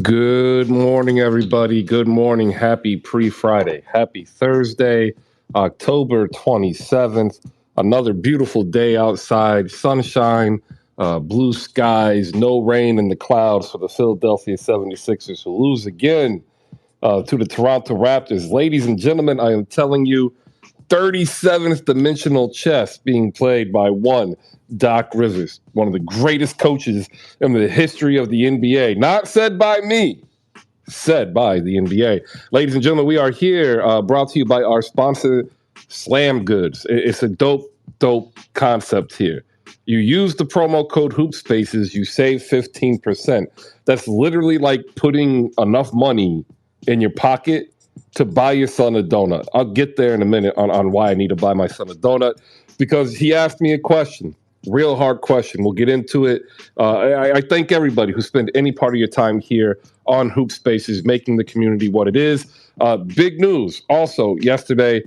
Good morning, everybody. Good morning. Happy pre-Friday. Happy Thursday, October 27th. Another beautiful day outside. Sunshine, blue skies, no rain in the clouds for the Philadelphia 76ers, who lose again to the Toronto Raptors. Ladies and gentlemen, I am telling you, 37th dimensional chess being played by one Doc Rivers, one of the greatest coaches in the history of the NBA. Not said by me, said by the NBA. Ladies and gentlemen, we are here brought to you by our sponsor, Slam Goods. It's a dope concept here. You use the promo code HoopSpaces, you save 15%. That's literally like putting enough money in your pocket to buy your son a donut. I'll get there in a minute on why I need to buy my son a donut, because he asked me a question. Real hard question. We'll get into it. I thank everybody who spent any part of your time here on Hoop Spaces, making the community what it is. Big news. Also, yesterday,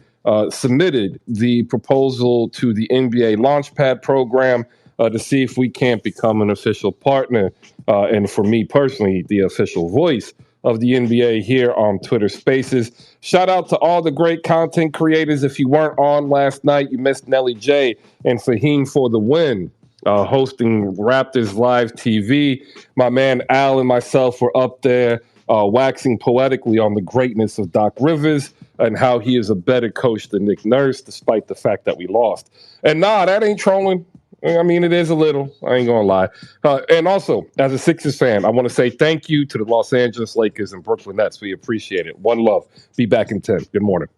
submitted the proposal to the NBA Launchpad program to see if we can't become an official partner. And for me personally, the official voice of the NBA here on Twitter Spaces. Shout out to all the great content creators. If you weren't on last night, you missed Nelly J and Fahim for the win, hosting Raptors Live TV. My man Al and myself were up there waxing poetically on the greatness of Doc Rivers and how he is a better coach than Nick Nurse, despite the fact that we lost. And nah, that ain't trolling. I mean, it is a little. I ain't going to lie. And also, as a Sixers fan, I want to say thank you to the Los Angeles Lakers and Brooklyn Nets. We appreciate it. One love. Be back in 10. Good morning.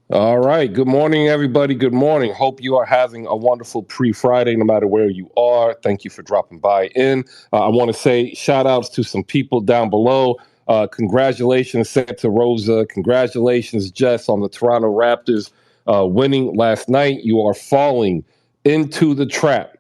All right. Good morning, everybody. Good morning. Hope you are having a wonderful pre-Friday, no matter where you are. Thank you for dropping by in. I want to say shout outs to some people down below. Congratulations, Santa Rosa. Congratulations, Jess, on the Toronto Raptors winning last night. You are falling into the trap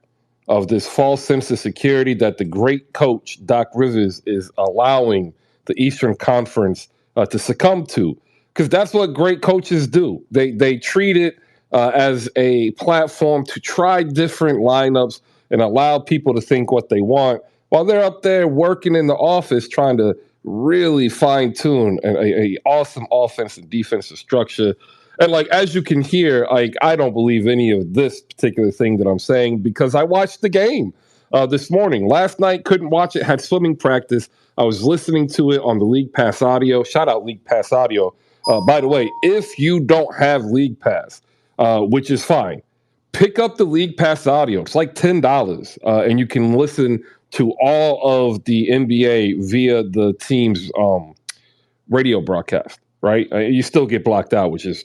of this false sense of security that the great coach, Doc Rivers, is allowing the Eastern Conference to succumb to, because that's what great coaches do. They treat it as a platform to try different lineups and allow people to think what they want while they're up there working in the office trying to really fine tune a awesome offensive and defensive structure. And like, as you can hear, like, I don't believe any of this particular thing that I'm saying because I watched the game this morning. Last night, couldn't watch it, had swimming practice. I was listening to it on the League Pass audio. Shout out League Pass audio. By the way, if you don't have League Pass, which is fine, pick up the League Pass audio. It's like $10, and you can listen to all of the NBA via the team's radio broadcast, right? You still get blocked out, which is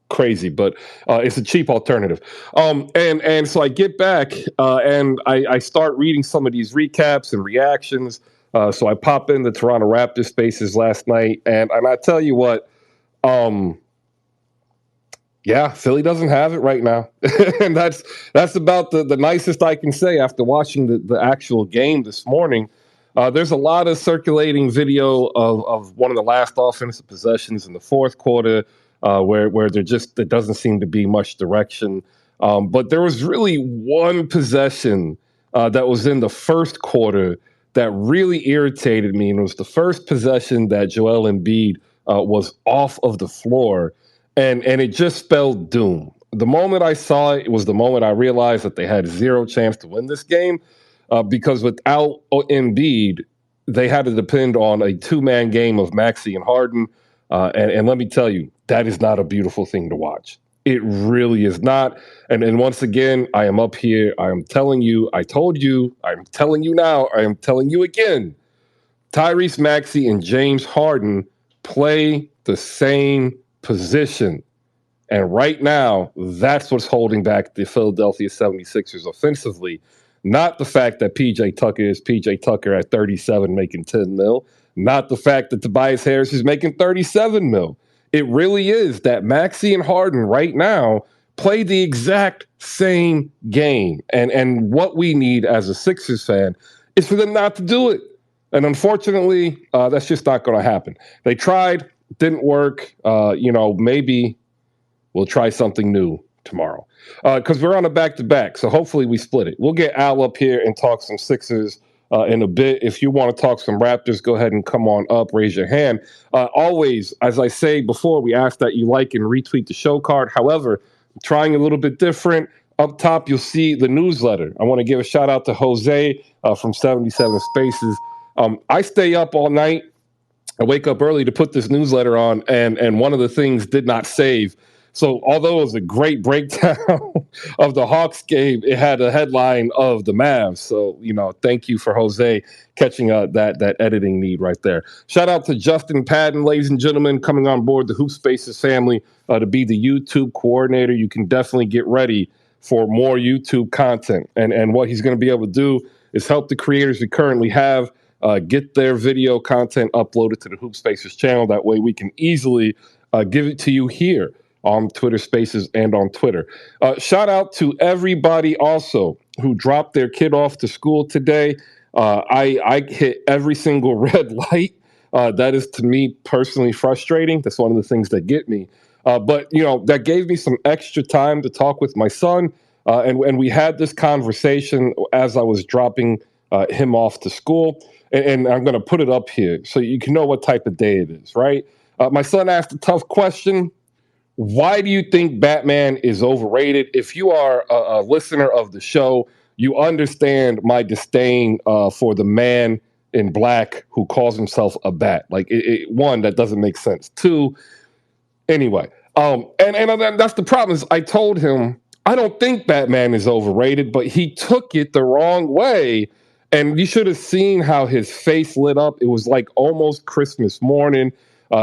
crazy, but it's a cheap alternative. And so I get back and I start reading some of these recaps and reactions. So I pop in the Toronto Raptors spaces last night, and I tell you what, yeah, Philly doesn't have it right now, and that's about the nicest I can say after watching the actual game this morning. There's a lot of circulating video of one of the last offensive possessions in the fourth quarter, where there doesn't seem to be much direction. But there was really one possession that was in the first quarter that really irritated me, and it was the first possession that Joel Embiid was off of the floor, and it just spelled doom. The moment I saw it, it was the moment I realized that they had zero chance to win this game, because without Embiid, they had to depend on a two-man game of Maxey and Harden. And let me tell you, that is not a beautiful thing to watch. It really is not. And once again, I am up here. I am telling you, I told you, I'm telling you now, I am telling you again. Tyrese Maxey and James Harden play the same position. And right now, that's what's holding back the Philadelphia 76ers offensively. Not the fact that PJ Tucker is PJ Tucker at 37 making 10 mil. Not the fact that Tobias Harris is making 37 mil. It really is that Maxey and Harden right now play the exact same game. And what we need as a Sixers fan is for them not to do it. And unfortunately, that's just not going to happen. They tried, didn't work. Maybe we'll try something new tomorrow because we're on a back to back. So hopefully we split it. We'll get Al up here and talk some Sixers in a bit. If you want to talk some Raptors, go ahead and come on up, raise your hand. Always, as I say before, we ask that you like and retweet the show card. However, I'm trying a little bit different. Up top, you'll see the newsletter. I want to give a shout out to Jose from 77 Spaces. I stay up all night. I wake up early to put this newsletter on, and one of the things did not save. So although it was a great breakdown of the Hawks game, it had a headline of the Mavs. So, thank you for Jose catching that editing need right there. Shout out to Justin Padden, ladies and gentlemen, coming on board the Hoop Spaces family to be the YouTube coordinator. You can definitely get ready for more YouTube content. And what he's going to be able to do is help the creators we currently have get their video content uploaded to the Hoop Spaces channel. That way we can easily give it to you here on Twitter Spaces and on Twitter. Shout out to everybody also who dropped their kid off to school today. I hit every single red light. That is, to me, personally frustrating. That's one of the things that get me. But that gave me some extra time to talk with my son. And we had this conversation as I was dropping him off to school. And I'm going to put it up here so you can know what type of day it is, right? My son asked a tough question. Why do you think Batman is overrated? If you are a listener of the show, you understand my disdain for the man in black who calls himself a bat. Like, one, that doesn't make sense. Two, anyway, and that's the problem. Is I told him I don't think Batman is overrated, but he took it the wrong way. And you should have seen how his face lit up. It was like almost Christmas morning.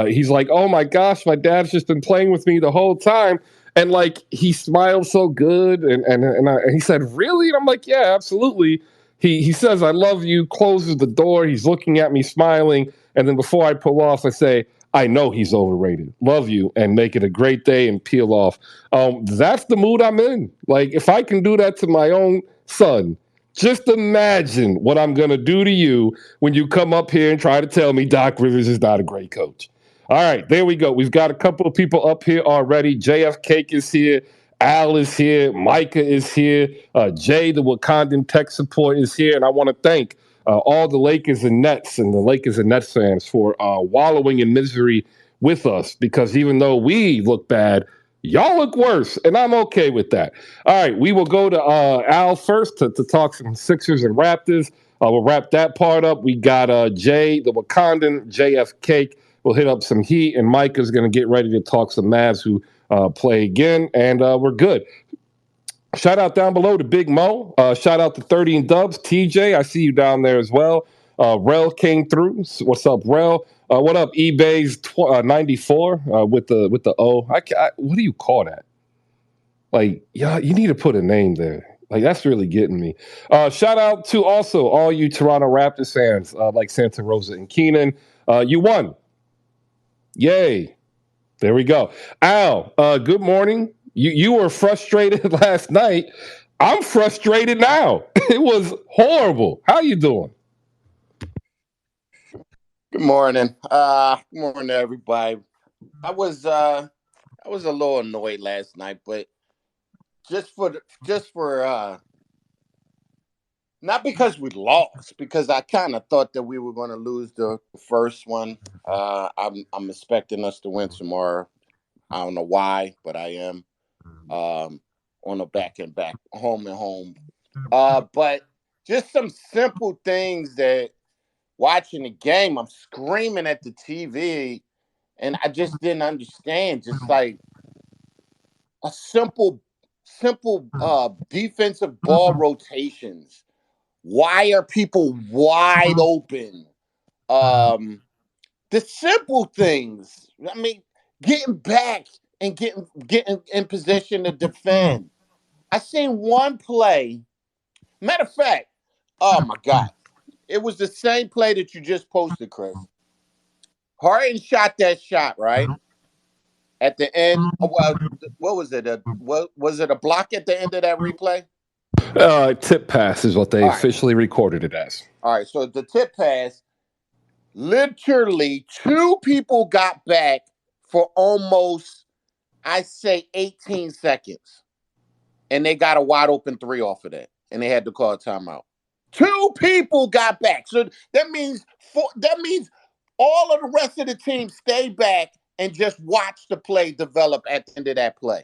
He's like, "Oh my gosh, my dad's just been playing with me the whole time," and like he smiled so good, and he said, "Really?" And I'm like, "Yeah, absolutely." He says, "I love you," closes the door. He's looking at me, smiling, and then before I pull off, I say, "I know he's overrated. Love you, and make it a great day," and peel off. That's the mood I'm in. Like if I can do that to my own son. Just imagine what I'm going to do to you when you come up here and try to tell me Doc Rivers is not a great coach. All right, there we go. We've got a couple of people up here already. JF Cake is here. Al is here. Micah is here. Jay, the Wakandan tech support, is here. And I want to thank all the Lakers and Nets and the Lakers and Nets fans for wallowing in misery with us because even though we look bad, y'all look worse, and I'm okay with that. All right, we will go to Al first to talk some Sixers and Raptors. We'll wrap that part up. We got Jay, the Wakandan, JF Cake. We'll hit up some Heat, and Mike is going to get ready to talk some Mavs who play again, and we're good. Shout out down below to Big Mo. Shout out to 30 and Dubs. TJ, I see you down there as well. Rel came through. What's up, Rel? What up, eBay's 94 with the O? What do you call that? Like, yeah, you need to put a name there. Like, that's really getting me. Shout out to also all you Toronto Raptors fans like Santa Rosa and Keenan. You won. Yay. There we go. Al, good morning. You were frustrated last night. I'm frustrated now. It was horrible. How you doing? Good morning. Good morning, everybody. I was a little annoyed last night, but just for not because we lost, because I kind of thought that we were going to lose the first one. I'm expecting us to win tomorrow. I don't know why, but I am on a back and back, home and home. But just some simple things that watching the game, I'm screaming at the TV, and I just didn't understand. Just like a simple defensive ball rotations. Why are people wide open? The simple things. I mean, getting back and getting in position to defend. I seen one play. Matter of fact, oh my God. It was the same play that you just posted, Chris. Harden shot that shot, right? At the end, well, what was it? What was it? A block at the end of that replay? Tip pass is what they All right. officially recorded it as. All right. So the tip pass, literally 2 people got back for almost, I say, 18 seconds. And they got a wide open 3 off of that. And they had to call a timeout. 2 people got back. So that means all of the rest of the team stay back and just watch the play develop at the end of that play.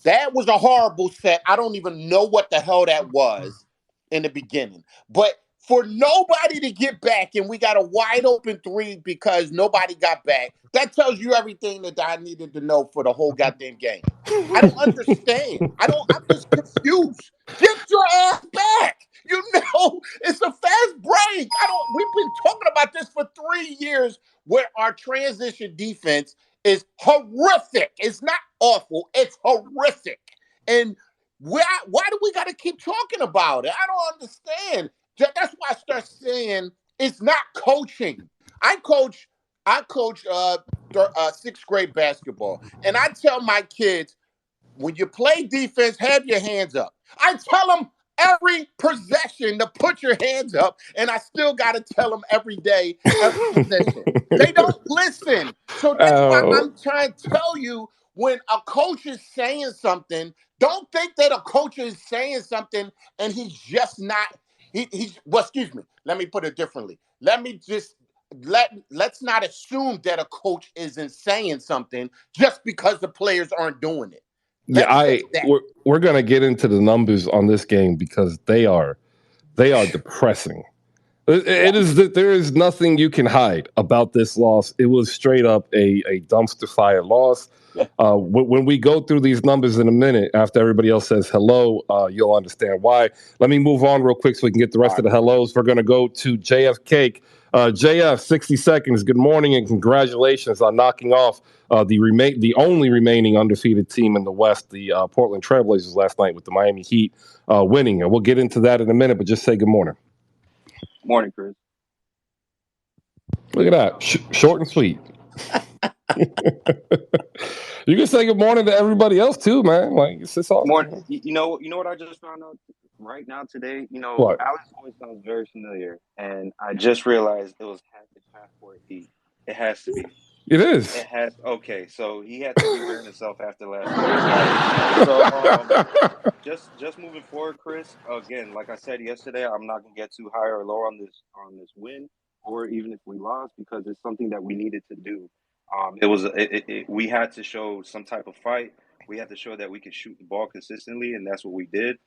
That was a horrible set. I don't even know what the hell that was in the beginning. But for nobody to get back and we got a wide open 3 because nobody got back, that tells you everything that I needed to know for the whole goddamn game. I don't understand. I'm just confused. Get your ass back. It's a fast break. We've been talking about this for 3 years where our transition defense is horrific. It's not awful. It's horrific. And why do we got to keep talking about it? I don't understand. That's why I start saying it's not coaching. I coach 6th grade basketball, and I tell my kids, when you play defense, have your hands up. I tell them every possession to put your hands up, and I still got to tell them every day, every possession. They don't listen. So that's why I'm trying to tell you, when a coach is saying something, don't think that a coach is saying something and he's just not. Excuse me. Let me put it differently. Let's not assume that a coach isn't saying something just because the players aren't doing it. We're going to get into the numbers on this game because they are depressing. It is that there is nothing you can hide about this loss. It was straight up a dumpster fire loss. When we go through these numbers in a minute, after everybody else says hello, you'll understand why. Let me move on real quick so we can get the rest of the hellos. We're going to go to JF Cake. JF, 60 seconds. Good morning and congratulations on knocking off the only remaining undefeated team in the West, the Portland Trailblazers, last night with the Miami Heat winning. And we'll get into that in a minute, but just say good morning. Morning, Chris. Look at that. Short and sweet. You can say good morning to everybody else too, man. Like it's all morning. You know what I just found out right now today? What? Alex voice sounds very familiar, and I just realized it was Passport D. It has to be. It is. It has. Okay, so he had to rebrand himself after last night. So just moving forward, Chris. Again, like I said yesterday, I'm not gonna get too high or low on this win, or even if we lost, because it's something that we needed to do. We had to show some type of fight. We had to show that we could shoot the ball consistently, and that's what we did.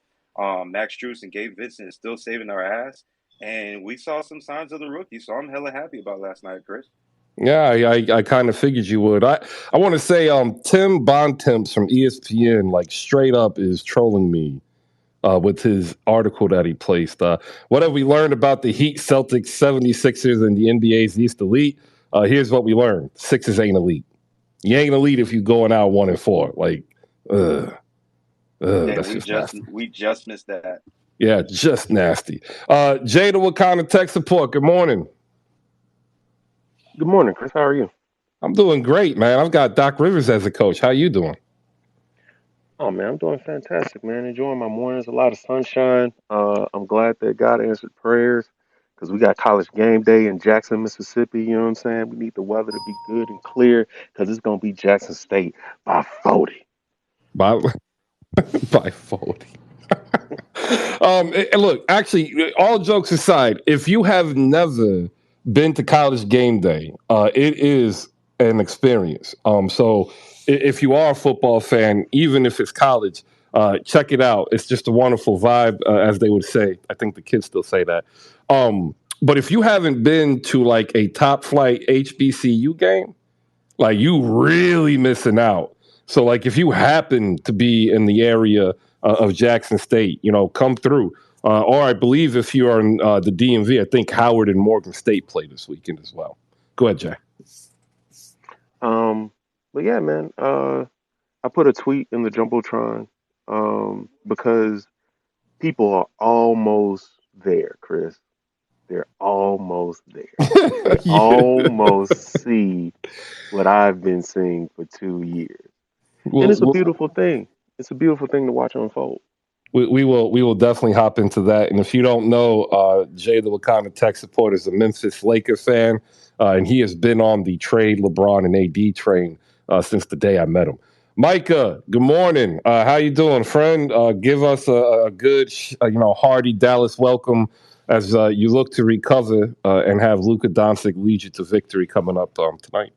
Max Strus and Gabe Vincent is still saving our ass, and we saw some signs of the rookie. So I'm hella happy about last night, Chris. Yeah, I kind of figured you would. I want to say Tim Bontemps from ESPN, like straight up, is trolling me with his article that he placed. What have we learned about the Heat, Celtics, 76ers, and the NBA's East Elite? Here's what we learned. Sixers ain't elite. You ain't elite if you going out 1-4. Like, that's just nasty. We just missed that. Yeah, just nasty. Jada, what kind of tech support? Good morning. Good morning, Chris. How are you? I'm doing great, man. I've got Doc Rivers as a coach. How you doing? Oh, man, I'm doing fantastic, man. Enjoying my mornings. A lot of sunshine. I'm glad that God answered prayers because we got college game day in Jackson, Mississippi. You know what I'm saying? We need the weather to be good and clear because it's going to be Jackson State by 40. By 40. And look, actually, all jokes aside, if you have never been to college game day, it is an experience. So if you are a football fan, even if it's college, check it out. It's just a wonderful vibe, as they would say. I think the kids still say that. But if you haven't been to like a top flight HBCU game, like you really missing out. So like if you happen to be in the area of Jackson State, come through. Or I believe if you are in the DMV, I think Howard and Morgan State play this weekend as well. Go ahead, Jay. But yeah, man, I put a tweet in the Jumbotron because people are almost there, Chris. They're almost there. They Yeah. almost see what I've been seeing for 2 years. And it's a beautiful thing. It's a beautiful thing to watch unfold. we will definitely hop into that. And if you don't know, Jay the Wakanda Tech supporter is a Memphis Lakers fan, and he has been on the trade LeBron and AD train since the day I met him. Micah, good morning. How you doing, friend? Give us a good, hearty Dallas welcome as you look to recover and have Luka Doncic lead you to victory coming up tonight.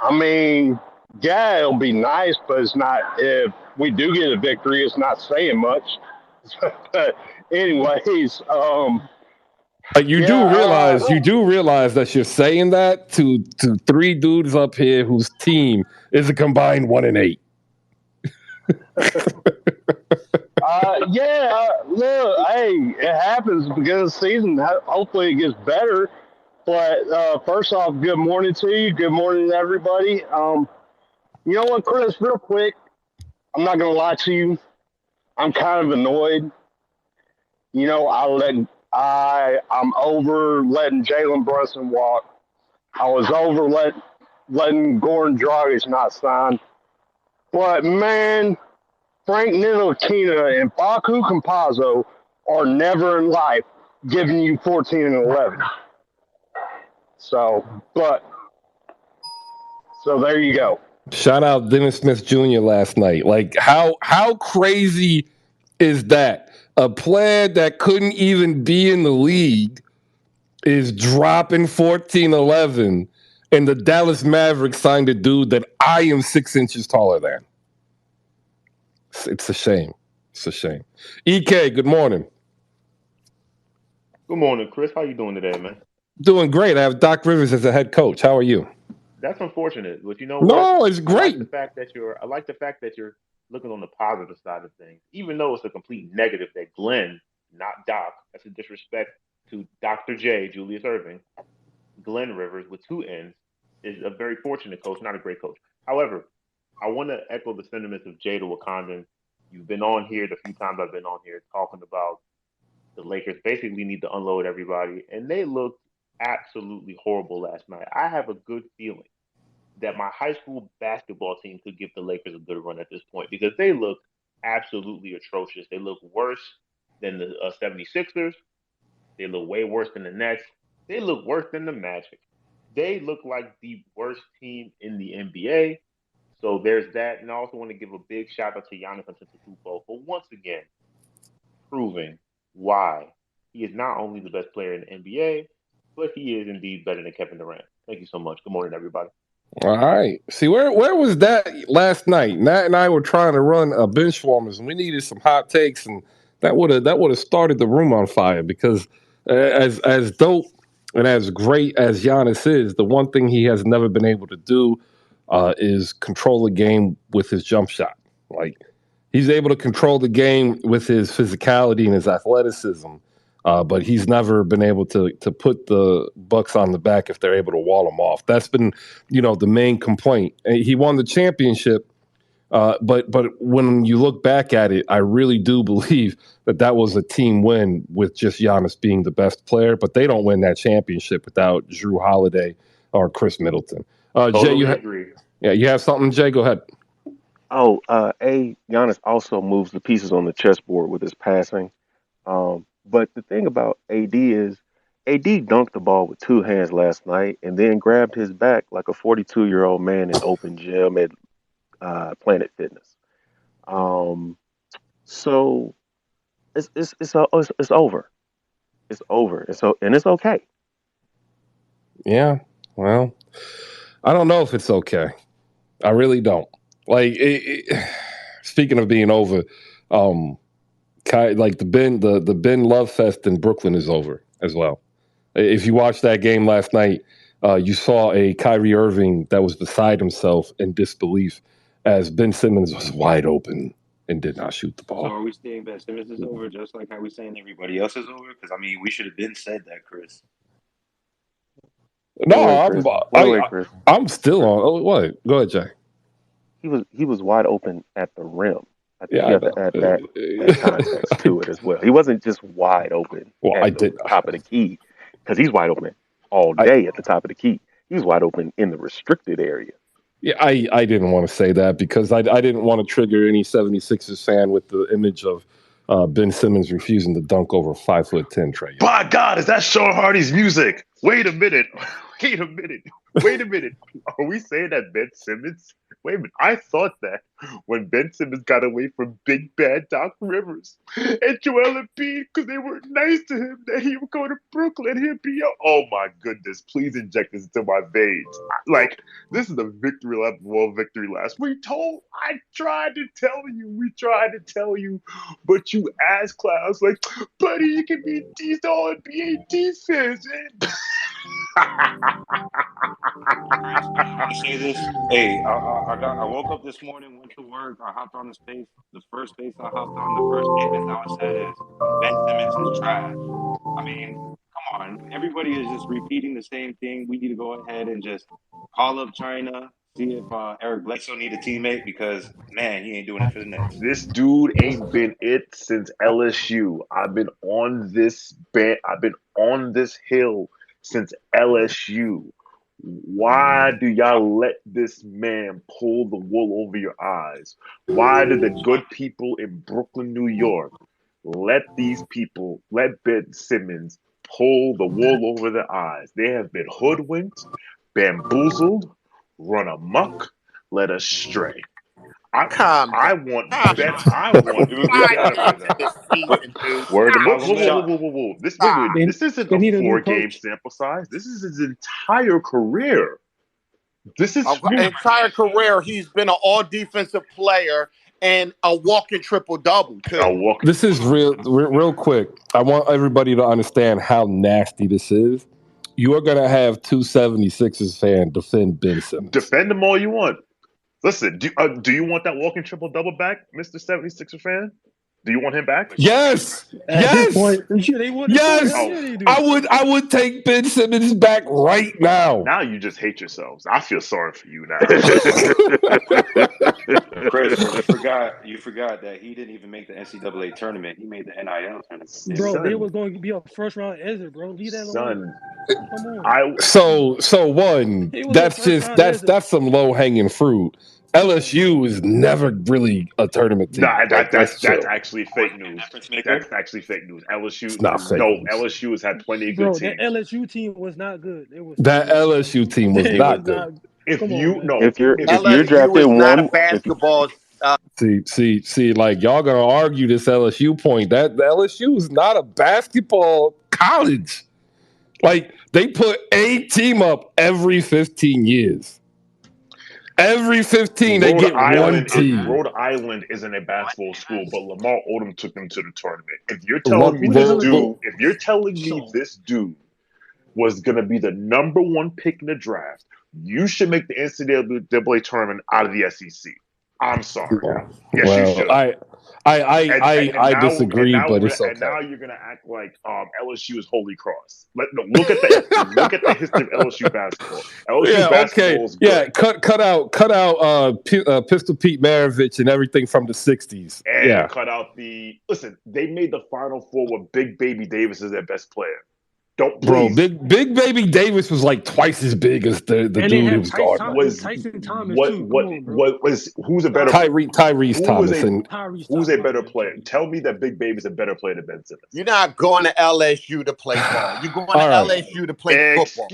I mean, yeah, it'll be nice, but it's not. If we do get a victory, it's not saying much. But anyways, You do realize that you're saying that to three dudes up here whose team is a combined 1-8. Look, hey, it happens at the beginning of the season. Hopefully, it gets better. But first off, good morning to you. Good morning to everybody. You know what, Chris? Real quick, I'm not gonna lie to you. I'm kind of annoyed. You know, I'm over letting Jalen Brunson walk. I was over letting Goran Dragic not sign. But man, Frank Ntilikina and Facu Campazzo are never in life giving you 14 and 11. So there you go. Shout out Dennis Smith Jr. last night. Like, how crazy is that? A player that couldn't even be in the league is dropping 14-11, and the Dallas Mavericks signed a dude that I am 6 inches taller than. It's a shame. It's a shame. EK, good morning. Good morning, Chris. How you doing today, man? Doing great. I have Doc Rivers as a head coach. How are you? That's unfortunate, but you know No, what? it's great. I like the fact that you're looking on the positive side of things, even though it's a complete negative that Glenn, not Doc, that's a disrespect to Dr. J, Julius Irving, Glenn Rivers with 2 N's, is a very fortunate coach, not a great coach. However, I want to echo the sentiments of Jay the Wakandan. You've been on here the few times I've been on here talking about the Lakers basically need to unload everybody, and they looked absolutely horrible last night. I have a good feeling that my high school basketball team could give the Lakers a good run at this point because they look absolutely atrocious. They look worse than the 76ers. They look way worse than the Nets. They look worse than the Magic. They look like the worst team in the NBA. So there's that. And I also want to give a big shout out to Giannis Antetokounmpo for once again proving why he is not only the best player in the NBA, but he is indeed better than Kevin Durant. Thank you so much. Good morning, everybody. All right. See, where was that last night? Nat and I were trying to run a bench warmers, and we needed some hot takes, and that would have started the room on fire. Because as dope and as great as Giannis is, the one thing he has never been able to do is control the game with his jump shot. Like, he's able to control the game with his physicality and his athleticism. But he's never been able to put the Bucks on the back if they're able to wall him off. That's been, the main complaint. He won the championship, but when you look back at it, I really do believe that was a team win with just Giannis being the best player. But they don't win that championship without Jrue Holiday or Chris Middleton. Totally Jay, agree. you have something, Jay? Go ahead. Oh, Giannis also moves the pieces on the chessboard with his passing. But the thing about AD is AD dunked the ball with 2 hands last night and then grabbed his back like a 42-year-old man in open gym at Planet Fitness. So it's over. It's over. And it's okay. Yeah. Well, I don't know if it's okay. I really don't. Like, speaking of being over, like the Ben Love Fest in Brooklyn is over as well. If you watched that game last night, you saw a Kyrie Irving that was beside himself in disbelief as Ben Simmons was wide open and did not shoot the ball. So are we saying Ben Simmons is over just like how we saying everybody else is over? Because, we should have been said that, Chris. No, Chris. I'm still on. Oh, what? Go ahead, Jay. He was wide open at the rim. I think Yeah, you have to add that context to it as well. He wasn't just wide open at the top of the key, because he's wide open all day at the top of the key. He's wide open in the restricted area. Yeah, I didn't want to say that because I didn't want to trigger any 76ers fan with the image of Ben Simmons refusing to dunk over 5'10" Trae Young. By God, is that Sean Hardy's music? Wait a minute. Wait a minute. Wait a minute. Are we saying that Ben Simmons? Wait a minute. I thought that when Ben Simmons got away from Big Bad Doc Rivers and Joel Embiid because they were nice to him, that he would go to Brooklyn. He'd be, oh my goodness, please inject this into my veins. Like, this is a victory lap, world victory last. I tried to tell you, but you ass clowns, like, buddy, you can be decent all NBA defense. I say this. Hey, I woke up this morning, went to work, I hopped on the space. The first space I hopped on, the first statement that was said is Ben Simmons is trash. I mean, come on. Everybody is just repeating the same thing. We need to go ahead and just call up China, see if Eric Bledsoe need a teammate because, man, he ain't doing it for the Nets. This dude ain't been it since LSU. I've been on this hill since LSU. Why do y'all let this man pull the wool over your eyes? Why do the good people in Brooklyn, New York, let Ben Simmons pull the wool over their eyes? They have been hoodwinked, bamboozled, run amok, led astray. I want better. Word to Whoa. This isn't a 4-game sample size. This is his entire career. This is entire career. He's been an all-defensive player and a walking triple-double, too. This is real quick. I want everybody to understand how nasty this is. You are going to have two 76ers fans defend Ben Simmons. Defend them all you want. Listen, do you want that walking triple-double back, Mr. 76er fan? Do you want him back? Yes. Yes. I would take Ben Simmons back right now. Now you just hate yourselves. I feel sorry for you now. Chris, you forgot that he didn't even make the NCAA tournament. He made the NIL tournament. Bro, they was going to be a first round exit, bro. Leave that alone. Come on. So one, that's some low hanging fruit. LSU is never really a tournament team. That's actually fake news. That's actually fake news. LSU has had plenty of good teams. That LSU team was not good. LSU team was not good. If you're drafted one basketball. See, like y'all gonna argue this LSU point. That the LSU is not a basketball college. Like they put a team up every 15 years. Every 15, they get one team. Rhode Island isn't a basketball school, but Lamar Odom took them to the tournament. If you're telling me this dude was going to be the number one pick in the draft, you should make the NCAA tournament out of the SEC. I'm sorry. Yes, you should. I disagree, but it's okay. And now you're gonna act like LSU is Holy Cross. Look at the history of LSU basketball. Cut out Pistol Pete Maravich and everything from the '60s. And cut out they made the Final Four with Big Baby Davis as their best player. Big Baby Davis was like twice as big as the dude who was guarding. Tyson Thomas who's a better Tyrese Thomas? Who's a better player? Tell me that Big Baby's a better player than Ben Simmons. You're not going to LSU to play ball. You're going to LSU to play football.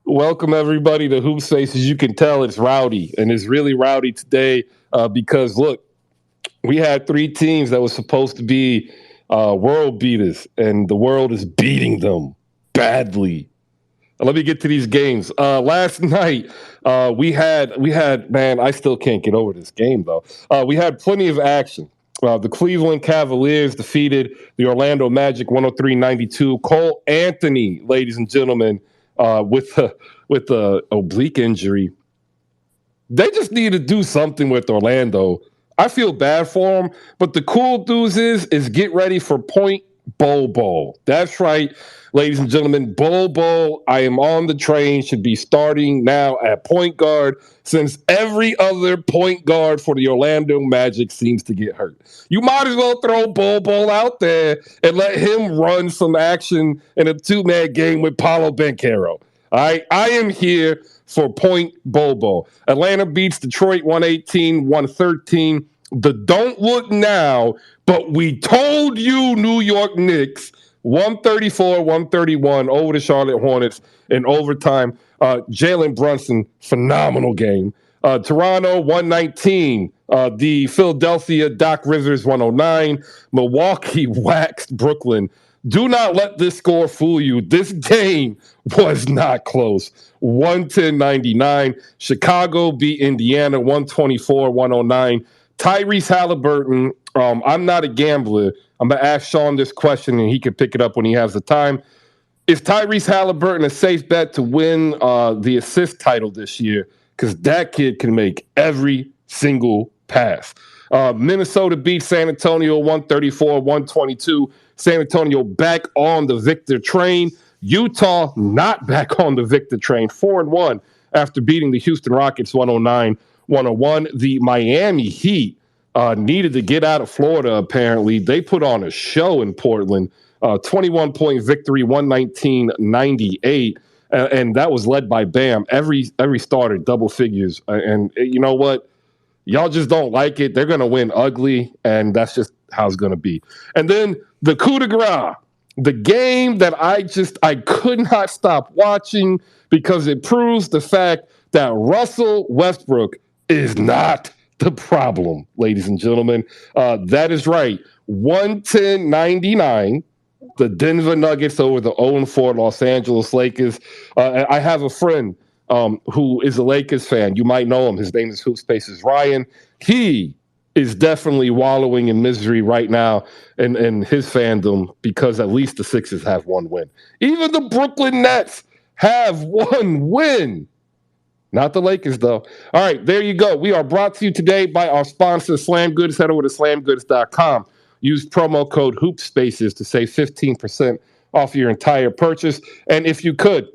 Welcome everybody to Hoop Faces. You can tell it's rowdy, and it's really rowdy today because look, we had three teams that was supposed to be world beaters, and the world is beating them badly. Let me get to these games. Last night, we had, man, I still can't get over this game, though. We had plenty of action. The Cleveland Cavaliers defeated the Orlando Magic 103-92. Cole Anthony, ladies and gentlemen, with the oblique injury. They just need to do something with Orlando. I feel bad for him, but the cool news is get ready for Point Bol. That's right, ladies and gentlemen. Bol, I am on the train, should be starting now at point guard since every other point guard for the Orlando Magic seems to get hurt. You might as well throw Bol out there and let him run some action in a two-man game with Paolo Banchero. I am here for Point Bobo. Atlanta beats Detroit 118-113. The don't look now, but we told you New York Knicks 134-131 over the Charlotte Hornets in overtime. Jalen Brunson, phenomenal game. Toronto 119. The Philadelphia Doc Rivers 109. Milwaukee waxed Brooklyn. Do not let this score fool you. This game was not close. 110-99. Chicago beat Indiana 124-109. Tyrese Halliburton, I'm not a gambler. I'm going to ask Sean this question, and he can pick it up when he has the time. Is Tyrese Halliburton a safe bet to win the assist title this year? Because that kid can make every single pass. Minnesota beat San Antonio 134-122. San Antonio back on the Victor train. Utah not back on the Victor train. 4-1 after beating the Houston Rockets 109-101. The Miami Heat needed to get out of Florida, apparently. They put on a show in Portland. 21-point victory, 119-98. And that was led by Bam. Every starter, double figures. And you know what? Y'all just don't like it. They're going to win ugly, and that's just how it's going to be. And then the coup de grace, the game that I could not stop watching because it proves the fact that Russell Westbrook is not the problem, ladies and gentlemen. That is right. 110-99. The Denver Nuggets over the 0-4 Los Angeles Lakers. I have a friend who is a Lakers fan. You might know him. His name is Hoop Spaces Ryan. He is definitely wallowing in misery right now in his fandom because at least the Sixers have one win. Even the Brooklyn Nets have one win. Not the Lakers, though. All right, there you go. We are brought to you today by our sponsor, Slam Goods. Head over to slamgoods.com. Use promo code HoopSpaces to save 15% off your entire purchase. And if you could,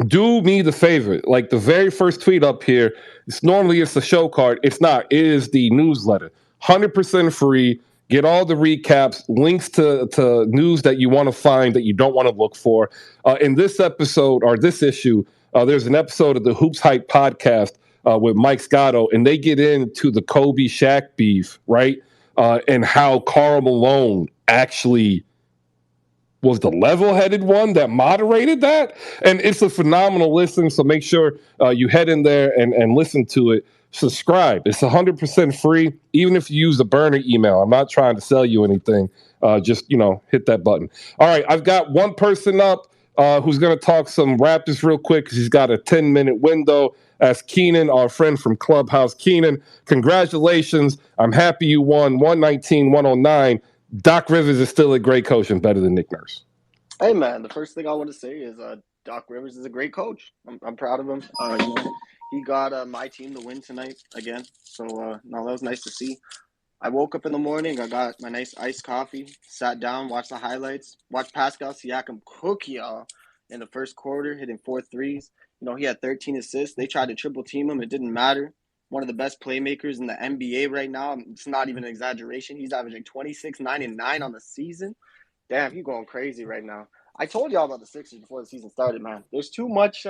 do me the favor. Like the very first tweet up here, it's the show card. It's not. It is the newsletter. 100% free. Get all the recaps, links to news that you want to find that you don't want to look for. In this episode or this issue, there's an episode of the Hoops Hype podcast with Mike Scotto, and they get into the Kobe Shaq beef, right? And how Karl Malone actually was the level-headed one that moderated that. And it's a phenomenal listen, so make sure you head in there and listen to it. Subscribe. It's 100% free, even if you use the burner email. I'm not trying to sell you anything. Just, hit that button. All right, I've got one person up who's going to talk some Raptors real quick because he's got a 10-minute window. That's Keenan, our friend from Clubhouse. Keenan, congratulations. I'm happy you won 119-109. Doc Rivers is still a great coach and better than Nick Nurse. Hey, man, the first thing I want to say is Doc Rivers is a great coach. I'm proud of him. He got my team to win tonight again. So, no, that was nice to see. I woke up in the morning. I got my nice iced coffee, sat down, watched the highlights, watched Pascal Siakam cook y'all in the first quarter, hitting 4 threes. He had 13 assists. They tried to triple team him. It didn't matter. One of the best playmakers in the NBA right now. It's not even an exaggeration. He's averaging 26, 9, and 9 on the season. Damn, he's going crazy right now. I told y'all about the Sixers before the season started, man. There's too much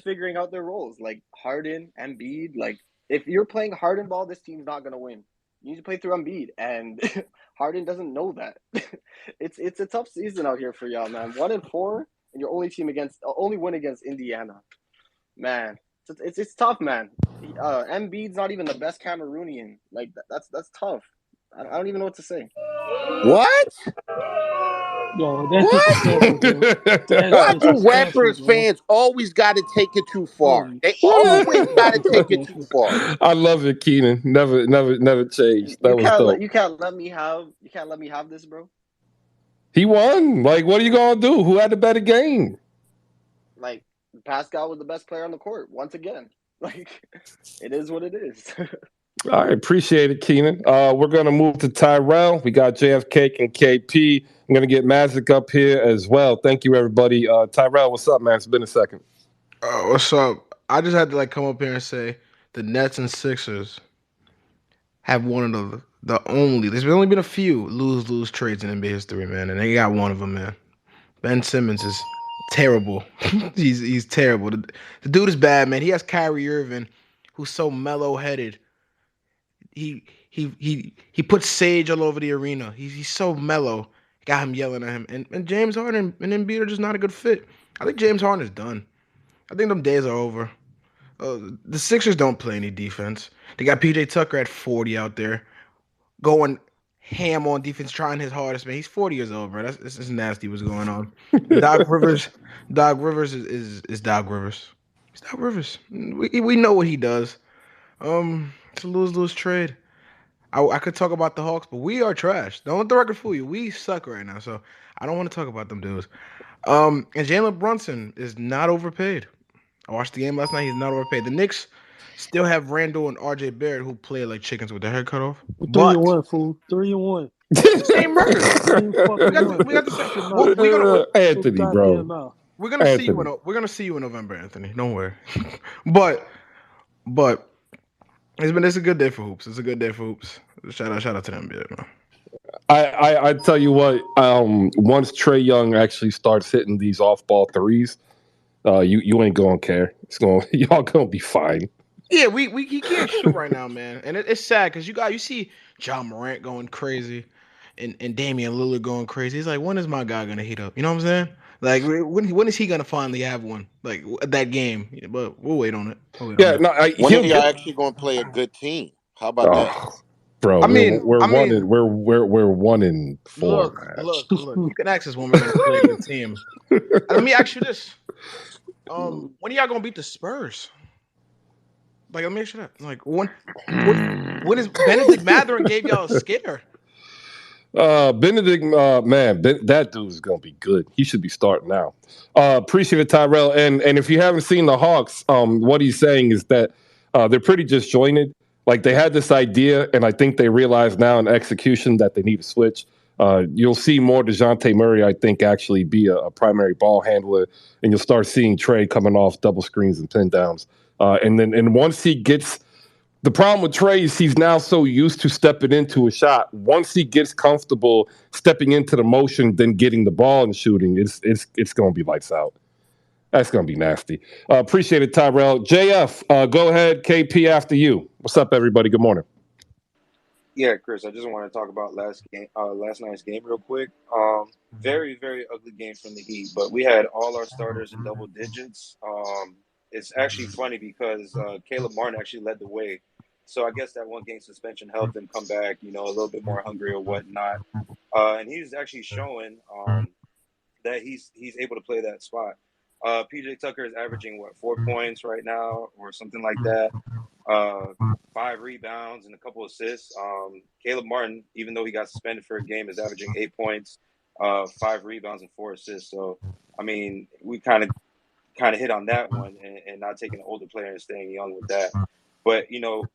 figuring out their roles. Like Harden, Embiid. Like, if you're playing Harden ball, this team's not going to win. You need to play through Embiid, and Harden doesn't know that. It's a tough season out here for y'all, man. 1-4, and your only win against Indiana, man. It's tough, man. Embiid's not even the best Cameroonian. Like that's tough. I don't even know what to say. What? Yo, that's disrespectful, bro. That's Why do disrespectful, Raptors bro. fans always got to take it too far? Holy They shit. always got to take it too far. I love it, Keenan. Never changed. That was dope. You can't let me have this, bro. He won. Like, what are you gonna do? Who had the better game? Like, Pascal was the best player on the court once again. Like, it is what it is. I appreciate it, Keenan. We're going to move to Tyrell. We got JFK and KP. I'm going to get Magic up here as well. Thank you, everybody. Tyrell, what's up, man? It's been a second. What's up? I just had to come up here and say the Nets and Sixers have one of the only. There's only been a few lose trades in NBA history, man, and they got one of them, man. Ben Simmons is terrible. He's terrible. The dude is bad, man. He has Kyrie Irving, who's so mellow headed. He puts sage all over the arena. He's so mellow. Got him yelling at him. And James Harden and Embiid are just not a good fit. I think James Harden is done. I think them days are over. The Sixers don't play any defense. They got PJ Tucker at 40 out there, going ham on defense, trying his hardest, man. He's 40 years old, bro. This is nasty what's going on. Doc Rivers is Doc Rivers. He's Doc Rivers. We know what he does. It's a lose-lose trade. I could talk about the Hawks, but we are trash. Don't let the record fool you. We suck right now, so I don't want to talk about them dudes. And Jalen Brunson is not overpaid. I watched the game last night. He's not overpaid. The Knicks still have Randall and RJ Barrett who play like chickens with their head cut off. 3-1, fool. 3-1. Same record. we got the same. We're gonna Anthony, bro. We're gonna see you in November, Anthony. Don't worry. But it's a good day for hoops. It's a good day for hoops. Shout out to them, man. I tell you what. Once Trae Young actually starts hitting these off-ball threes, you ain't gonna care. Y'all gonna be fine. Yeah, he can't shoot right now, man, and it's sad because you see John Morant going crazy, and Damian Lillard going crazy. He's like, when is my guy gonna heat up? You know what I'm saying? Like, when is he gonna finally have one? Like that game, but we'll wait on it. When are you actually gonna play a good team? How about that? Bro, we're 1-4. Look. You can ask us when we're gonna play a good team. Let me ask you this: when are y'all gonna beat the Spurs? Like, let me ask you that. Like, when is Benedict Mathurin gave y'all a scare? Benedict, man, that dude's gonna be good. He should be starting now. Appreciate it, Tyrell. And if you haven't seen the Hawks, what he's saying is that they're pretty disjointed. Like, they had this idea, and I think they realize now in execution that they need to switch. You'll see more DeJounte Murray, I think, actually be a primary ball handler, and you'll start seeing Trae coming off double screens and pin downs. And once he gets the problem with Trae is he's now so used to stepping into a shot. Once he gets comfortable stepping into the motion, then getting the ball and shooting, it's going to be lights out. That's going to be nasty. Appreciate it, Tyrell. JF, go ahead. KP after you. What's up, everybody? Good morning. Yeah, Chris, I just want to talk about last night's game real quick. Very, very ugly game from the Heat, but we had all our starters in double digits. It's actually funny because Caleb Martin actually led the way. So I guess that one game suspension helped him come back, a little bit more hungry or whatnot. And he's actually showing that he's able to play that spot. PJ Tucker is averaging 4 points right now or something like that. 5 rebounds and a couple assists. Caleb Martin, even though he got suspended for a game, is averaging 8 points, 5 rebounds and 4 assists. So I mean, we kind of hit on that one and not taking an older player and staying young with that. But,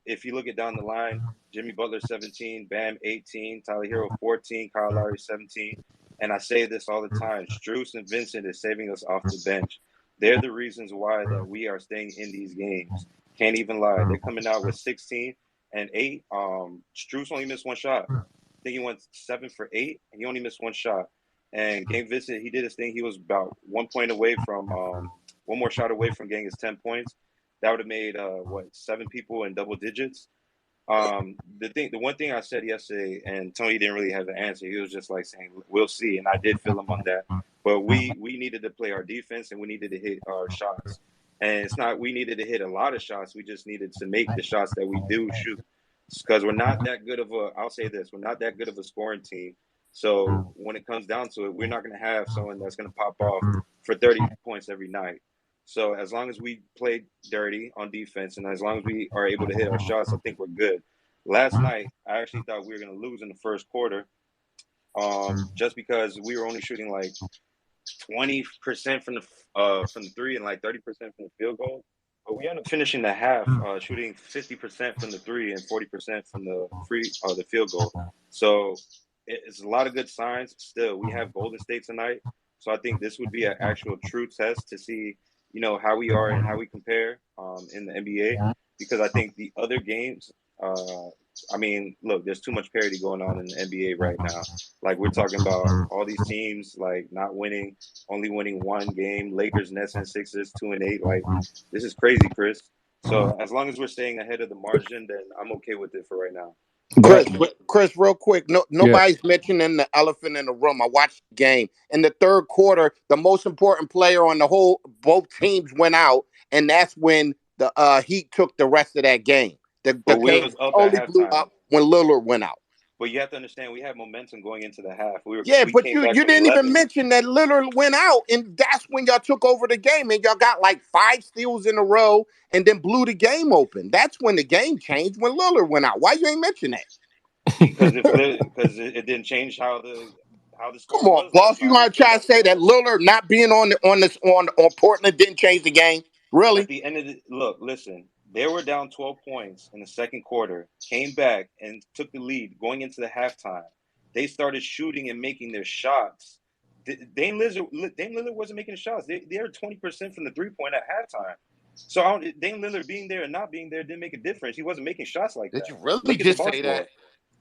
if you look at down the line, Jimmy Butler 17, Bam 18, Tyler Hero 14, Kyle Lowry 17. And I say this all the time, Strus and Vincent is saving us off the bench. They're the reasons why that we are staying in these games. Can't even lie. They're coming out with 16 and 8. Strus only missed one shot. I think he went 7 for 8, and he only missed one shot. And Gabe Vincent, he did his thing. He was about 1 point away from one more shot away from getting his 10 points. That would have made 7 people in double digits. The one thing I said yesterday, and Tony didn't really have an answer. He was just like saying, "We'll see," and I did feel him on that. But we needed to play our defense, and we needed to hit our shots. And it's not we needed to hit a lot of shots. We just needed to make the shots that we do shoot, because we're not that good of a. I'll say this: we're not that good of a scoring team. So when it comes down to it, we're not going to have someone that's going to pop off for 30 points every night. So as long as we play dirty on defense and as long as we are able to hit our shots, I think we're good. Last night, I actually thought we were going to lose in the first quarter, just because we were only shooting like 20% from the three and like 30% from the field goal. But we ended up finishing the half shooting 50% from the three and 40% from the field goal. So it's a lot of good signs. Still, we have Golden State tonight, so I think this would be an actual true test to see, how we are and how we compare in the NBA. Because I think the other games, I mean, look, there's too much parity going on in the NBA right now. Like we're talking about all these teams like not winning, only winning one game. Lakers, Nets, and Sixers 2-8. Like this is crazy, Chris. So as long as we're staying ahead of the margin, then I'm okay with it for right now. Chris, real quick. Nobody's mentioning the elephant in the room. I watched the game. In the third quarter, the most important player on both teams went out, and that's when the Heat took the rest of that game. The game was up only at blew halftime. up when Lillard went out. But you have to understand, we had momentum going into the half. But you didn't even mention that Lillard went out, and that's when y'all took over the game, and y'all got like 5 steals in a row, and then blew the game open. That's when the game changed, when Lillard went out. Why you ain't mention that? Because it didn't change how the score. Come on, boss. You want to try to say that Lillard not being on Portland didn't change the game? Really? At the end of listen. They were down 12 points in the second quarter, came back and took the lead going into the halftime. They started shooting and making their shots. Dame Lillard wasn't making shots. They were 20% from the 3-point at halftime. So Dame Lillard being there and not being there didn't make a difference. He wasn't making shots like that. Did you really just say that?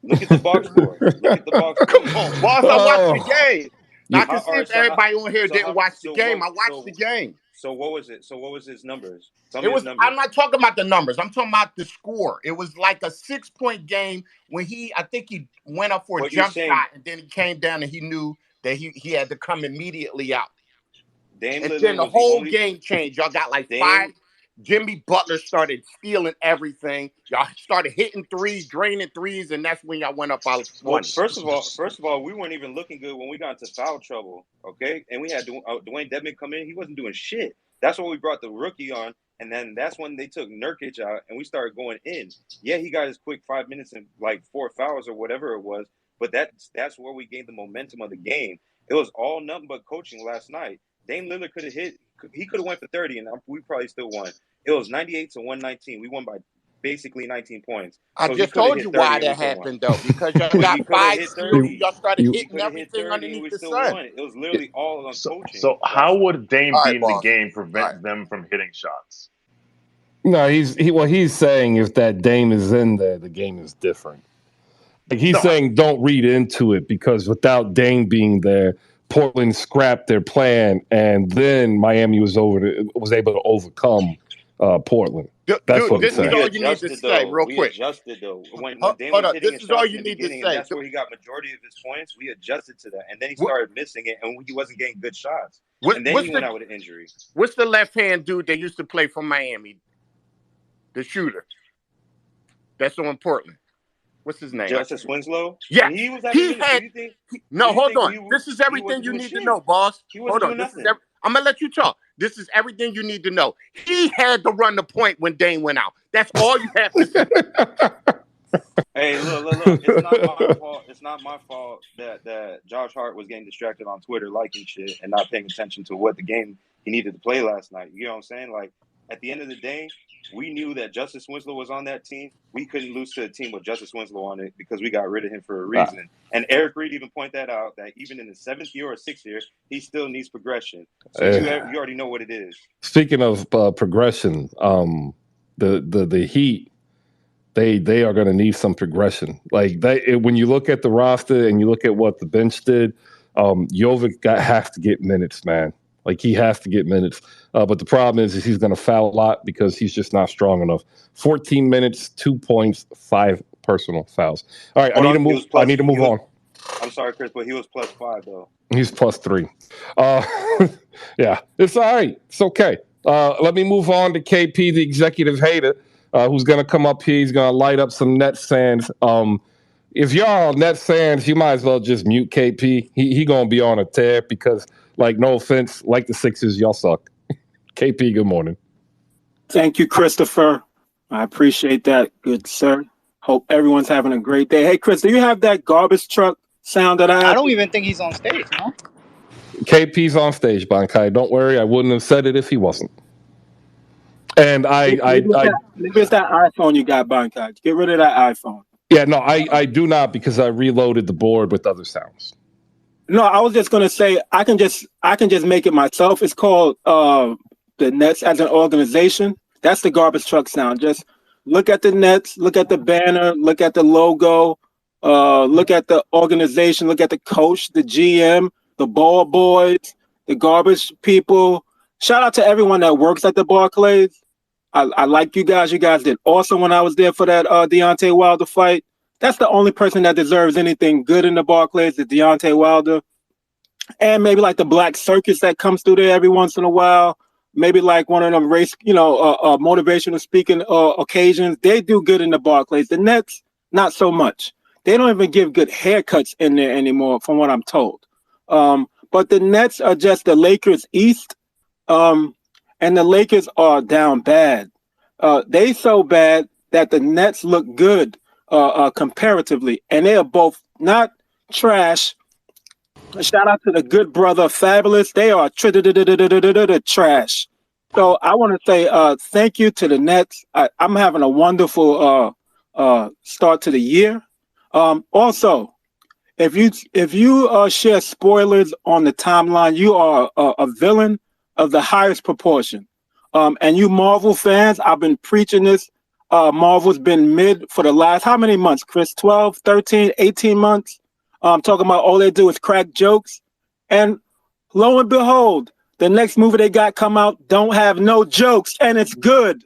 Look at the box score. Come on, boss. I watched the game. I can see if everybody on here didn't watch the game. I watched the game. So what was it? So what was his numbers? I'm not talking about the numbers. I'm talking about the score. It was like a 6-point game when I think he went up for a jump shot, and then he came down and he knew that he had to come immediately out. And then the whole game changed. Y'all got like 5. Jimmy Butler started stealing everything. Y'all started hitting threes, draining threes, and that's when y'all went up out of 20. Well, first of all, we weren't even looking good when we got into foul trouble, okay? And we had Dwayne Dedmon come in. He wasn't doing shit. That's when we brought the rookie on, and then that's when they took Nurkic out, and we started going in. Yeah, he got his quick 5 minutes and like 4 fouls or whatever it was, but that's where we gained the momentum of the game. It was all nothing but coaching last night. Dame Lillard could have he could have went for 30, and we probably still won. It was 98-119. We won by basically 19 points. I just told you why that happened, though, because y'all got 5 steals. Y'all started hitting everything underneath the sun. It was literally all on coaching. So how would Dame being in the game prevent them from hitting shots? No, he's saying if that Dame is in there, the game is different. Like he's saying, don't read into it because without Dame being there, Portland scrapped their plan, and then Miami was able to overcome Portland. That's what this is all you need to say, real quick. We adjusted, though. When Dame was hitting his shots in the beginning, that's where he got majority of his points. We adjusted to that, and then he started missing it, and he wasn't getting good shots. And then he went out with an injury. What's the left-hand dude that used to play for Miami? The shooter. That's on Portland. What's his name? Justice Winslow? Yeah. No, hold on. This is everything you need to know, boss. Hold on. I'm going to let you talk. This is everything you need to know. He had to run the point when Dame went out. That's all you have to say. Hey, look. It's not my fault. It's not my fault that Josh Hart was getting distracted on Twitter liking shit and not paying attention to what the game he needed to play last night. You know what I'm saying? Like, at the end of the day, we knew that Justice Winslow was on that team. We couldn't lose to a team with Justice Winslow on it because we got rid of him for a reason. And Eric Reed even pointed that out, that even in the 7th year or 6th year, he still needs progression. So you already know what it is. Speaking of progression, the Heat, they are going to need some progression. Like when you look at the roster and you look at what the bench did, Jovic has to get minutes, man. Like he has to get minutes. But the problem is he's going to foul a lot because he's just not strong enough. 14 minutes, 2 points, 5 personal fouls. All right, I need to move on. I'm sorry, Chris, but he was +5 though. He's +3. Yeah, it's all right. It's okay. Let me move on to KP, the executive hater, who's going to come up here. He's going to light up some Nets fans. If y'all Nets fans, you might as well just mute KP. He going to be on a tear because, like, no offense, like the Sixers, y'all suck. KP, good morning. Thank you, Christopher. I appreciate that, good sir. Hope everyone's having a great day. Hey, Chris, do you have that garbage truck sound that I have? I don't even think he's on stage, no? KP's on stage, Bankai. Don't worry, I wouldn't have said it if he wasn't. And maybe it's that iPhone you got, Bankai. Get rid of that iPhone. Yeah, no, I do not because I reloaded the board with other sounds. No, I was just gonna say I can just make it myself. It's called the Nets as an organization. That's the garbage truck sound. Just Look at the Nets. Look at the banner. Look at the logo. Look at the organization. Look at the coach, the GM, the ball boys, the garbage people. Shout out to everyone that works at the Barclays. I like you guys. You guys did awesome when I was there for that Deontay Wilder fight. That's the only person that deserves anything good in the Barclays, is Deontay Wilder. And maybe like the Black Circus that comes through there every once in a while. Maybe like one of them race, motivational speaking occasions. They do good in the Barclays. The Nets, not so much. They don't even give good haircuts in there anymore, from what I'm told. But the Nets are just the Lakers East. And the Lakers are down bad. They so bad that the Nets look good comparatively. And they are both not trash. Shout out to the good brother Fabulous. They are trash. So I want to say thank you to the Nets. I'm having a wonderful start to the year. Also, if you share spoilers on the timeline, you are a villain of the highest proportion. And you Marvel fans, I've been preaching this. Marvel's been mid for the last, how many months, Chris? 12, 13, 18 months? Talking about all they do is crack jokes. And lo and behold, the next movie they got come out don't have no jokes, and it's good.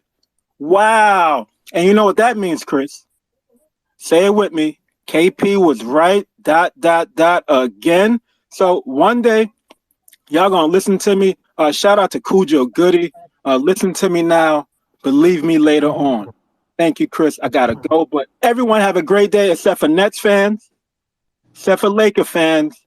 Wow. And you know what that means, Chris? Say it with me. KP was right, ... again. So one day, y'all gonna listen to me. Shout out to Cujo Goody. Listen to me now. Believe me later on. Thank you, Chris. I gotta go. But everyone have a great day, except for Nets fans, except for Laker fans,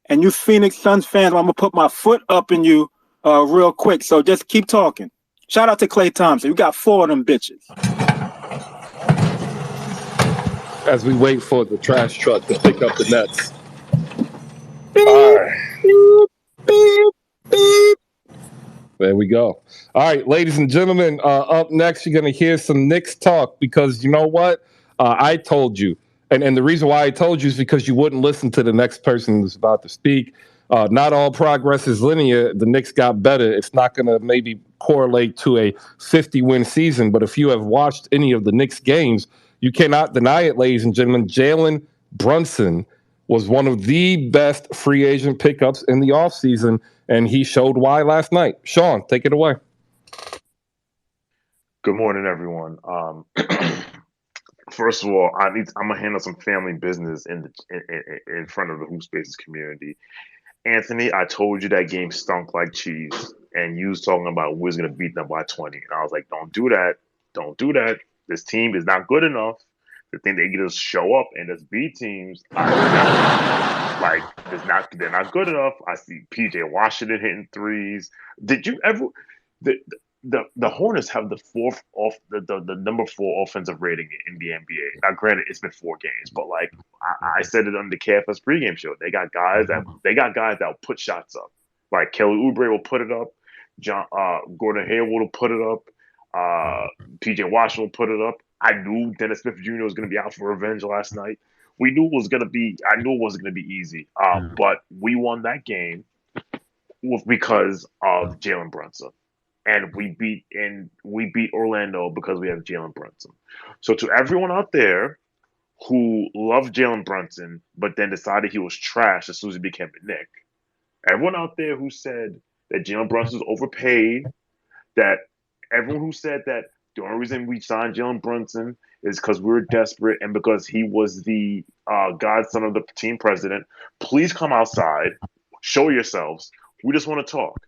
and you Phoenix Suns fans. I'm gonna put my foot up in you real quick. So just keep talking. Shout out to Klay Thompson. We got 4 of them bitches. As we wait for the trash truck to pick up the Nets. Beep, All right. beep, beep. There we go. All right, ladies and gentlemen, up next, you're going to hear some Knicks talk because you know what? I told you. And the reason why I told you is because you wouldn't listen to the next person who's about to speak. Not all progress is linear. The Knicks got better. It's not going to maybe correlate to a 50-win season, but if you have watched any of the Knicks games, you cannot deny it, ladies and gentlemen. Jalen Brunson was one of the best free agent pickups in the offseason, and he showed why last night. Sean, take it away. Good morning, everyone. First of all, I'm gonna handle some family business in front of the Hoop Spaces community. Anthony, I told you that game stunk like cheese, and you was talking about we was gonna beat them by 20, and I was like, don't do that, don't do that. This team is not good enough. The thing they just show up and just beat teams, they're not good enough. I see PJ Washington hitting threes. Did you ever? The Hornets have the number 4 offensive rating in the NBA. Now, granted, it's been 4 games, but like I said it on the KFS pregame show, they got guys that'll put shots up. Like Kelly Oubre will put it up. Gordon Hayward will put it up. PJ Washington will put it up. I knew Dennis Smith Jr. was going to be out for revenge last night. I knew it wasn't going to be easy. But we won that game because of Jalen Brunson. And we beat Orlando because we have Jalen Brunson. So to everyone out there who loved Jalen Brunson, but then decided he was trash as soon as he became a Knick, everyone out there who said that Jalen Brunson was overpaid, that everyone who said that the only reason we signed Jalen Brunson is because we were desperate and because he was the godson of the team president, please come outside, show yourselves. We just want to talk.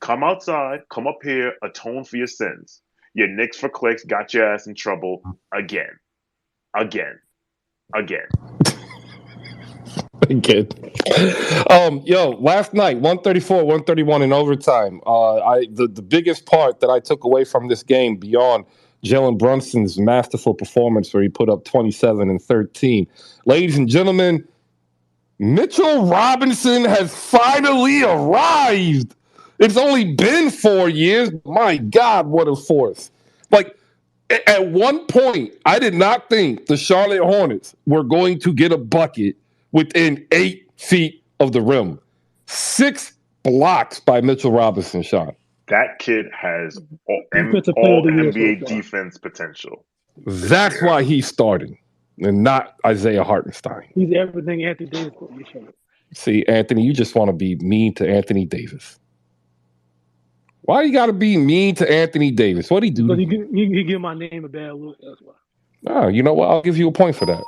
Come outside, come up here, atone for your sins. Your Knicks for clicks got your ass in trouble again. Again. Last night, 134-131 in overtime. The biggest part that I took away from this game beyond Jalen Brunson's masterful performance where he put up 27 and 13. Ladies and gentlemen, Mitchell Robinson has finally arrived. It's only been 4 years. My God, what a force. Like, at one point, I did not think the Charlotte Hornets were going to get a bucket within 8 feet of the rim. 6 blocks by Mitchell Robinson, Sean. That kid has all Defensive player of the year so NBA far. defense potential. That's why he's starting and not Isaiah Hartenstein. He's everything Anthony Davis put in his shirt. See, Anthony, you just want to be mean to Anthony Davis. Why you got to be mean to Anthony Davis? What'd he do? Because he give my name a bad look. That's why. Oh, you know what? I'll give you a point for that.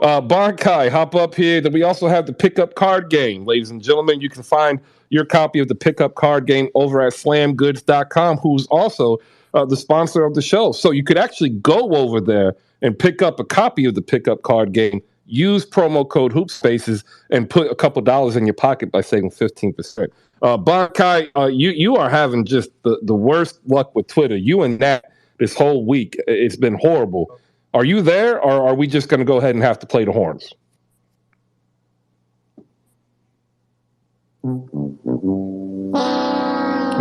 Bonkai, hop up here. Then we also have the pickup card game. Ladies and gentlemen, you can find your copy of the pickup card game over at slamgoods.com, who's also the sponsor of the show. So you could actually go over there and pick up a copy of the pickup card game, use promo code HoopSpaces, and put a couple dollars in your pocket by saving 15%. Bonkai, you are having just the worst luck with Twitter. You and Nat this whole week. It's been horrible. Are you there, or are we just going to go ahead and have to play the horns?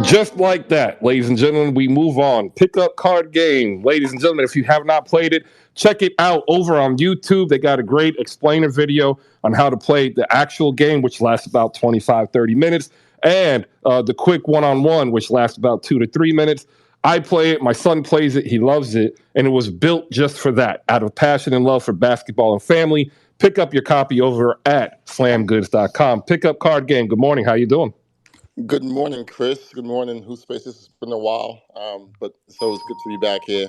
Just like that, ladies and gentlemen, we move on. Pickup card game. Ladies and gentlemen, if you have not played it, check it out over on YouTube. They got a great explainer video on how to play the actual game, which lasts about 25, 30 minutes, and the quick one-on-one, which lasts about 2 to 3 minutes. I play it. My son plays it. He loves it. And it was built just for that, out of passion and love for basketball and family. Pick up your copy over at slamgoods.com. Pickup card game. Good morning. How you doing? Good morning, Chris. Good morning, Who Spaces. It's been a while, but so it's good to be back here.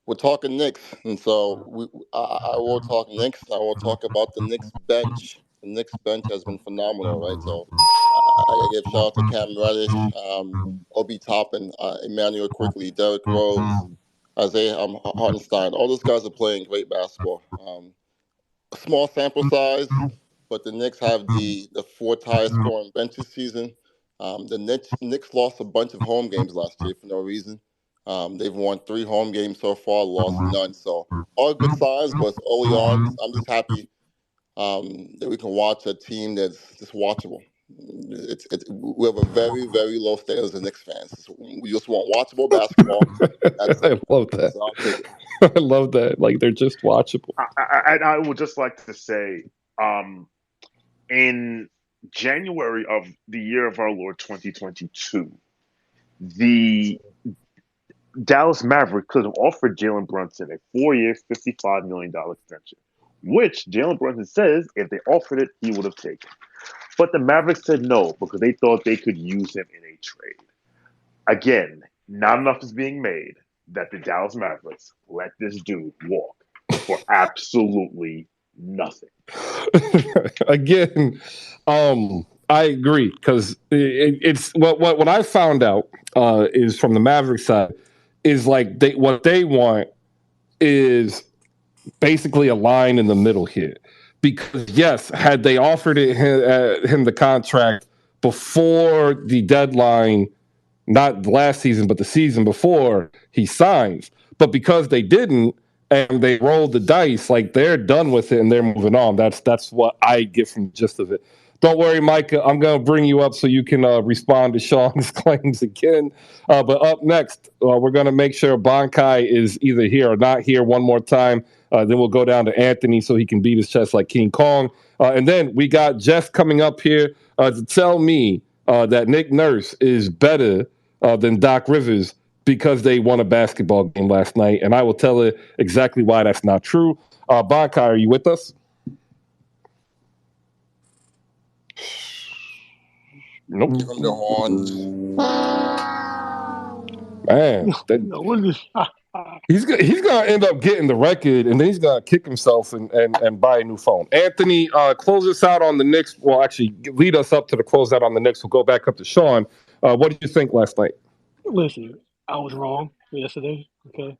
We're talking Knicks, and so I will talk Knicks. I will talk about the Knicks bench. The Knicks bench has been phenomenal, right? So I give shout out to Cam Reddish, Obi Toppin, Emmanuel Quickly, Derrick Rose, Isaiah Hartenstein. All those guys are playing great basketball. A small sample size, but the Knicks have the fourth highest scoring bench this season. The Knicks lost a bunch of home games last year for no reason. They've won 3 home games so far, lost none. So all good signs, but it's early on. I'm just happy that we can watch a team that's just watchable. We have a very, very low standard as Knicks fans. We just want watchable basketball. I love that. So I'll take it. I love that. Like, they're just watchable. I would just like to say, in January of the year of our Lord 2022, the Dallas Mavericks could have offered Jalen Brunson a 4-year, $55 million extension, which Jalen Brunson says if they offered it, he would have taken. But the Mavericks said no because they thought they could use him in a trade. Again, not enough is being made that the Dallas Mavericks let this dude walk for absolutely nothing. Again, I agree because it's what I found out is from the Mavericks side is like what they want is basically a line in the middle here. Because yes, had they offered him the contract before the deadline, not last season, but the season before he signs, but because they didn't and they rolled the dice, like they're done with it and they're moving on. That's what I get from the gist of it. Don't worry, Micah. I'm going to bring you up so you can respond to Sean's claims again. But up next, we're going to make sure Bonkai is either here or not here one more time. Then we'll go down to Anthony so he can beat his chest like King Kong. And then we got Jeff coming up here to tell me that Nick Nurse is better than Doc Rivers because they won a basketball game last night. And I will tell her exactly why that's not true. Bonkai, are you with us? Nope. Give him the horns. Man, he's gonna end up getting the record, and then he's gonna kick himself and buy a new phone. Anthony, close us out on the Knicks. Well, actually, lead us up to the closeout on the Knicks. We'll go back up to Sean. What did you think last night? Listen, I was wrong yesterday. Okay,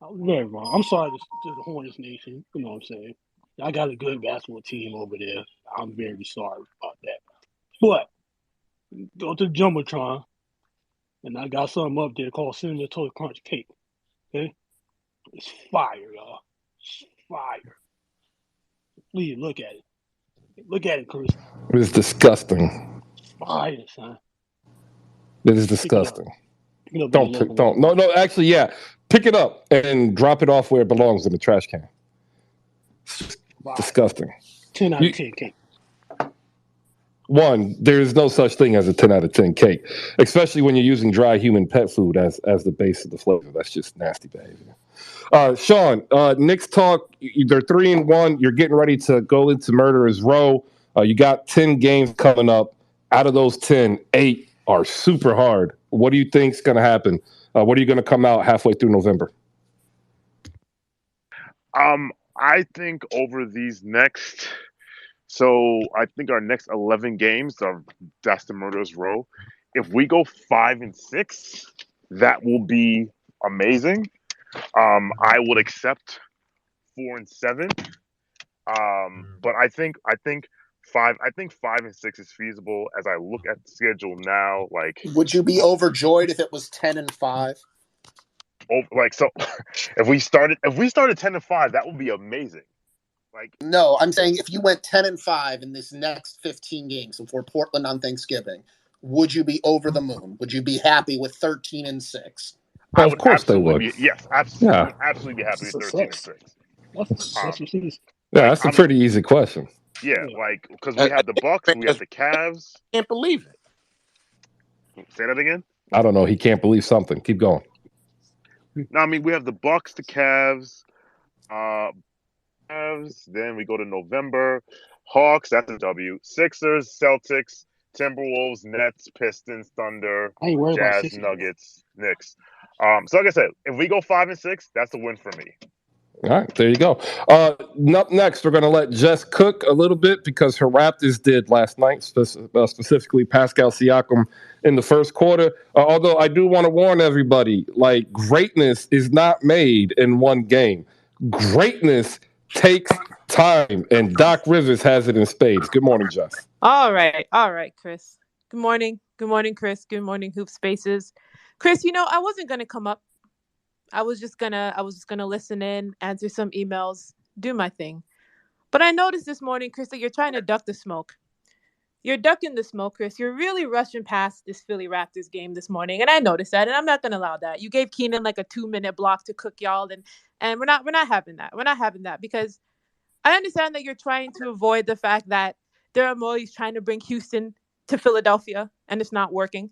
I was very wrong. I'm sorry to the Hornets Nation. You know what I'm saying? I got a good basketball team over there. I'm very sorry about that. But go to the Jumbotron, and I got something up there called Cinnamon Toast Crunch Cake. Okay? It's fire, y'all. It's fire. Please look at it. Look at it, Chris. It is disgusting. It's fire, son. It is disgusting. Don't. No, actually, yeah. Pick it up and drop it off where it belongs in the trash can. It's just disgusting. 10 out of 10 cake. One, there's no such thing as a 10 out of 10 cake, especially when you're using dry human pet food as the base of the flavor. That's just nasty behavior. Sean, Knicks talk. They're 3-1. You're getting ready to go into Murderers Row. You got 10 games coming up. Out of those 10, 8 are super hard. What do you think's going to happen? What are you going to come out halfway through November? I think over these next, so I think our next 11 games that's the Murderers Row. If we go 5-6, that will be amazing. I would accept 4-7. But I think 5-6 is feasible as I look at the schedule now. Like, would you be overjoyed if it was 10-5? So if we started 10-5, that would be amazing. Like, no, I'm saying if you went 10-5 in this next 15 games before Portland on Thanksgiving, would you be over the moon? Would you be happy with 13-6? Well, of course they would. Yes, absolutely. Yeah. I would absolutely be happy with 13-6. Yeah, that's a pretty easy question. Yeah, like, because we have the Bucks and we have the Cavs. Can't believe it. Say that again? I don't know. He can't believe something. Keep going. No, I mean, we have the Bucks, the Cavs, then we go to November. Hawks, that's a W. Sixers, Celtics, Timberwolves, Nets, Pistons, Thunder, Jazz, Nuggets, Knicks. So like I said, if we go 5-6, that's a win for me. All right, there you go. Up next, we're going to let Jess cook a little bit because her Raptors did last night, specifically Pascal Siakam in the first quarter. Although I do want to warn everybody, like, greatness is not made in one game. Greatness takes time, and Doc Rivers has it in spades. Good morning, Jess. All right, Chris. Good morning, Chris. Good morning, Hoop Spaces. Chris, I wasn't going to come up. I was just gonna listen in, answer some emails, do my thing. But I noticed this morning, Chris, that you're trying to duck the smoke. You're ducking the smoke, Chris. You're really rushing past this Philly Raptors game this morning, and I noticed that, and I'm not gonna allow that. You gave Keenan like a 2-minute block to cook y'all, and we're not having that. We're not having that because I understand that you're trying to avoid the fact that Daryl Morey's trying to bring Houston to Philadelphia, and it's not working.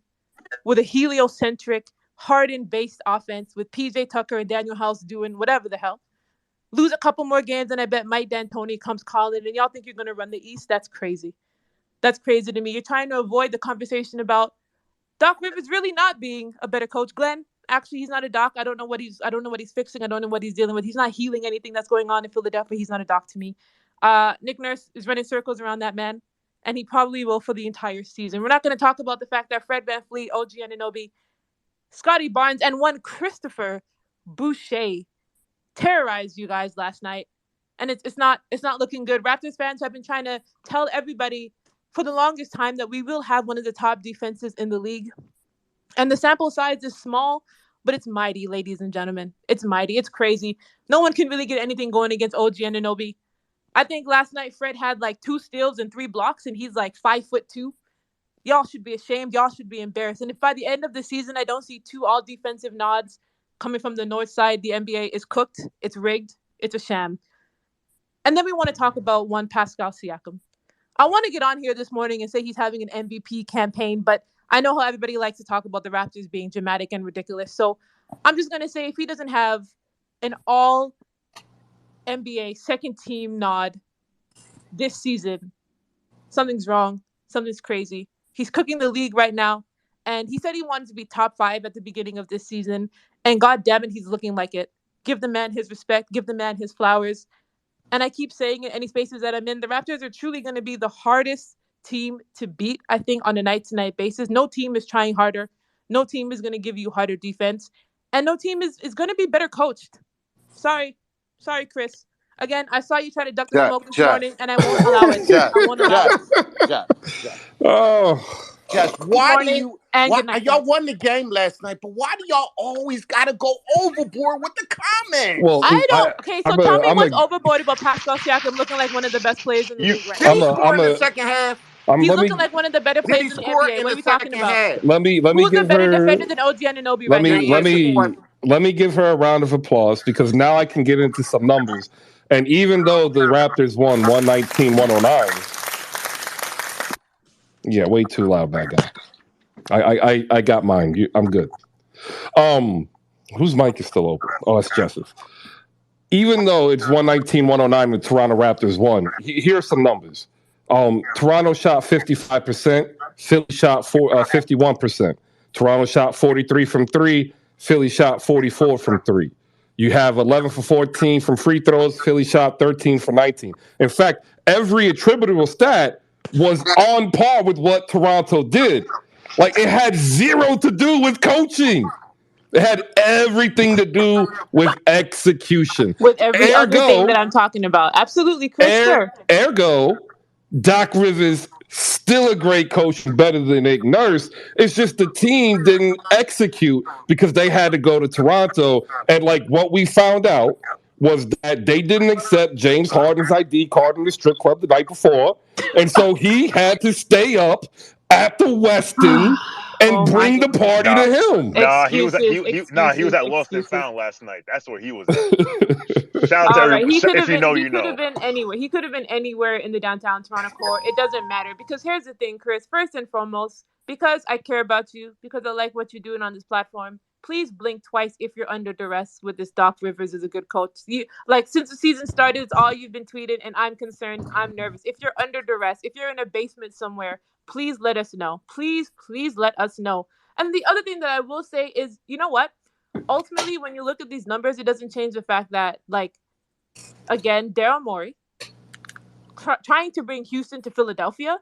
With a heliocentric, Harden-based offense with PJ Tucker and Daniel House doing whatever the hell. Lose a couple more games, and I bet Mike D'Antoni comes calling, and y'all think you're going to run the East? That's crazy. That's crazy to me. You're trying to avoid the conversation about Doc Rivers really not being a better coach. Glenn, actually, he's not a doc. I don't know what he's fixing. I don't know what he's dealing with. He's not healing anything that's going on in Philadelphia. He's not a doc to me. Nick Nurse is running circles around that man, and he probably will for the entire season. We're not going to talk about the fact that Fred VanVleet, OG Anunoby, Scotty Barnes, and one Christopher Boucher terrorized you guys last night, and it's not looking good. Raptors fans have been trying to tell everybody for the longest time that we will have one of the top defenses in the league, and the sample size is small, but it's mighty, ladies and gentlemen. It's mighty. It's crazy. No one can really get anything going against OG Anunoby. I think last night Fred had like 2 steals and 3 blocks, and he's like 5'2". Y'all should be ashamed. Y'all should be embarrassed. And if by the end of the season I don't see 2 all-defensive nods coming from the north side, the NBA is cooked. It's rigged. It's a sham. And then we want to talk about one Pascal Siakam. I want to get on here this morning and say he's having an MVP campaign, but I know how everybody likes to talk about the Raptors being dramatic and ridiculous. So I'm just going to say if he doesn't have an all-NBA second-team nod this season, something's wrong. Something's crazy. He's cooking the league right now, and he said he wanted to be top 5 at the beginning of this season, and God damn it, he's looking like it. Give the man his respect. Give the man his flowers. And I keep saying it any spaces that I'm in, the Raptors are truly going to be the hardest team to beat, I think, on a night-to-night basis. No team is trying harder. No team is going to give you harder defense, and no team is going to be better coached. Sorry, Chris. Again, I saw you try to duck the smoke this morning, and I won't allow it. I won't allow it. Oh. Jess, y'all won the game last night, but why do y'all always got to go overboard with the comments? Well, tell me what's overboard about Pascal Siakam looking like one of the best players in the league right now. Did he score in the second half? He's looking like one of the better players in the NBA. What are we talking about? Let me Who's give a better her. defender than OG Anunoby right now? Let me give her a round of applause because now I can get into some numbers. And even though the Raptors won 119-109, Yeah, way too loud, bad guy. I got mine. I'm good. Whose mic is still open? Oh, it's Jess's. Even though it's 119-109, the Toronto Raptors won, here are some numbers. Toronto shot 55%, Philly shot 51%. Toronto shot 43 from 3, Philly shot 44 from 3. You have 11 for 14 from free throws, Philly shot 13 for 19. In fact, every attributable stat was on par with what Toronto did. Like, it had zero to do with coaching. It had everything to do with execution. With every other thing that I'm talking about. Absolutely, Chris, sure. Ergo, Doc Rivers, still a great coach, better than Nick Nurse. It's just the team didn't execute because they had to go to Toronto. And like what we found out was that they didn't accept James Harden's ID card in the strip club the night before. And so he had to stay up at the Westin and bring the party to him. He was at Lost and Found last night. That's where he was at. Shout out to everybody. If you know, you know. He could have been anywhere. He could have been anywhere in the downtown Toronto core. It doesn't matter because here's the thing, Chris. First and foremost, because I care about you, because I like what you're doing on this platform, please blink twice if you're under duress with this Doc Rivers is a good coach. Since the season started, it's all you've been tweeting, and I'm concerned. I'm nervous. If you're under duress, if you're in a basement somewhere, please let us know. Please let us know. And the other thing that I will say is, you know what? Ultimately, when you look at these numbers, it doesn't change the fact that, again, Daryl Morey trying to bring Houston to Philadelphia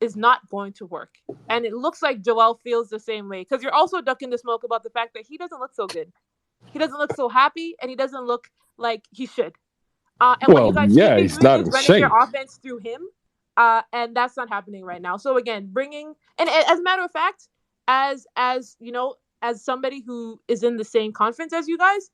is not going to work. And it looks like Joel feels the same way because you're also ducking the smoke about the fact that he doesn't look so good. He doesn't look so happy, and he doesn't look like he should. He's not in shape. Your offense through him. And that's not happening right now. So again, and as a matter of fact, as you know, as somebody who is in the same conference as you guys,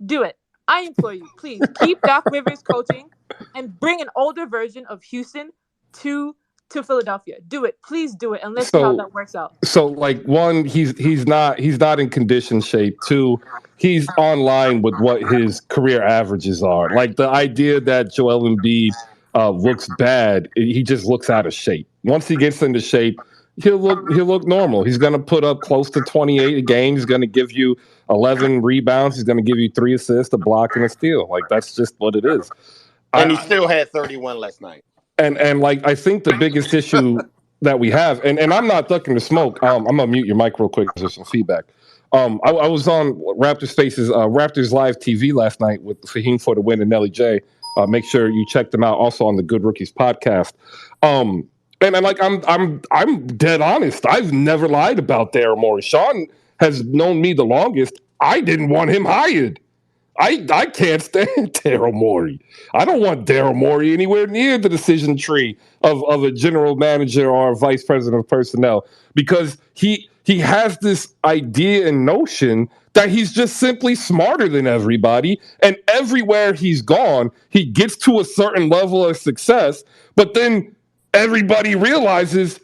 do it. I implore you, please keep Doc Rivers coaching and bring an older version of Houston to Philadelphia. Do it, please do it, and let's see how that works out. So, one, he's not in condition shape. Two, he's on line with what his career averages are. Like the idea that Joel Embiid looks bad, he just looks out of shape. Once he gets into shape, he'll look normal. He's going to put up close to 28 a game. He's going to give you 11 rebounds. He's going to give you 3 assists, a block, and a steal. Like that's just what it is. And he still had 31 last night. And I think the biggest issue that we have, and I'm not ducking the smoke. I'm gonna mute your mic real quick. There's some feedback. I was on Raptors Faces, Raptors Live TV last night with Fahim for the Win and Nelly J. Make sure you check them out also on the Good Rookies podcast. I'm dead honest. I've never lied about Daryl Morey. Sean has known me the longest. I didn't want him hired. I can't stand Daryl Morey. I don't want Daryl Morey anywhere near the decision tree of a general manager or a vice president of personnel because he has this idea and notion that he's just simply smarter than everybody. And everywhere he's gone, he gets to a certain level of success, but then everybody realizes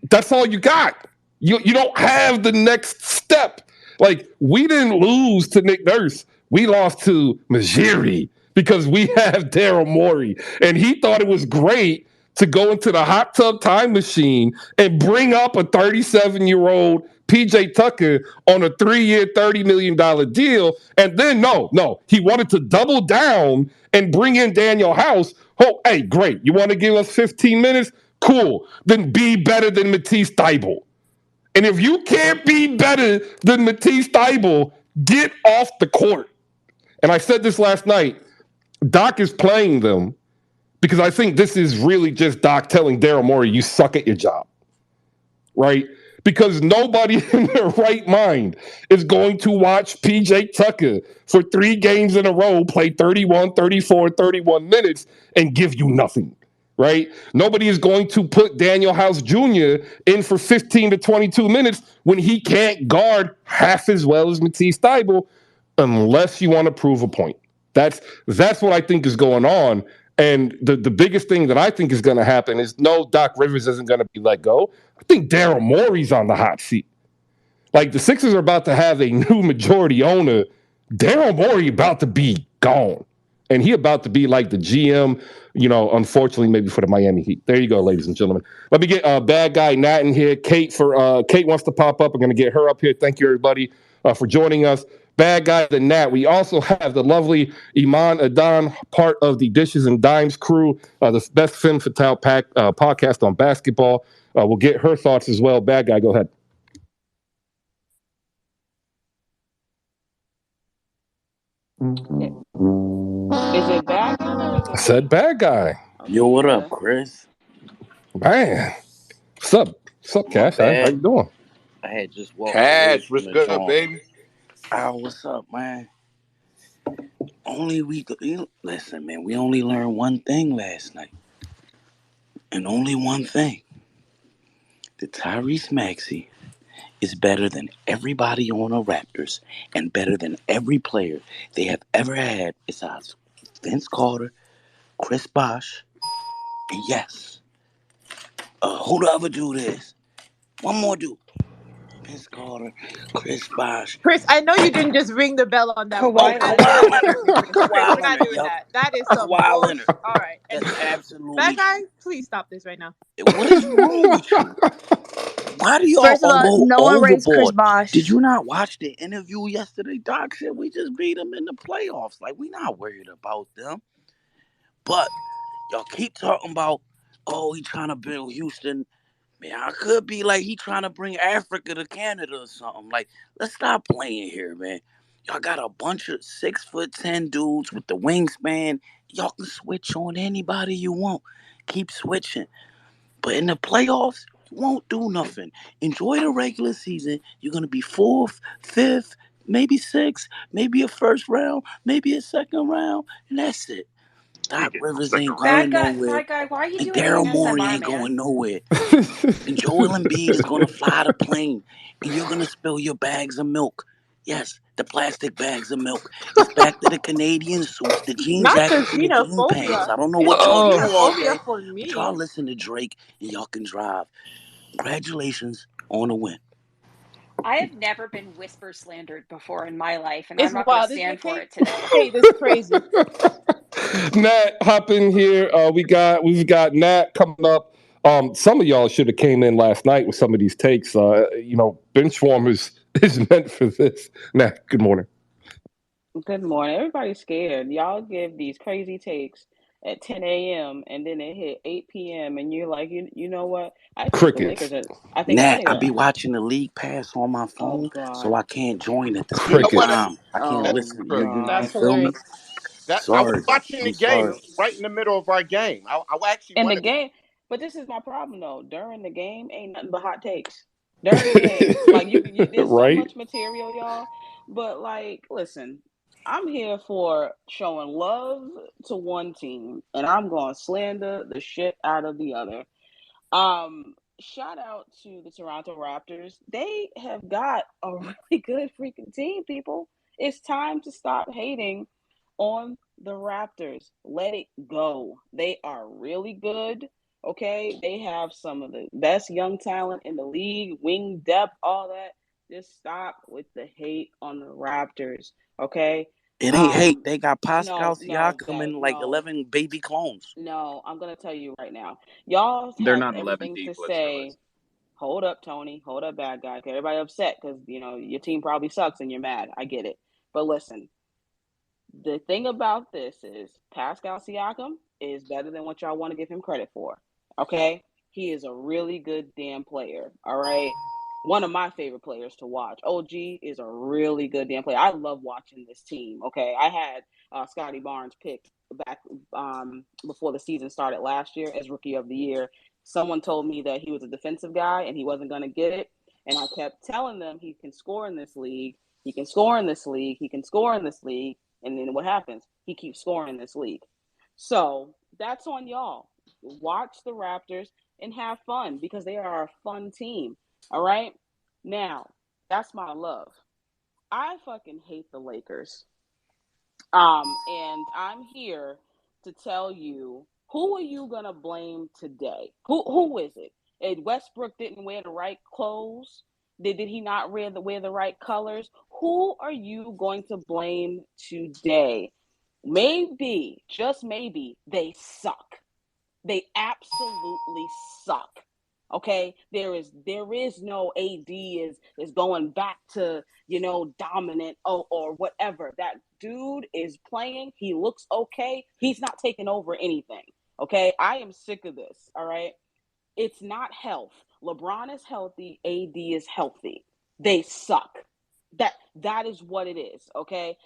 that's all you got. You don't have the next step. Like, we didn't lose to Nick Nurse. We lost to Majiri because we have Daryl Morey. And he thought it was great to go into the hot tub time machine and bring up a 37-year-old PJ Tucker on a 3-year, $30 million deal. And then, no, he wanted to double down and bring in Daniel House. Oh, hey, great. You want to give us 15 minutes? Cool. Then be better than Matisse Thybulle. And if you can't be better than Matisse Thybulle, get off the court. And I said this last night, Doc is playing them because I think this is really just Doc telling Daryl Morey, you suck at your job, right? Because nobody in their right mind is going to watch PJ Tucker for 3 games in a row play 31, 34, 31 minutes and give you nothing, right? Nobody is going to put Daniel House Jr. in for 15 to 22 minutes when he can't guard half as well as Matisse Thybulle unless you want to prove a point. That's what I think is going on. And the biggest thing that I think is going to happen is Doc Rivers isn't going to be let go. I think Daryl Morey's on the hot seat. Like, the Sixers are about to have a new majority owner. Daryl Morey about to be gone. And he about to be like the GM, unfortunately, maybe for the Miami Heat. There you go, ladies and gentlemen. Let me get bad guy Nat in here. Kate wants to pop up. I'm going to get her up here. Thank you, everybody, for joining us. Bad guy the Nat. We also have the lovely Iman Adan, part of the Dishes and Dimes crew, the best Femme Fatale podcast on basketball. We'll get her thoughts as well. Bad guy, go ahead. Is it bad guy or is I it said me? bad guy. Okay, Yo, what yeah. up, Chris? Man. What's up? What's up, My Cash? How you bad. doing? I had just walked away Cash, from what's the good, joint. baby? Oh, what's up, man? Listen, man, we only learned one thing last night. And only one thing. That Tyrese Maxey is better than everybody on the Raptors and better than every player they have ever had besides Vince Carter, Chris Bosh, and yes, who the other dude is? One more dude. Vince Carter, Chris Bosh. Chris, I know you didn't just ring the bell on that one. Oh, Kawhi Leonard. Chris, we're not doing Yep. that. That is some Kawhi bullshit. Leonard. All right. That's Anyway, absolutely bad guy, please stop this right now. What is wrong with you? Why do y'all First of all, go no one raised Chris overboard? Bosh. Did you not watch the interview yesterday? Doc said we just beat them in the playoffs. Like, we not worried about them. But y'all keep talking about, he trying to build Houston. Man, I could be like he trying to bring Africa to Canada or something. Like, let's stop playing here, man. Y'all got a bunch of 6'10" dudes with the wingspan. Y'all can switch on anybody you want. Keep switching. But in the playoffs, you won't do nothing. Enjoy the regular season. You're going to be 4th, 5th, maybe 6th, maybe a first round, maybe a second round, and that's it. Doc Rivers ain't going nowhere. Bad guy, why are you And doing Daryl ASMR, Morey ain't man? going nowhere. And Joel Embiid is going to fly the plane. And you're going to spill your bags of milk. Yes, the plastic bags of milk. It's back to the Canadian suits, the jean Not the jackets and the jean pants. xenophobia. I don't know It's what the y'all do all xenophobia day, for but y'all me. listen to Drake and y'all can drive. Congratulations on the win. I have never been whisper slandered before in my life, and It's I'm not going to wild, isn't stand it, for Kate? it today. Kate, it's crazy. Nat, hop in here. We've got Nat coming up. Some of y'all should have came in last night with some of these takes. Benchwarm is meant for this. Nat, good morning. Good morning. Everybody's scared. Y'all give these crazy takes at 10 a.m. and then it hit 8 p.m. and you're like, you know what? I think the Crickets. Lakers are. I think Nat, I anyway. be watching the league pass on my Oh phone, so God. I can't join at the You know same what? Crickets. time. I can't Oh listen. You God. That's feel me? hilarious. That I was Sorry. watching the I'm game. It sorry. was right in the middle of our game. I actually In the wanted. game, but this is my problem though. During the game, ain't nothing but hot takes. During the game, like there's so Right? much material, y'all. But like, listen, I'm here for showing love to one team, and I'm gonna slander the shit out of the other. Shout out to the Toronto Raptors. They have got a really good freaking team, people. It's time to stop hating on the Raptors. Let it go. They are really good. Okay. They have some of the best young talent in the league, wing depth, all that. Just stop with the hate on the Raptors. Okay. It ain't hate. They got No, Pascal no, Siakam and like 11 baby clones. no. I'm gonna tell you right now. Y'all They're have not 11 everything deep. to Let's say. realize. Hold up, Tony. Hold up, bad guy. Everybody upset because your team probably sucks and you're mad. I get it. But listen, the thing about this is Pascal Siakam is better than what y'all want to give him credit for. Okay? He is a really good damn player. All right. One of my favorite players to watch. OG is a really good damn player. I love watching this team. Okay. I had Scotty Barnes picked back before the season started last year as rookie of the year. Someone told me that he was a defensive guy and he wasn't going to get it. And I kept telling them he can score in this league. He can score in this league. He can score in this league. And then what happens? He keeps scoring in this league. So that's on y'all. Watch the Raptors and have fun because they are a fun team. All right. Now, that's my love. I fucking hate the Lakers. And I'm here to tell you, who are you gonna blame today? Who is it? Westbrook didn't wear the right clothes. Did he not wear the right colors? Who are you going to blame today? maybe, just maybe, they suck. They absolutely suck. Okay, there is no AD is going back to dominant or whatever. That dude is playing. He looks okay. He's not taking over anything. Okay, I am sick of this. All right, it's not health. LeBron is healthy. AD is healthy. They suck. That is what it is. Okay,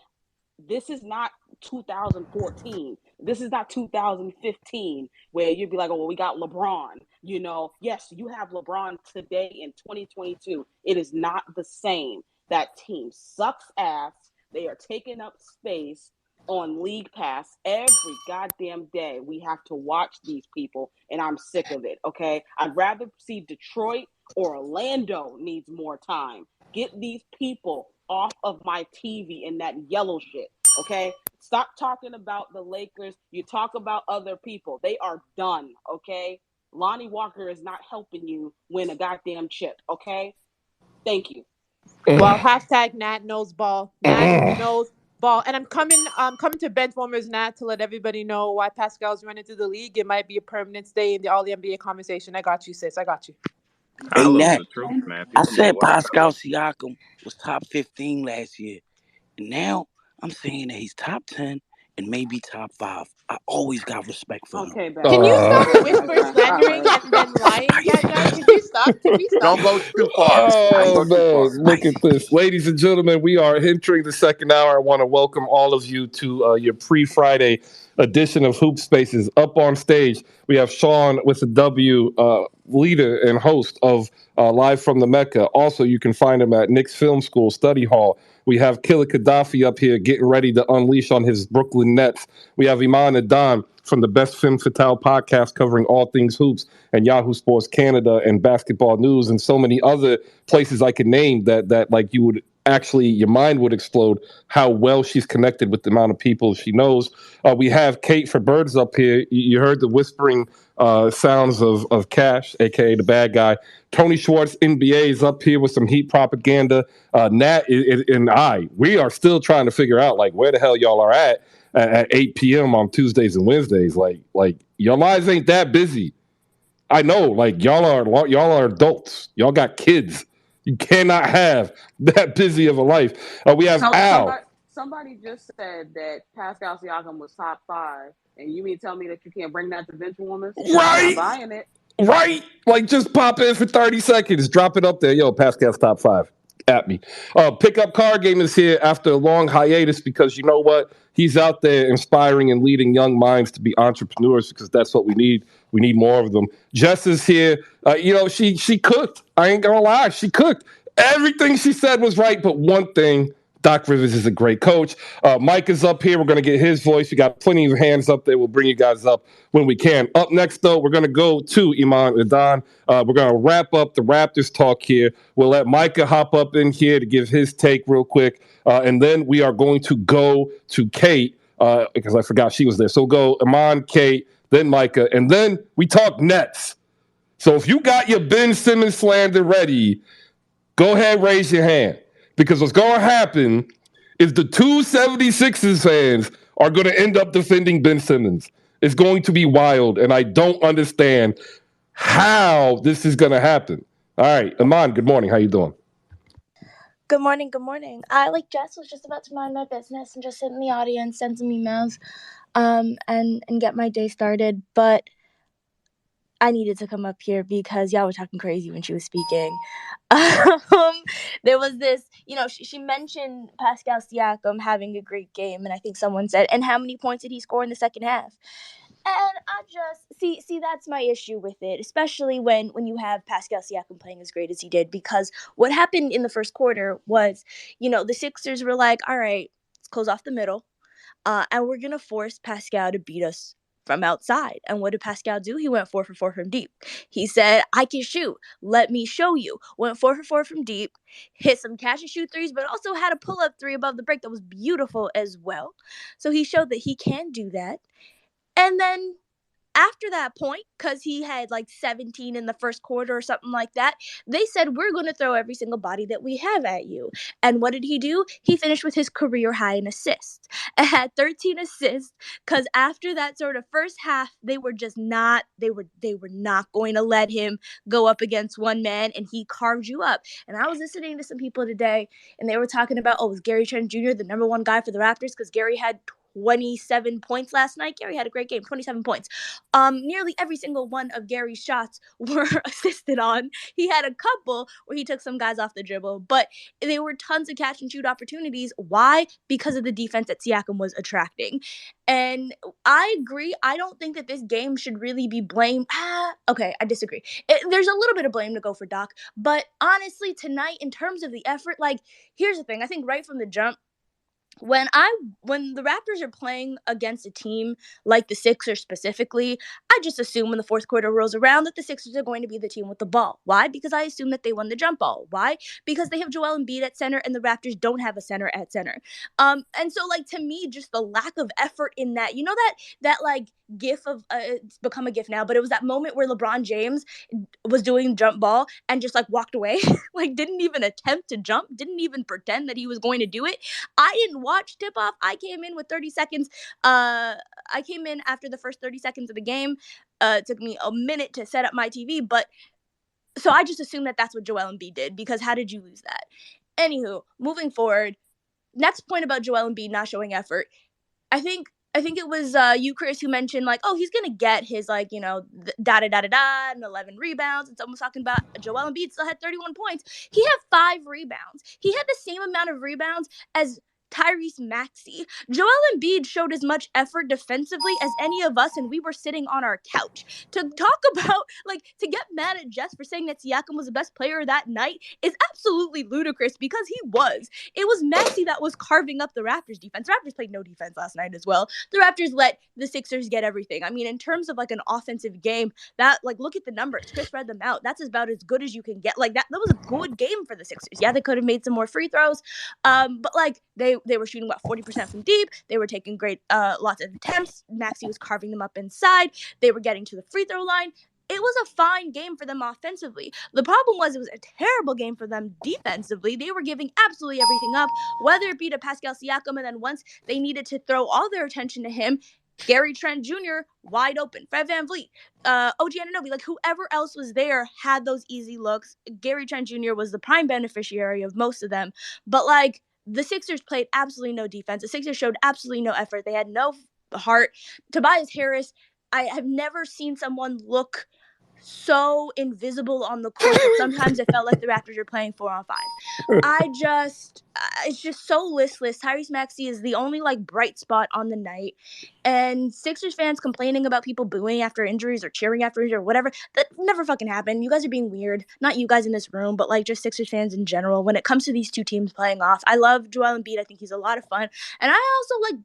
this is not 2014. This is not 2015 where you'd be like, oh, well, we got LeBron. Yes, you have LeBron today in 2022. It is not the same. That team sucks ass. They are taking up space on League Pass every goddamn day. We have to watch these people, and I'm sick of it, okay? I'd rather see Detroit or Orlando needs more time. Get these people off of my TV and that yellow shit, okay? Stop talking about the Lakers. You talk about other people. They are done, okay? Lonnie Walker is not helping you win a goddamn chip, okay? Thank you. Well, hashtag Nat knows ball. Nat knows ball. And I'm coming to Benchwarmers Nat to let everybody know why Pascal's running through the league. It might be a permanent stay in the All NBA conversation. I got you, sis. I got you. Hey, Nat, I said Pascal Siakam was top 15 last year. And now I'm saying that he's top 10 and maybe top 5. I always got respect for him. Okay, Ben. Can you stop whisper slandering and then lying, that guy? Can you stop? Can we stop? Don't go too far. Oh, man. Look at this. Ladies and gentlemen, we are entering the second hour. I want to welcome all of you to your pre-Friday edition of Hoop Spaces. Up on stage, we have Sean with a W, leader and host of Live from the Mecca. Also, you can find him at Knicks Film School Study Hall. We have Killer Gaddafi up here getting ready to unleash on his Brooklyn Nets. We have Iman Adan from the Best Femme Fatale podcast covering all things hoops and Yahoo Sports Canada and basketball news and so many other places I could name that like you would actually, your mind would explode how well she's connected with the amount of people she knows. We have Kate for Birds up here. You heard the whispering sounds of Cash, a.k.a. the bad guy. Tony Schwartz, NBA, is up here with some heat propaganda. Nat and we are still trying to figure out, like, where the hell y'all are at 8 p.m. on Tuesdays and Wednesdays. Like your lives ain't that busy. I know, like, y'all are adults. Y'all got kids. You cannot have that busy of a life. We have Al. Somebody just said that Pascal Siakam was top 5, and you mean tell me that you can't bring that to Benchwarmers? Right. I'm buying it. Right? Like, just pop in for 30 seconds. Drop it up there. Yo, Pascal's top 5 at me. Pickup Card Game is here after a long hiatus because you know what? He's out there inspiring and leading young minds to be entrepreneurs because that's what we need. We need more of them. Jess is here. She cooked. I ain't going to lie. She cooked. Everything she said was right, but one thing, Doc Rivers is a great coach. Mike is up here. We're going to get his voice. We got plenty of hands up there. We'll bring you guys up when we can. Up next, though, we're going to go to Iman Adan. We're going to wrap up the Raptors talk here. We'll let Micah hop up in here to give his take real quick. And then we are going to go to Kate because I forgot she was there. So we'll go Iman, Kate, then Micah, and then we talk Nets. So if you got your Ben Simmons slander ready, go ahead, raise your hand. Because what's going to happen is the two 76ers fans are going to end up defending Ben Simmons. It's going to be wild, and I don't understand how this is going to happen. All right, Iman, good morning. How you doing? Good morning, good morning. I, like Jess, was just about to mind my business and just sit in the audience, send some emails, and get my day started. But I needed to come up here because y'all were talking crazy when she was speaking. There was this, she mentioned Pascal Siakam having a great game, and I think someone said, and how many points did he score in the second half? And I just see that's my issue with it, especially when you have Pascal Siakam playing as great as he did, because what happened in the first quarter was, the Sixers were like, all right, let's close off the middle, and we're going to force Pascal to beat us from outside. And what did Pascal do? He went 4 for 4 from deep. He said, I can shoot. Let me show you. Went 4 for 4 from deep, hit some catch and shoot threes, but also had a pull-up three above the break that was beautiful as well. So he showed that he can do that. And then after that point, because he had like 17 in the first quarter or something like that, they said, we're going to throw every single body that we have at you. And what did he do? He finished with his career high in assists. It had 13 assists, because after that sort of first half, they were just not, they were not going to let him go up against one man, and he carved you up. And I was listening to some people today, and they were talking about, oh, was Gary Trent Jr. the number one guy for the Raptors? Because Gary had 27 points last night. Gary had a great game, 27 points. Nearly every single one of Gary's shots were assisted on. He had a couple where he took some guys off the dribble, but they were tons of catch and shoot opportunities. Why? Because of the defense that Siakam was attracting. And I agree. I don't think that this game should really be blamed. Okay, I disagree. There's a little bit of blame to go for Doc, but honestly, tonight, in terms of the effort, like, here's the thing. I think right from the jump, when the Raptors are playing against a team like the Sixers specifically, I just assume when the fourth quarter rolls around that the Sixers are going to be the team with the ball. Why? Because I assume that they won the jump ball. Why? Because they have Joel Embiid at center and the Raptors don't have a center at center. And so, like, to me, just the lack of effort in that, you know, that like gif of it's become a gif now, but it was that moment where LeBron James was doing jump ball and just like walked away, like didn't even attempt to jump, didn't even pretend that he was going to do it. I didn't watch tip off. I came in with 30 seconds. I came in after the first 30 seconds of the game. It took me a minute to set up my TV, but so I just assumed that that's what Joel Embiid did, because how did you lose that? Anywho, moving forward, next point about Joel Embiid not showing effort. I think it was you, Chris, who mentioned, like, oh, he's going to get his, like, you know, and 11 rebounds. And someone was talking about Joel Embiid still had 31 points. He had 5 rebounds. He had the same amount of rebounds as Tyrese Maxey. Joel Embiid showed as much effort defensively as any of us, and we were sitting on our couch. To talk about, like, to get mad at Jess for saying that Siakam was the best player that night is absolutely ludicrous, because he was. It was Maxey that was carving up the Raptors defense. The Raptors played no defense last night as well. The Raptors let the Sixers get everything. I mean, in terms of, like, an offensive game, that, like, look at the numbers. Chris read them out. That's about as good as you can get. Like, that was a good game for the Sixers. Yeah, they could have made some more free throws, but, like, they were shooting about 40% from deep. They were taking great lots of attempts. Maxey was carving them up inside. They were getting to the free throw line. It was a fine game for them offensively. The problem was it was a terrible game for them defensively. They were giving absolutely everything up, whether it be to Pascal Siakam, and then once they needed to throw all their attention to him, Gary Trent Jr. wide open, Fred VanVleet, OG Anunoby, like whoever else was there had those easy looks. Gary Trent Jr. was the prime beneficiary of most of them. But, like, the Sixers played absolutely no defense. The Sixers showed absolutely no effort. They had no heart. Tobias Harris, I have never seen someone look so invisible on the court that sometimes it felt like the Raptors were playing 4-on-5. It's just so listless. Tyrese Maxey is the only, like, bright spot on the night. And Sixers fans complaining about people booing after injuries or cheering after injuries or whatever, that never fucking happened. You guys are being weird. Not you guys in this room, but, like, just Sixers fans in general. When it comes to these two teams playing off, I love Joel Embiid. I think he's a lot of fun. And I also, like,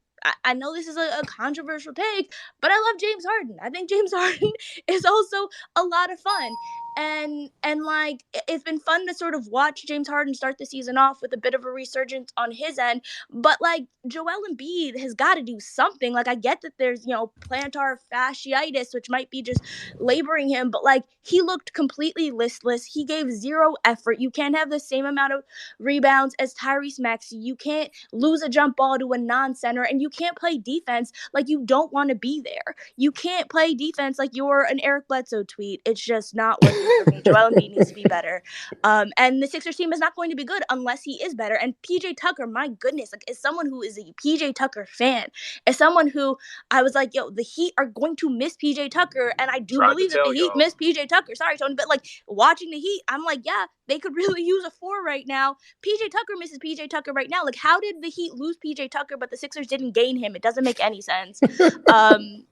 I know this is a controversial take, but I love James Harden. I think James Harden is also a lot of fun. And like, it's been fun to sort of watch James Harden start the season off with a bit of a resurgence on his end. But, like, Joel Embiid has got to do something. Like, I get that there's, you know, plantar fasciitis, which might be just laboring him. But, like, he looked completely listless. He gave zero effort. You can't have the same amount of rebounds as Tyrese Maxey. You can't lose a jump ball to a non-center. And you can't play defense like you don't want to be there. You can't play defense like you're an Eric Bledsoe tweet. It's just not working for me. Joel Embiid needs to be better. And the Sixers team is not going to be good unless he is better. And PJ Tucker, my goodness, like, as someone who is a PJ Tucker fan, as someone who I was like, yo, the Heat are going to miss PJ Tucker. And I do believe that the Heat miss PJ Tucker. Sorry, Tony, but, like, watching the Heat, I'm like, yeah, they could really use a 4 right now. PJ Tucker misses PJ Tucker right now. Like, how did the Heat lose PJ Tucker, but the Sixers didn't gain him? It doesn't make any sense. And It so,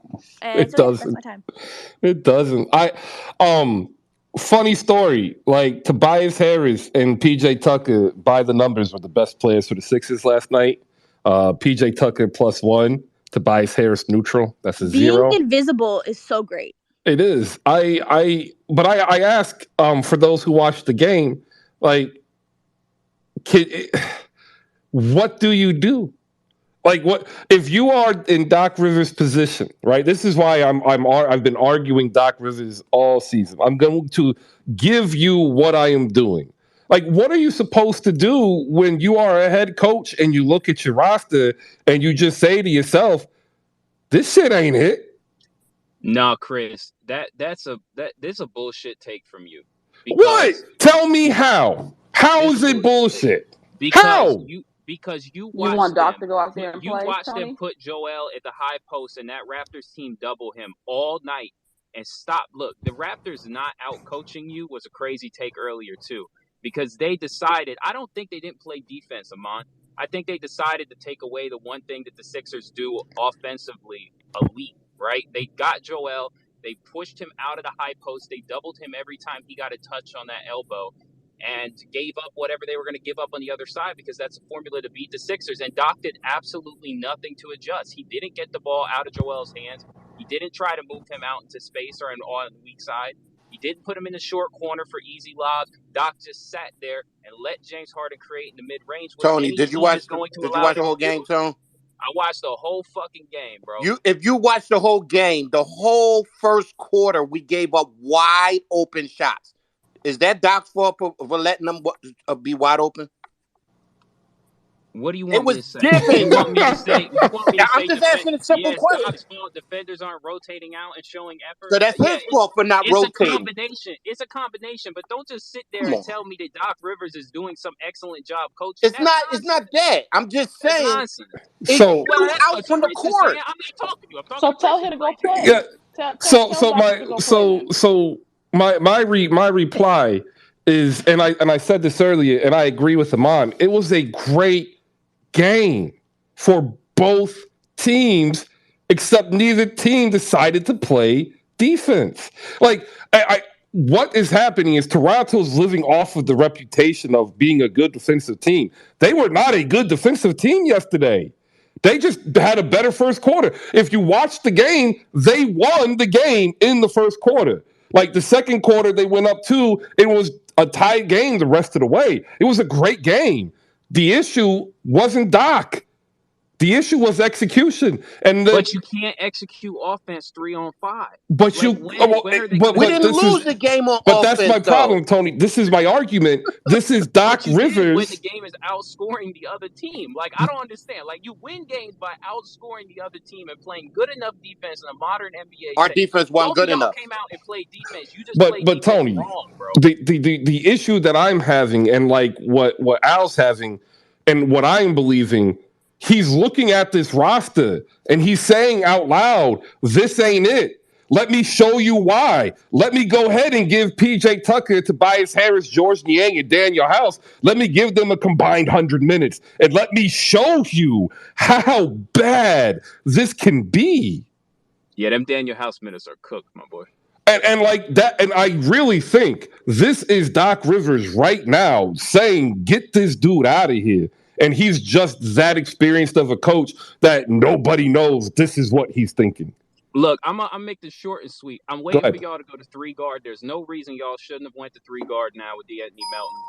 yeah, that's doesn't. my time. It doesn't. Funny story. Like, Tobias Harris and PJ Tucker, by the numbers, were the best players for the Sixers last night. PJ Tucker +1, Tobias Harris neutral. That's a Being 0. invisible is so great. It is. But I ask for those who watch the game, like, what do you do? Like, what if you are in Doc Rivers' position, right? This is why I've been arguing Doc Rivers all season. I'm going to give you what I am doing. Like, what are you supposed to do when you are a head coach and you look at your roster and you just say to yourself, "This shit ain't it." No, Chris, there's a bullshit take from you. What? Because Tell me how. How it's is a it bullshit take. bullshit? Because How? you You want watched Doc them to go out there and you play, watched them Tony? put Joel at the high post and that Raptors team double him all night and stop. Look, the Raptors not out coaching you was a crazy take earlier too, because they decided. I don't think they didn't play defense, Amon. I think they decided to take away the one thing that the Sixers do offensively elite, right? They got Joel. They pushed him out of the high post. They doubled him every time he got a touch on that elbow and gave up whatever they were going to give up on the other side, because that's a formula to beat the Sixers. And Doc did absolutely nothing to adjust. He didn't get the ball out of Joel's hands. He didn't try to move him out into space or on the weak side. He didn't put him in the short corner for easy lobs. Doc just sat there and let James Harden create in the mid-range, which Tony, any did you team watch is going to did you allow watch the them whole to do. game, Tone? I watched the whole fucking game, bro. If you watch the whole game, the whole first quarter, we gave up wide open shots. Is that Doc's fault for letting them be wide open? What do you It want me to was say? given. You want me to say? You want me to I'm say? just asking a simple Yes, question. Doc's fault. Defenders aren't rotating out and showing effort. So that's his fault for not It's a rotating. combination. It's a combination. But don't just sit there Come and on. tell me that Doc Rivers is doing some excellent job coaching. It's That's not. nonsense. It's not that. I'm just That's saying. nonsense. So Well, that's out what from the Chris is court. saying. I'm not talking to you. I'm talking So to tell Chris. him to go play. yeah. Tell So Doc to go play then. my reply is, and I said this earlier, and I agree with Amon. It was a great game for both teams, except neither team decided to play defense. Like, what is happening is Toronto's living off of the reputation of being a good defensive team. They were not a good defensive team yesterday. They just had a better first quarter. If you watch the game, they won the game in the first quarter. Like, the second quarter, they went up 2. It was a tied game the rest of the way. It was a great game. The issue wasn't Doc. The issue was execution. But you can't execute offense 3-on-5. But like, we didn't lose the game on but offense. that's my problem, though. Tony. This is my argument. This is Doc When Rivers. the game is outscoring the other team. Like, I don't understand. Like, you win games by outscoring the other team and playing good enough defense in a modern NBA. Our defense wasn't good Both of y'all enough. came out and played defense. You just played But defense Tony, wrong, bro. the issue that I'm having, and like what Al's having, and what I'm believing, he's looking at this roster and he's saying out loud, "This ain't it. Let me show you why. Let me go ahead and give PJ Tucker, Tobias Harris, George Niang, and Daniel House. Let me give them a combined 100 minutes, and let me show you how bad this can be." Yeah, them Daniel House minutes are cooked, my boy. And like that, and I really think this is Doc Rivers right now saying, "Get this dude out of here." And he's just that experienced of a coach that nobody knows this is what he's thinking. Look, I'm make this short and sweet. I'm Go waiting for ahead. y'all to go to 3 guard. There's no reason y'all shouldn't have went to 3 guard now with D'Anthony Melton.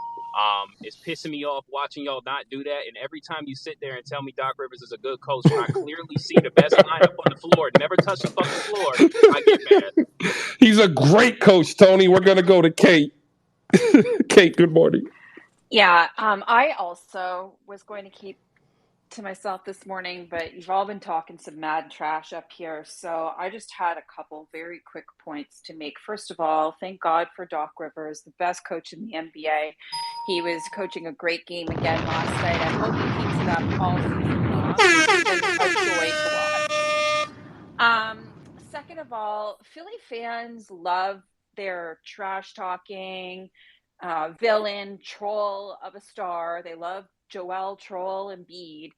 It's pissing me off watching y'all not do that. And every time you sit there and tell me Doc Rivers is a good coach, when I clearly see the best lineup on the floor, never touch the fucking floor, I get mad. He's a great coach, Tony. We're gonna go to Kate. Kate, good morning. Yeah, I also was going to keep to myself this morning, but you've all been talking some mad trash up here. So I just had a couple very quick points to make. First of all, thank God for Doc Rivers, the best coach in the NBA. He was coaching a great game again last night. I hope he keeps it up all season long. It's been a joy to watch. Second of all, Philly fans love their trash talking, villain, troll of a star. They love Joel, Troll, and Embiid.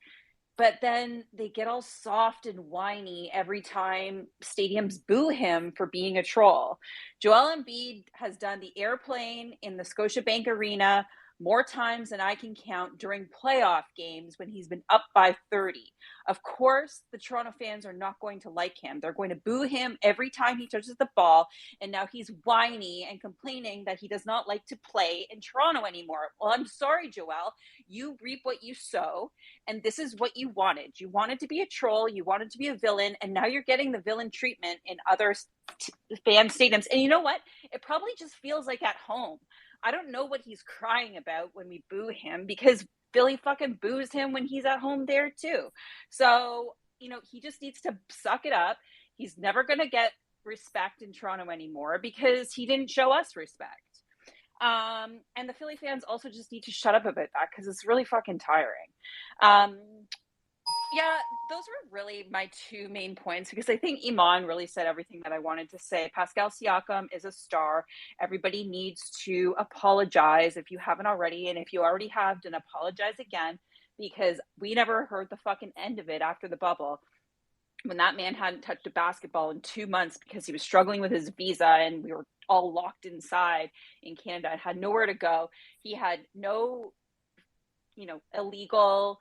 But then they get all soft and whiny every time stadiums boo him for being a troll. Joel Embiid has done the airplane in the Scotiabank Arena more times than I can count during playoff games when he's been up by 30. Of course, the Toronto fans are not going to like him. They're going to boo him every time he touches the ball, and now he's whiny and complaining that he does not like to play in Toronto anymore. Well, I'm sorry, Joel. You reap what you sow, and this is what you wanted. You wanted to be a troll, you wanted to be a villain, and now you're getting the villain treatment in other fan stadiums. And you know what? It probably just feels like at home. I don't know what he's crying about when we boo him, because Philly fucking boos him when he's at home there too. So, he just needs to suck it up. He's never going to get respect in Toronto anymore because he didn't show us respect. And the Philly fans also just need to shut up about that because it's really fucking tiring. Yeah, those were really my two main points because I think Iman really said everything that I wanted to say. Pascal Siakam is a star. Everybody needs to apologize if you haven't already. And if you already have, then apologize again, because we never heard the fucking end of it after the bubble, when that man hadn't touched a basketball in 2 months because he was struggling with his visa and we were all locked inside in Canada and had nowhere to go. He had no, illegal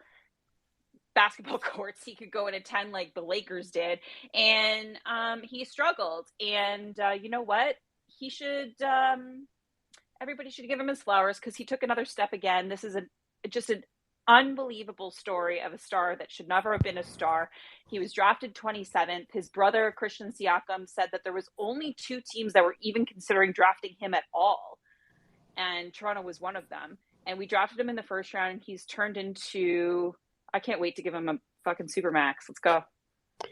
basketball courts he could go and attend like the Lakers did, and he struggled. And you know what? He should. Everybody should give him his flowers because he took another step again. This is just an unbelievable story of a star that should never have been a star. He was drafted 27th. His brother Christian Siakam said that there was only 2 teams that were even considering drafting him at all, and Toronto was one of them. And we drafted him in the first round, and he's turned into. I can't wait to give him a fucking supermax. Let's go.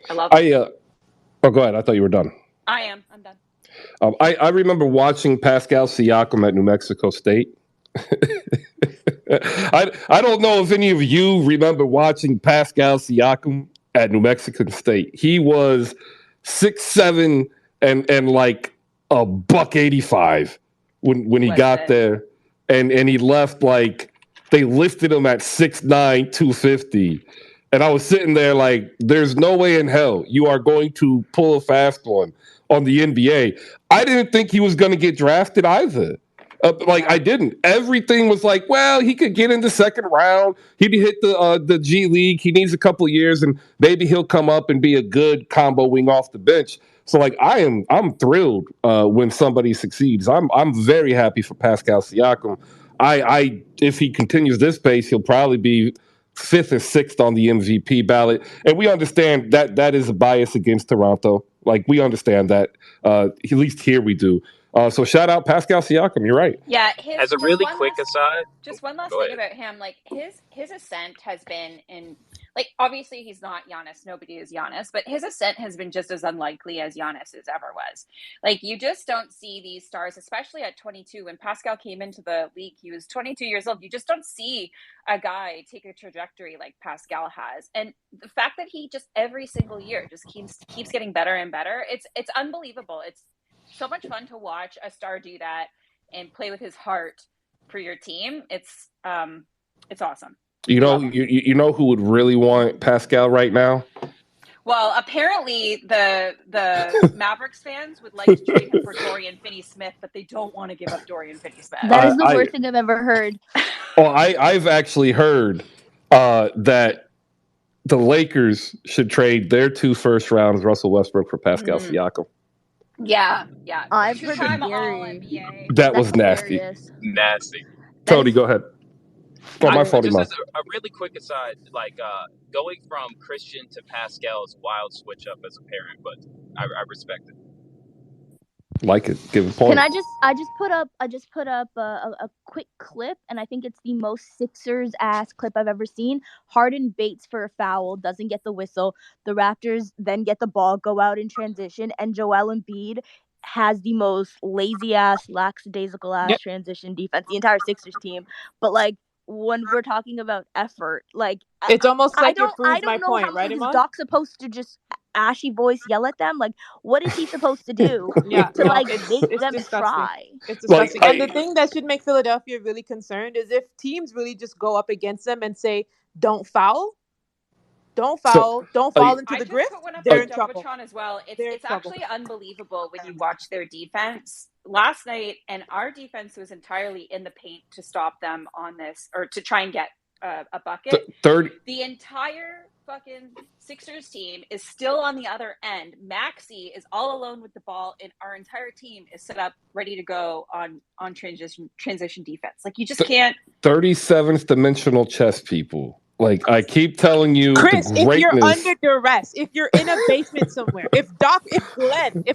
I love him. Oh, go ahead. I thought you were done. I'm done. I remember watching Pascal Siakam at New Mexico State. I don't know if any of you remember watching Pascal Siakam at New Mexico State. He was 6'7" and like a $185 when he got there, and he left like. They listed him at 6'9", 250. And I was sitting there like, there's no way in hell you are going to pull a fast one on the NBA. I didn't think he was going to get drafted either. I didn't. Everything was like, well, he could get in the second round. He'd hit the G League. He needs a couple of years, and maybe he'll come up and be a good combo wing off the bench. So, I'm thrilled when somebody succeeds. I'm very happy for Pascal Siakam. If he continues this pace, he'll probably be 5th or 6th on the MVP ballot. And we understand that is a bias against Toronto. We understand that. At least here we do. So shout out Pascal Siakam. You're right. Yeah. As a really quick aside. Just one last thing about him. His ascent has been in. Obviously he's not Giannis. Nobody is Giannis, but his ascent has been just as unlikely as Giannis's ever was. You just don't see these stars, especially at 22. When Pascal came into the league, he was 22 years old. You just don't see a guy take a trajectory like Pascal has. And the fact that he just every single year just keeps getting better and better, it's unbelievable. It's so much fun to watch a star do that and play with his heart for your team. It's awesome. You know who would really want Pascal right now? Well, apparently the Mavericks fans would like to trade him for Dorian Finney-Smith, but they don't want to give up Dorian Finney-Smith. That is the worst thing I've ever heard. I've actually heard that the Lakers should trade their 2 first rounds, Russell Westbrook, for Pascal Siakam. Yeah. I've heard Gary. That was nasty. Nasty. Tony, go ahead. My fault. Just as a really quick aside, going from Christian to Pascal is a wild switch up as a parent, but I respect it. Like it. Give a point. Can I just put up a quick clip, and I think it's the most Sixers ass clip I've ever seen. Harden baits for a foul, doesn't get the whistle. The Raptors then get the ball, go out in transition, and Joel Embiid has the most lazy ass, lackadaisical ass transition defense. The entire Sixers team, but when we're talking about effort, it's almost like I it proves my don't know point, how right, is Iman? Doc supposed to just ashy voice yell at them? What is he supposed to do to make them disgusting. try? It's disgusting. And the thing that should make Philadelphia really concerned is if teams really just go up against them and say, "Don't foul." Don't fall into the grip. Put one up They're on in trouble. Jumbotron as well. It's actually unbelievable when you watch their defense. last night, and our defense was entirely in the paint to stop them on this, or to try and get a bucket. 30. The entire fucking Sixers team is still on the other end. Maxey is all alone with the ball, and our entire team is set up ready to go on transition defense. Like, you just can't. 37th dimensional chess, people. Like, I keep telling you, Chris, the if greatness. you're under duress, if you're in a basement somewhere, if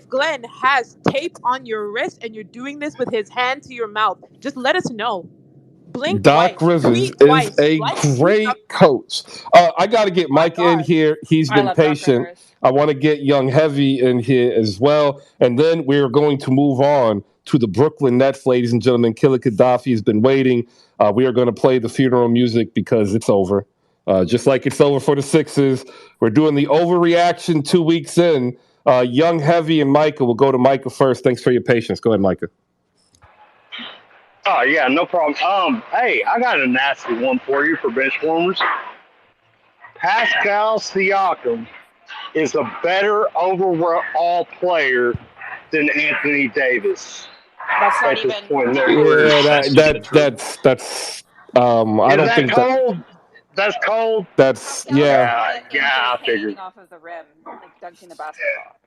Glenn has tape on your wrist and you're doing this with his hand to your mouth, just let us know. Blink Doc twice, Rivers tweet is twice, a like, great coach. I got to get Mike in here. He's I been love Doc patient. Rivers. I want to get Young Heavy in here as well. And then we're going to move on to the Brooklyn Nets, ladies and gentlemen. Killer Gaddafi has been waiting. We are going to play the funeral music because it's over. Just like it's over for the Sixers. We're doing the overreaction 2 weeks in. Young Heavy and Micah. We'll go to Micah first. Thanks for your patience. Go ahead, Micah. Oh, yeah, no problem. Hey, I got a nasty one for you for bench warmers. Pascal Siakam is a better overall player than Anthony Davis. That's not At this even. point in their Yeah, careers. that's. I don't think cold? That's cold. That's yeah. I figured. Hanging off of the rim, like dunking the basketball.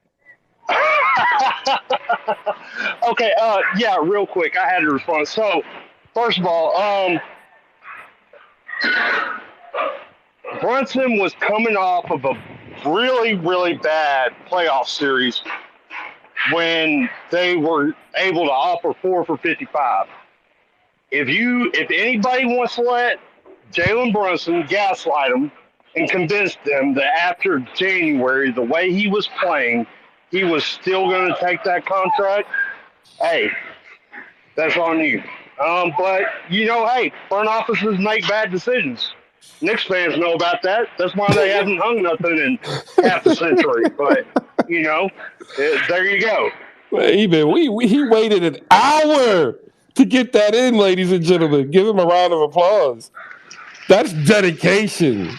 Okay, yeah, real quick, I had to respond. So, first of all, Brunson was coming off of a really, really bad playoff series when they were able to offer 4 for 55. If anybody wants to let Jalen Brunson gaslight them and convince them that after January, the way he was playing, he was still going to take that contract, hey, that's on you. But, hey, front offices make bad decisions. Knicks fans know about that. That's why they haven't hung nothing in half a century. But, there you go. Even he waited an hour to get that in, ladies and gentlemen. Give him a round of applause. That's dedication.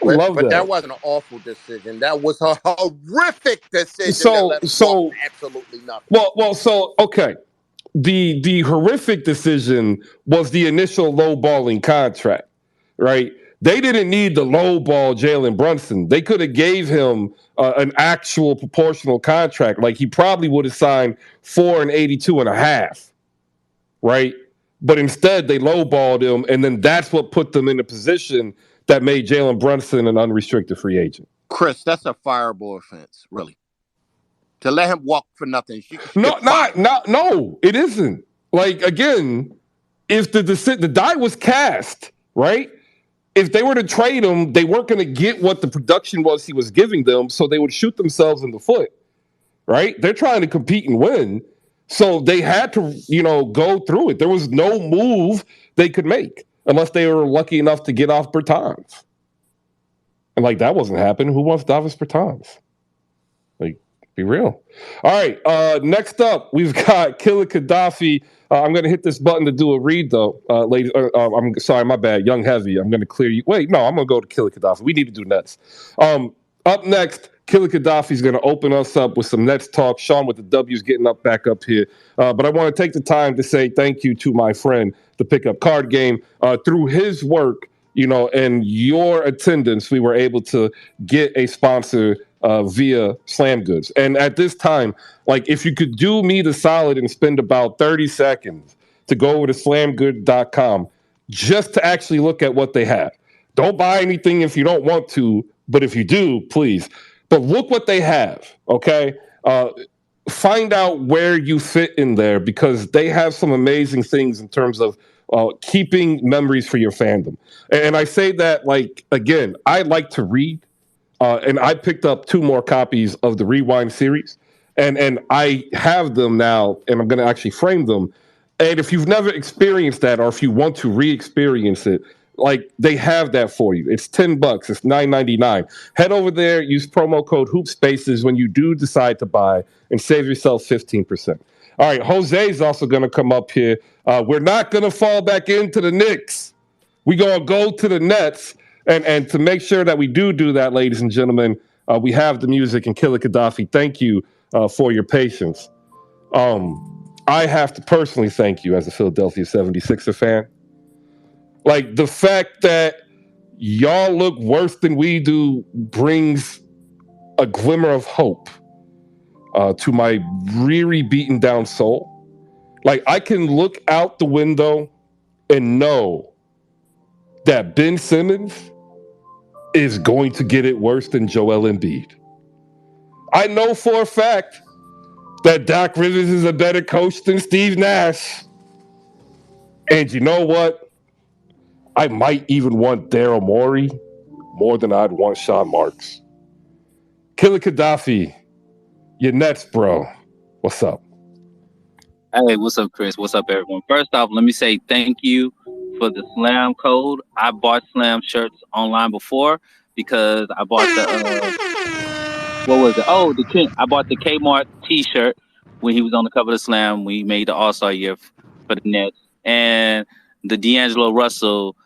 Love but that. that wasn't an awful decision. That was a horrific decision. that left Boston absolutely nothing. Well, okay. The horrific decision was the initial lowballing contract, right? They didn't need to lowball Jalen Brunson. They could have gave him an actual proportional contract. Like, he probably would have signed $4 and $82.5, right? But instead, they lowballed him, and then that's what put them in a position that made Jalen Brunson an unrestricted free agent. Chris, that's a fireable offense, really. To let him walk for nothing. No, it isn't. Like, again, if the die was cast, right? If they were to trade him, they weren't going to get what the production was he was giving them, so they would shoot themselves in the foot, right? They're trying to compete and win, so they had to, go through it. There was no move they could make unless they were lucky enough to get off Bertans. And, that wasn't happening. Who wants Davis Bertans? Be real. All right. Next up, we've got Killer Gaddafi. I'm going to hit this button to do a read, though, ladies. I'm sorry, my bad. Young Heavy. I'm going to clear you. Wait, no, I'm going to go to Killer Gaddafi. We need to do Nets. Up next, Killer Gaddafi is going to open us up with some Nets talk. Sean with the W's getting back up here. But I want to take the time to say thank you to my friend, the Pickup Card Game. Through his work, and your attendance, we were able to get a sponsor via Slam Goods. And at this time, if you could do me the solid and spend about 30 seconds to go over to slamgood.com just to actually look at what they have. Don't buy anything if you don't want to, but if you do, please. But look what they have, okay? Find out where you fit in there, because they have some amazing things in terms of keeping memories for your fandom. And I say that, again, I like to read. And I picked up 2 more copies of the Rewind series, and I have them now, and I'm going to actually frame them. And if you've never experienced that, or if you want to re-experience it, they have that for you. It's $10. It's $9.99. Head over there, use promo code HoopSpaces when you do decide to buy, and save yourself 15%. All right, Jose is also going to come up here. We're not going to fall back into the Knicks. We're going to go to the Nets. And to make sure that we do that, ladies and gentlemen, we have the music and Killer Gaddafi. Thank you for your patience. I have to personally thank you as a Philadelphia 76er fan. Like, the fact that y'all look worse than we do brings a glimmer of hope to my really beaten down soul. Like, I can look out the window and know that Ben Simmons is going to get it worse than Joel Embiid. I know for a fact that Doc Rivers is a better coach than Steve Nash. And you know what? I might even want Daryl Morey more than I'd want Sean Marks. Killer Gaddafi, your Nets, bro. What's up? Hey, what's up, Chris? What's up, everyone? First off, let me say thank you for the Slam code. I bought Slam shirts online before because I bought what was it? Oh, the King. I bought the Kmart T-shirt when he was on the cover of Slam. We made the All-Star year for the Nets, and the D'Angelo Russell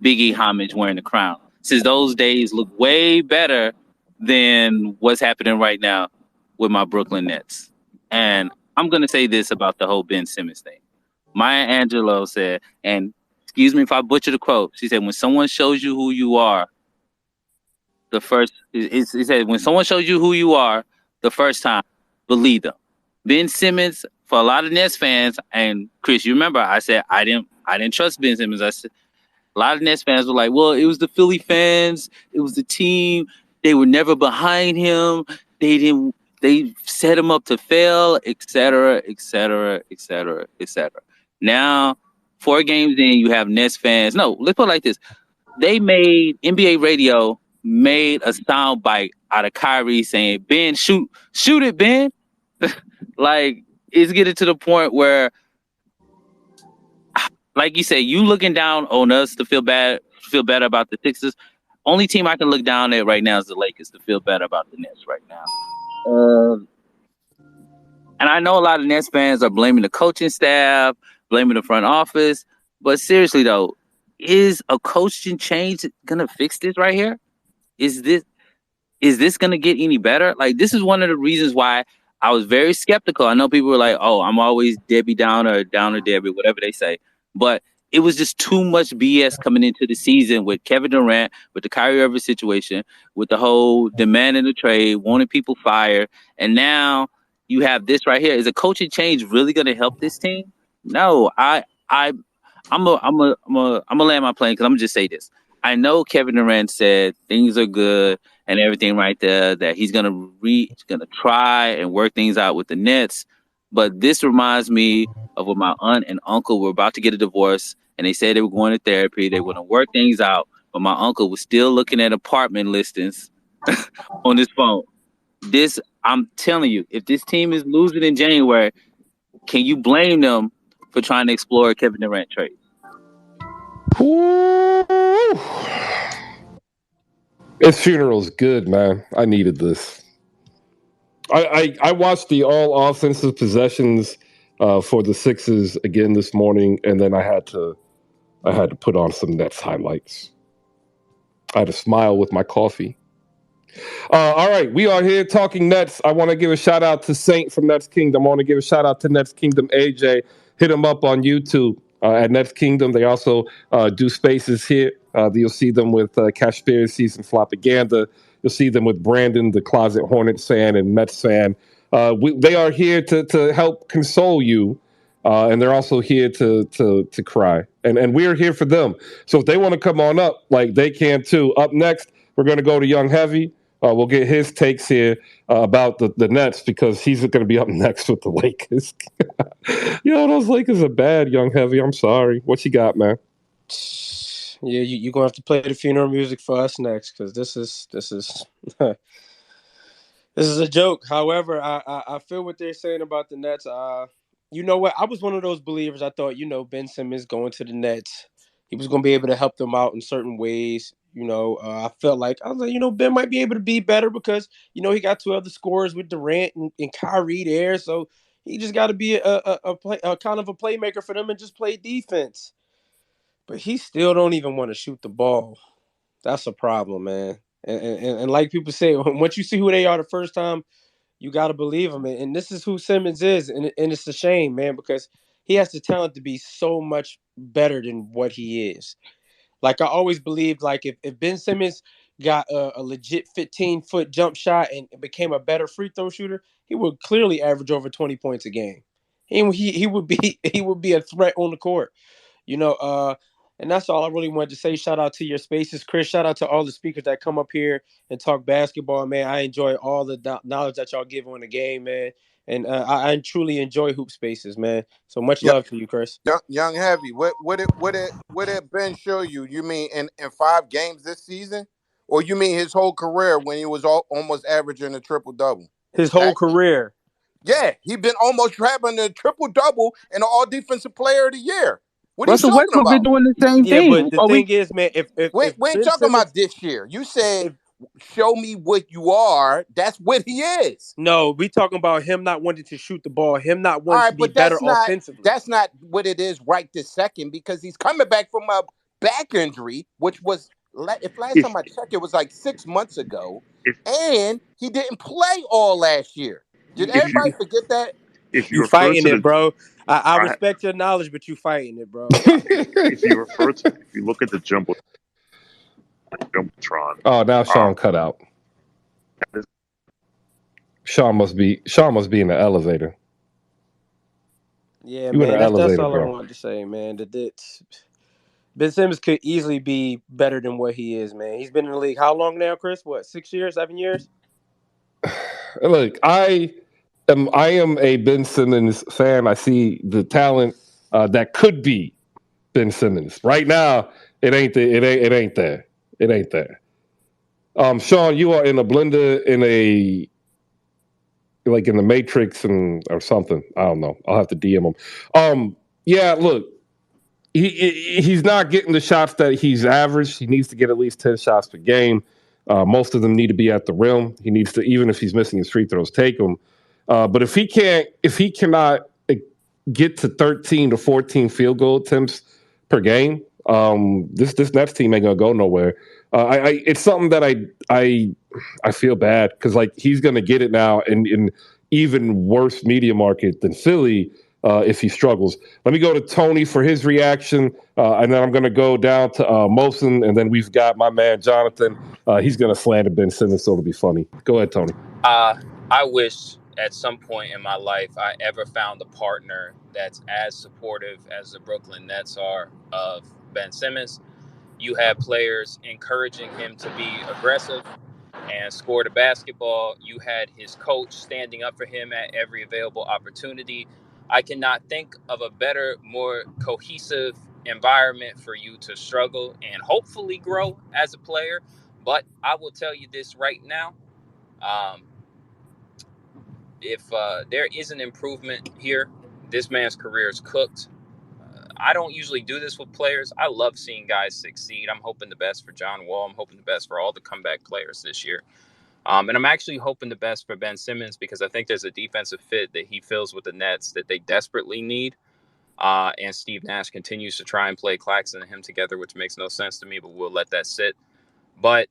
Biggie homage wearing the crown. Since those days look way better than what's happening right now with my Brooklyn Nets. And I'm gonna say this about the whole Ben Simmons thing. Maya Angelou said, and excuse me if I butcher the quote. She said, "When someone shows you who you are, he said, when someone shows you who you are the first time, believe them." Ben Simmons, for a lot of Nets fans, and Chris, you remember I said I didn't trust Ben Simmons. I said a lot of Nets fans were like, "Well, it was the Philly fans, it was the team. They were never behind him. They set him up to fail, etc., etc., etc., etc." Now, 4 games in, you have Nets fans. No, let's put it like this. NBA radio made a sound bite out of Kyrie saying, "Ben, shoot it, Ben." Like, it's getting to the point where, like you say, you looking down on us to feel better about the Sixers. Only team I can look down at right now is the Lakers to feel better about the Nets right now. And I know a lot of Nets fans are blaming the coaching staff, blaming the front office, but seriously though, is a coaching change gonna fix this right here? Is this gonna get any better? Like, this is one of the reasons why I was very skeptical. I know people were like, "Oh, I'm always Debbie Downer, Downer Debbie," whatever they say, but it was just too much BS coming into the season with Kevin Durant, with the Kyrie Irving situation, with the whole demanding the trade, wanting people fired, and now you have this right here. Is a coaching change really going to help this team? No, I'm gonna land my plane because I'm gonna just say this. I know Kevin Durant said things are good and everything right there, that he's gonna try and work things out with the Nets. But this reminds me of when my aunt and uncle were about to get a divorce, and they said they were going to therapy. They were going to work things out, but my uncle was still looking at apartment listings on his phone. I'm telling you, if this team is losing in January, can you blame them for trying to explore a Kevin Durant trade? His funeral's good, man. I needed this. I watched the all offensive possessions for the Sixers again this morning, and then I had to put on some Nets highlights. I had to smile with my coffee. All right, we are here talking Nets. I want to give a shout out to Saint from Nets Kingdom. I want to give a shout out to Nets Kingdom AJ. Hit him up on YouTube at Nets Kingdom. They also do spaces here. You'll see them with Cashspiracies and Flopaganda. You'll see them with Brandon, the Closet Hornets fan and Mets fan. They are here to help console you, and they're also here to cry. And we're here for them. So if they want to come on up, like, they can too. Up next, we're going to go to Young Heavy. We'll get his takes here about the Nets, because he's going to be up next with the Lakers. Yo, those Lakers are bad, Young Heavy. I'm sorry. What you got, man? Yeah, you're going to have to play the funeral music for us next, because this is this is a joke. However, I feel what they're saying about the Nets. You know what? I was one of those believers. I thought, Ben Simmons going to the Nets, he was going to be able to help them out in certain ways. I felt like, I was like, Ben might be able to be better because, he got 2 other scorers with Durant and Kyrie there. So he just got to be a kind of a playmaker for them and just play defense. But he still don't even want to shoot the ball. That's a problem, man. And like people say, once you see who they are the first time, You got to believe him. And this is who Simmons is. And it's a shame, man, because he has the talent to be so much better than what he is. Like, I always believed, like, if Ben Simmons got a legit 15-foot jump shot and became a better free throw shooter, he would clearly average over 20 points a game. He would be a threat on the court. And that's all I really wanted to say. Shout out to your spaces, Chris. Shout out to all the speakers that come up here and talk basketball, man. I enjoy all the knowledge that y'all give on the game, man. And I truly enjoy Hoop Spaces, man. So much love to you, Chris. Young Heavy, what did Ben show you? You mean in 5 games this season, or you mean his whole career when he was almost averaging a triple double? His whole career. Yeah, he been almost having a triple double and an All Defensive Player of the Year. What are you Russell talking Westbrook about? been doing the same thing. But the thing is, man, if we ain't Ben talking Simmons, about this year. You said, show me what you are. That's what he is. No, we talking about him not wanting to shoot the ball, him not All wanting right, to be but better that's offensively. not what it is right this second, because he's coming back from a back injury, which was, if last time I checked, it was like 6 months ago, and he didn't play all last year. Did everybody forget that? If you You refer fighting to it, the, bro. I respect your knowledge, but you fighting it, bro. if you look at the Jumbotron, Oh, now Sean cut out. Sean must be in the elevator. Yeah, You in man, the that's elevator, all I bro. wanted to say, man. Ben Simmons could easily be better than what he is, man. He's been in the league how long now, Chris? What, 6 years, 7 years? Look, I am a Ben Simmons fan. I see the talent that could be Ben Simmons. Right now, it ain't there. It ain't there. Sean, you are in a blender in the Matrix or something. I don't know. I'll have to DM him. Yeah, look, he's not getting the shots that he's averaged. He needs to get at least 10 shots per game. Most of them need to be at the rim. He needs to, even if he's missing his free throws, take them. But if he cannot get to 13 to 14 field goal attempts per game, this Nets team ain't gonna go nowhere. It's something that I feel bad because like he's gonna get it now in even worse media market than Philly if he struggles. Let me go to Tony for his reaction, and then I'm gonna go down to Mosin, and then we've got my man Jonathan. He's gonna slander Ben Simmons, so it'll be funny. Go ahead, Tony. I wish at some point in my life I ever found a partner that's as supportive as the Brooklyn Nets are of Ben Simmons. You have players encouraging him to be aggressive and score the basketball. You had his coach standing up for him at every available opportunity. I cannot think of a better, more cohesive environment for you to struggle and hopefully grow as a player. But I will tell you this right now. If there is an improvement here, this man's career is cooked. I don't usually do this with players. I love seeing guys succeed. I'm hoping the best for John Wall. I'm hoping the best for all the comeback players this year. And I'm actually hoping the best for Ben Simmons because I think there's a defensive fit that he fills with the Nets that they desperately need. And Steve Nash continues to try and play Claxton and him together, which makes no sense to me, but we'll let that sit. But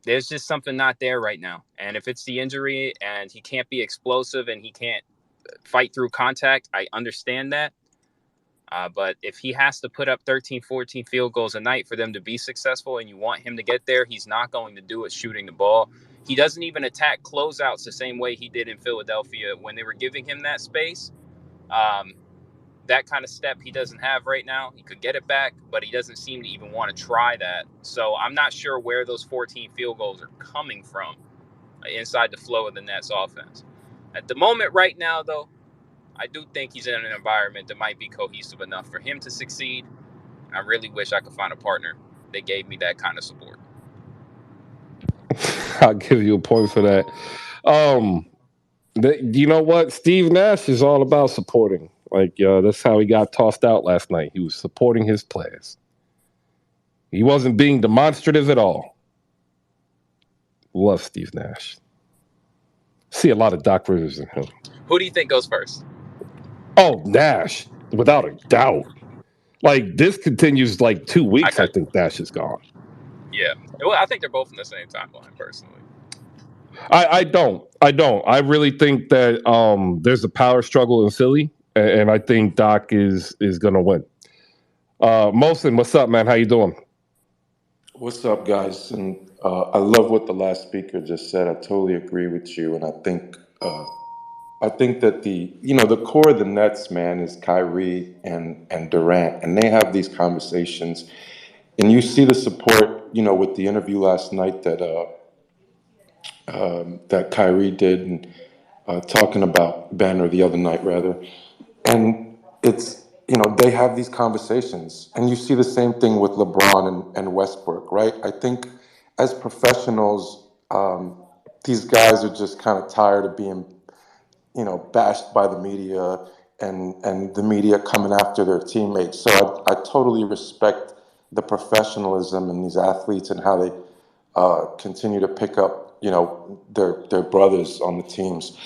there's just something not there right now. And if it's the injury and he can't be explosive and he can't fight through contact, I understand that. But if he has to put up 13, 14 field goals a night for them to be successful and you want him to get there, he's not going to do it shooting the ball. He doesn't even attack closeouts the same way he did in Philadelphia when they were giving him that space. That kind of step he doesn't have right now. He could get it back, but he doesn't seem to even want to try that. So I'm not sure where those 14 field goals are coming from inside the flow of the Nets offense. At the moment right now, though, I do think he's in an environment that might be cohesive enough for him to succeed. I really wish I could find a partner that gave me that kind of support. I'll give you a point for that. You know what? Steve Nash is all about supporting. Like, that's how he got tossed out last night. He was supporting his players. He wasn't being demonstrative at all. Love Steve Nash. See a lot of Doc Rivers in him. Who do you think goes first? Oh, Nash, without a doubt. Like, this continues like 2 weeks, I think Nash is gone. Yeah. Well, I think they're both in the same timeline, personally. I don't. I really think that there's a power struggle in Philly, and I think Doc is going to win. Mosin, what's up, man? How you doing? What's up, guys? And I love what the last speaker just said. I totally agree with you, and I think that the core of the Nets, man, is Kyrie and Durant, and they have these conversations, and you see the support, with the interview last night that Kyrie did, and talking about Banner the other night, rather. And it's, they have these conversations. And you see the same thing with LeBron and Westbrook, right? I think as professionals, these guys are just kind of tired of being, bashed by the media and the media coming after their teammates. So I totally respect the professionalism in these athletes and how they continue to pick up, their brothers on the teams.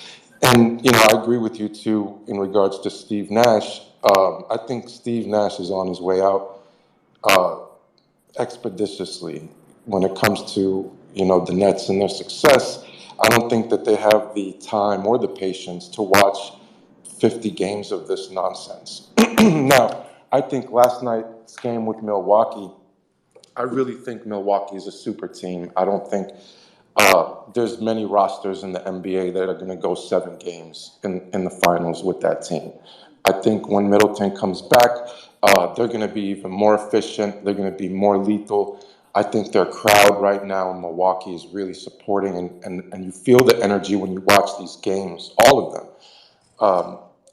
And, I agree with you too in regards to Steve Nash. I think Steve Nash is on his way out expeditiously when it comes to, the Nets and their success. I don't think that they have the time or the patience to watch 50 games of this nonsense. Now, I think last night's game with Milwaukee, I really think Milwaukee is a super team. I don't think there's many rosters in the NBA that are going to go 7 games in the finals with that team. I think when Middleton comes back, they're going to be even more efficient. They're going to be more lethal. I think their crowd right now in Milwaukee is really supporting, and you feel the energy when you watch these games, all of them.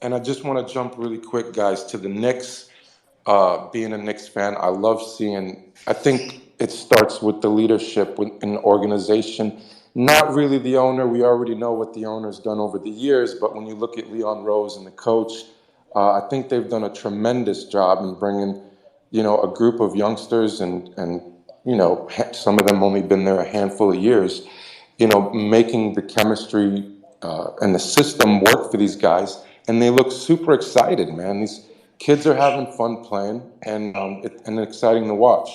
And I just want to jump really quick, guys, to the Knicks. Being a Knicks fan, I love seeing, I think it starts with the leadership in the organization. Not really the owner. We already know what the owner's done over the years, but when you look at Leon Rose and the coach, I think they've done a tremendous job in bringing, a group of youngsters and some of them only been there a handful of years, making the chemistry and the system work for these guys. And they look super excited, man. These kids are having fun playing, and exciting to watch.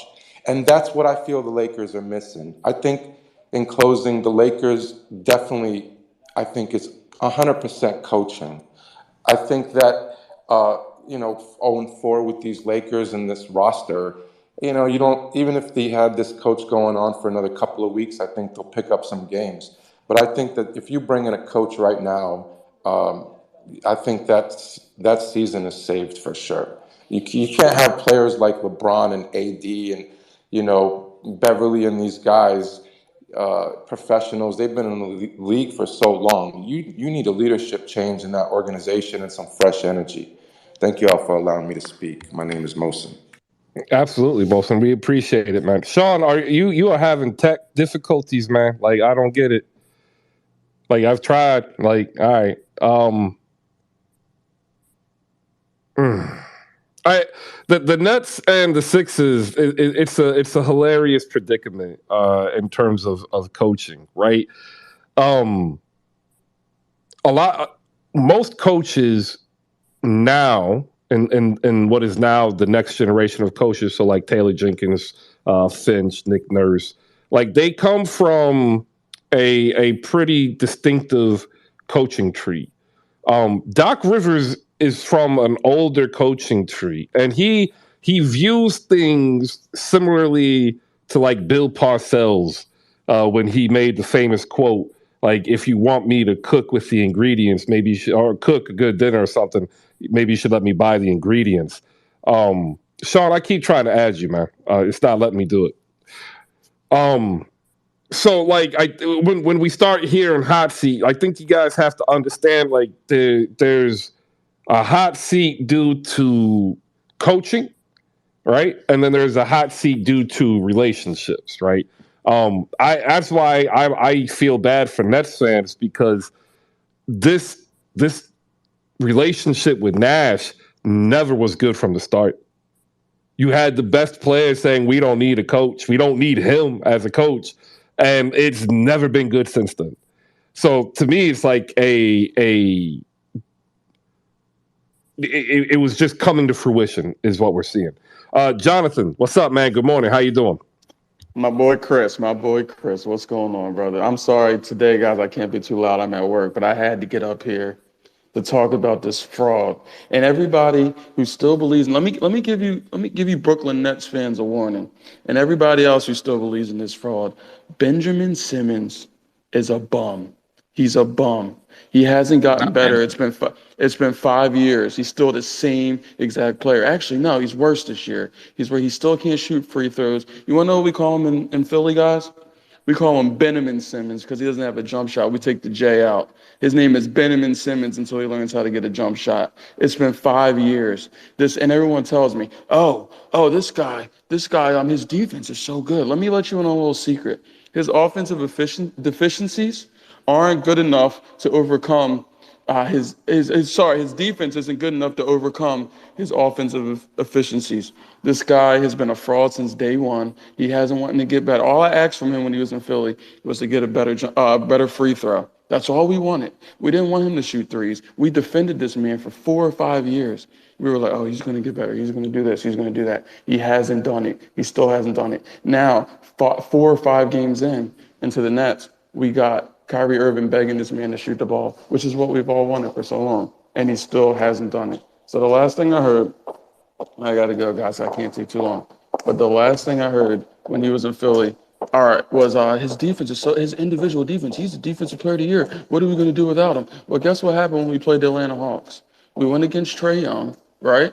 And that's what I feel the Lakers are missing. I think, in closing, the Lakers definitely, I think it's 100% coaching. I think that, 0-4 with these Lakers and this roster, you don't, even if they had this coach going on for another couple of weeks, I think they'll pick up some games. But I think that if you bring in a coach right now, I think that season is saved for sure. You can't have players like LeBron and AD and, Beverly and these guys, professionals. They've been in the league for so long. You need a leadership change in that organization and some fresh energy. Thank you all for allowing me to speak. My name is Mosin. Absolutely, Mosin. We appreciate it, man. Sean, you are having tech difficulties, man? Like, I don't get it. Like, I've tried. Like, all right. The Nets and the Sixers, it's a hilarious predicament in terms of coaching, right? Most coaches now in what is now the next generation of coaches, so like Taylor Jenkins, Finch, Nick Nurse, like they come from a pretty distinctive coaching tree. Doc Rivers is from an older coaching tree, and he views things similarly to like Bill Parcells when he made the famous quote, like, if you want me to cook with the ingredients, maybe you should, or cook a good dinner or something, maybe you should let me buy the ingredients. Sean, I keep trying to add you, man. It's not letting me do it. So, like, when we start hearing hot seat, I think you guys have to understand, like, there's a hot seat due to coaching, right? And then there's a hot seat due to relationships, right? That's why I feel bad for Nets fans, because this relationship with Nash never was good from the start. You had the best players saying, we don't need a coach. We don't need him as a coach. And it's never been good since then. So to me, it's like it was just coming to fruition is what we're seeing. Jonathan, what's up, man? Good morning. How you doing? My boy Chris. What's going on, brother? I'm sorry today, guys. I can't be too loud. I'm at work, but I had to get up here to talk about this fraud. And everybody who still believes, let me give you Brooklyn Nets fans a warning, and everybody else who still believes in this fraud. Benjamin Simmons is a bum. He's a bum. He hasn't gotten better. It's been 5 years. He's still the same exact player. Actually, no, he's worse this year. He still can't shoot free throws. You want to know what we call him in Philly, guys? We call him Benjamin Simmons because he doesn't have a jump shot. We take the J out. His name is Benjamin Simmons until he learns how to get a jump shot. It's been 5 years. And everyone tells me, this guy, his defense is so good. Let me let you in on a little secret. His offensive deficiencies aren't good enough to overcome his defense isn't good enough to overcome his offensive efficiencies. This guy has been a fraud since day one. He hasn't wanted to get better. All I asked from him when he was in Philly was to get a better free throw. That's all we wanted. We didn't want him to shoot threes. We defended this man for 4 or 5 years. We were like, oh, he's going to get better. He's going to do this. He's going to do that. He hasn't done it. He still hasn't done it. Now, 4 or 5 games into the Nets, we got Kyrie Irving begging this man to shoot the ball, which is what we've all wanted for so long, and he still hasn't done it. So the last thing I heard, I got to go, guys. I can't take too long. But the last thing I heard when he was in Philly, was his defense. His individual defense. He's the defensive player of the year. What are we going to do without him? Well, guess what happened when we played the Atlanta Hawks? We went against Trae Young, right?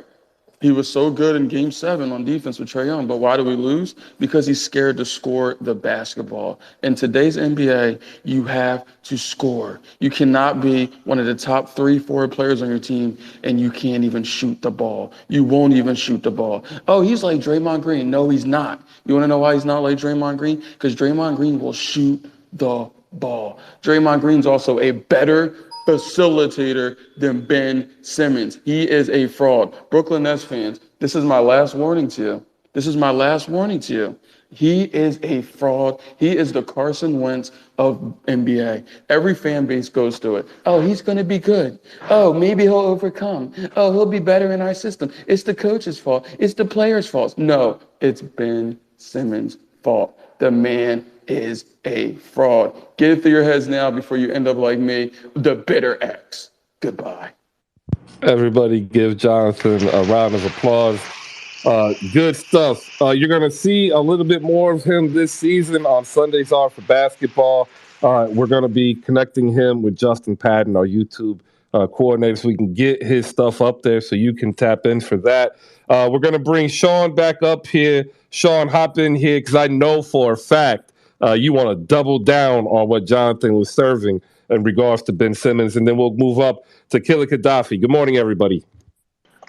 He was so good in Game 7 on defense with Trae Young, but why do we lose? Because he's scared to score the basketball. In today's NBA, you have to score. You cannot be one of the top 3, 4 players on your team, and you can't even shoot the ball. You won't even shoot the ball. Oh, he's like Draymond Green. No, he's not. You want to know why he's not like Draymond Green? Because Draymond Green will shoot the ball. Draymond Green's also a better facilitator than Ben Simmons. He is a fraud. Brooklyn Nets fans, this is my last warning to you. He is a fraud. He is the Carson Wentz of NBA. Every fan base goes through it. Oh, he's going to be good. Oh, maybe he'll overcome. Oh, he'll be better in our system. It's the coach's fault. It's the player's fault. No, it's Ben Simmons' fault. The man is a fraud. Get it through your heads now before you end up like me, the bitter X. Goodbye. Everybody give Jonathan a round of applause. Good stuff. You're going to see a little bit more of him this season on Sundays Are for Basketball. We're going to be connecting him with Justin Patton, our YouTube coordinator, so we can get his stuff up there so you can tap in for that. We're going to bring Sean back up here. Sean, hop in here because I know for a fact you want to double down on what Jonathan was serving in regards to Ben Simmons, and then we'll move up to Killer Gaddafi. Good morning, everybody.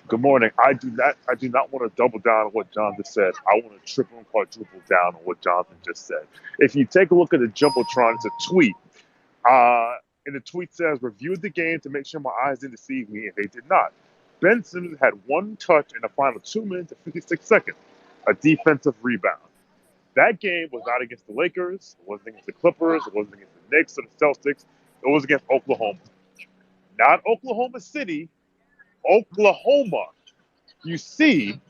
Good morning. I do not want to double down on what Jonathan said. I want to triple and quadruple down on what Jonathan just said. If you take a look at the Jumbotron, it's a tweet. And the tweet says, reviewed the game to make sure my eyes didn't deceive me, and they did not. Ben Simmons had 1 touch in the final 2 minutes and 56 seconds, a defensive rebound. That game was not against the Lakers. It wasn't against the Clippers. It wasn't against the Knicks or the Celtics. It was against Oklahoma. Not Oklahoma City, Oklahoma. You see,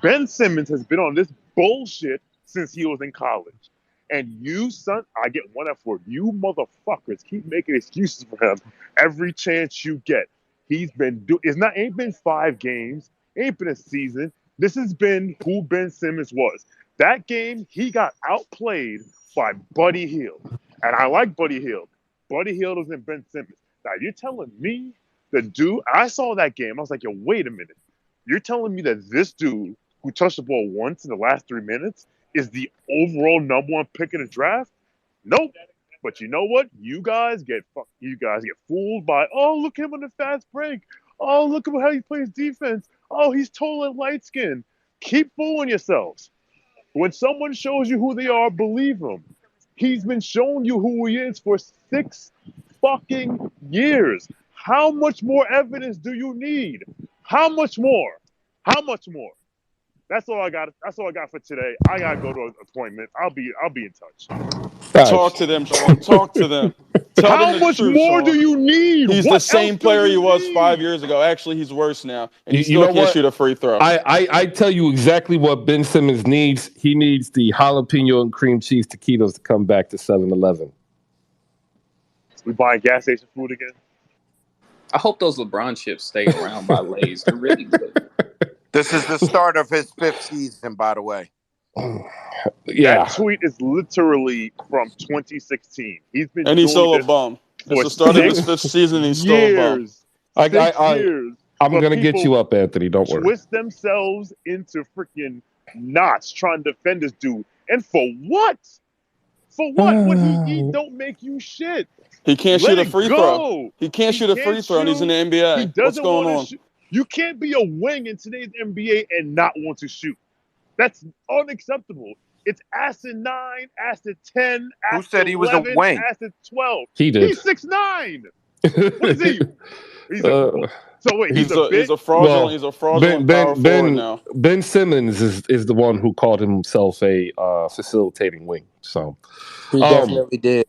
Ben Simmons has been on this bullshit since he was in college. And you, son, I get one F word. You motherfuckers keep making excuses for him every chance you get. He's been ain't been 5 games, ain't been a season. This has been who Ben Simmons was. That game, he got outplayed by Buddy Hield. And I like Buddy Hield. Buddy Hield was in Ben Simmons. Now, you're telling me the dude, I saw that game. I was like, yo, wait a minute. You're telling me that this dude who touched the ball once in the last 3 minutes is the overall #1 pick in the draft? Nope. But you know what? You guys get fooled by, oh, look at him on the fast break. Oh, look at how he plays defense. Oh, he's totally light skinned. Keep fooling yourselves. When someone shows you who they are, believe him. He's been showing you who he is for 6 fucking years. How much more evidence do you need? How much more? How much more? That's all I got. That's all I got for today. I gotta go to an appointment. I'll be in touch. Talk to them, Sean. Talk to them. Tell How them the much truth, more do Sean. you need? He's What the else same do player he you was need? 5 years ago. Actually, he's worse now, and he You still know can't what? shoot a free throw. I tell you exactly what Ben Simmons needs. He needs the jalapeno and cream cheese taquitos to come back to 7-Eleven. We buying gas station food again? I hope those LeBron chips stay around by Lay's. They're really good. This is the start of his 5th season, by the way. Yeah. That tweet is literally from 2016. He's been And he's doing still a this bum. for It's the start of his 6 fifth season. He's still a bum. years. 6 years. I'm But going to get people you up, Anthony. Don't worry. twist themselves into freaking knots trying to defend this dude. And for what? For what? What he don't make you shit. He can't Let shoot a it free go. throw. He can't shoot a free throw, and he's in the He NBA. What's doesn't going want on? to shoot. You can't be a wing in today's NBA and not want to shoot. That's unacceptable. It's asinine, acid 10, Who acid said he was a 11, wing? acid 12. He did. He's 6'9". What is he? He's a, so wait, he's a big. He's a fraudulent power forward now. Ben Simmons is the one who called himself a facilitating wing. So He definitely did.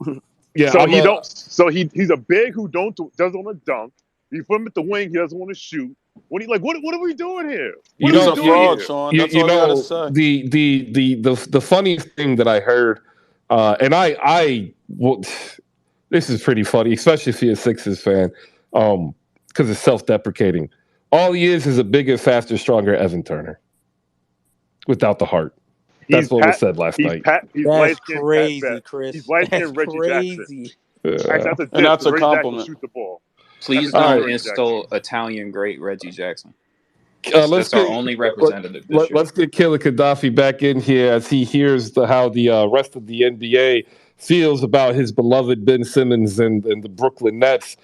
Yeah, So I'm he a- don't. So he's a big who doesn't want to dunk. You put him at the wing. He doesn't want to shoot. What are we doing here? What You are we know, doing here? Sean. That's all you gotta say. The funniest thing that I heard, and this is pretty funny, especially if you're a Sixers fan, because it's self-deprecating. All he is a bigger, faster, stronger Evan Turner, without the heart. That's what was said last night. He's That's light-skinned crazy, Pat Bev. Chris. He's light-skinned That's Reggie crazy. Jackson. Yeah. Actually, that's a And that's a Reggie Jackson compliment. shoot the ball. Please That's a don't Reggie install Italian great Reggie Jackson. Let's That's our get- only representative this year. Let's get Killer Gaddafi back in here as he hears how the rest of the NBA feels about his beloved Ben Simmons and the Brooklyn Nets.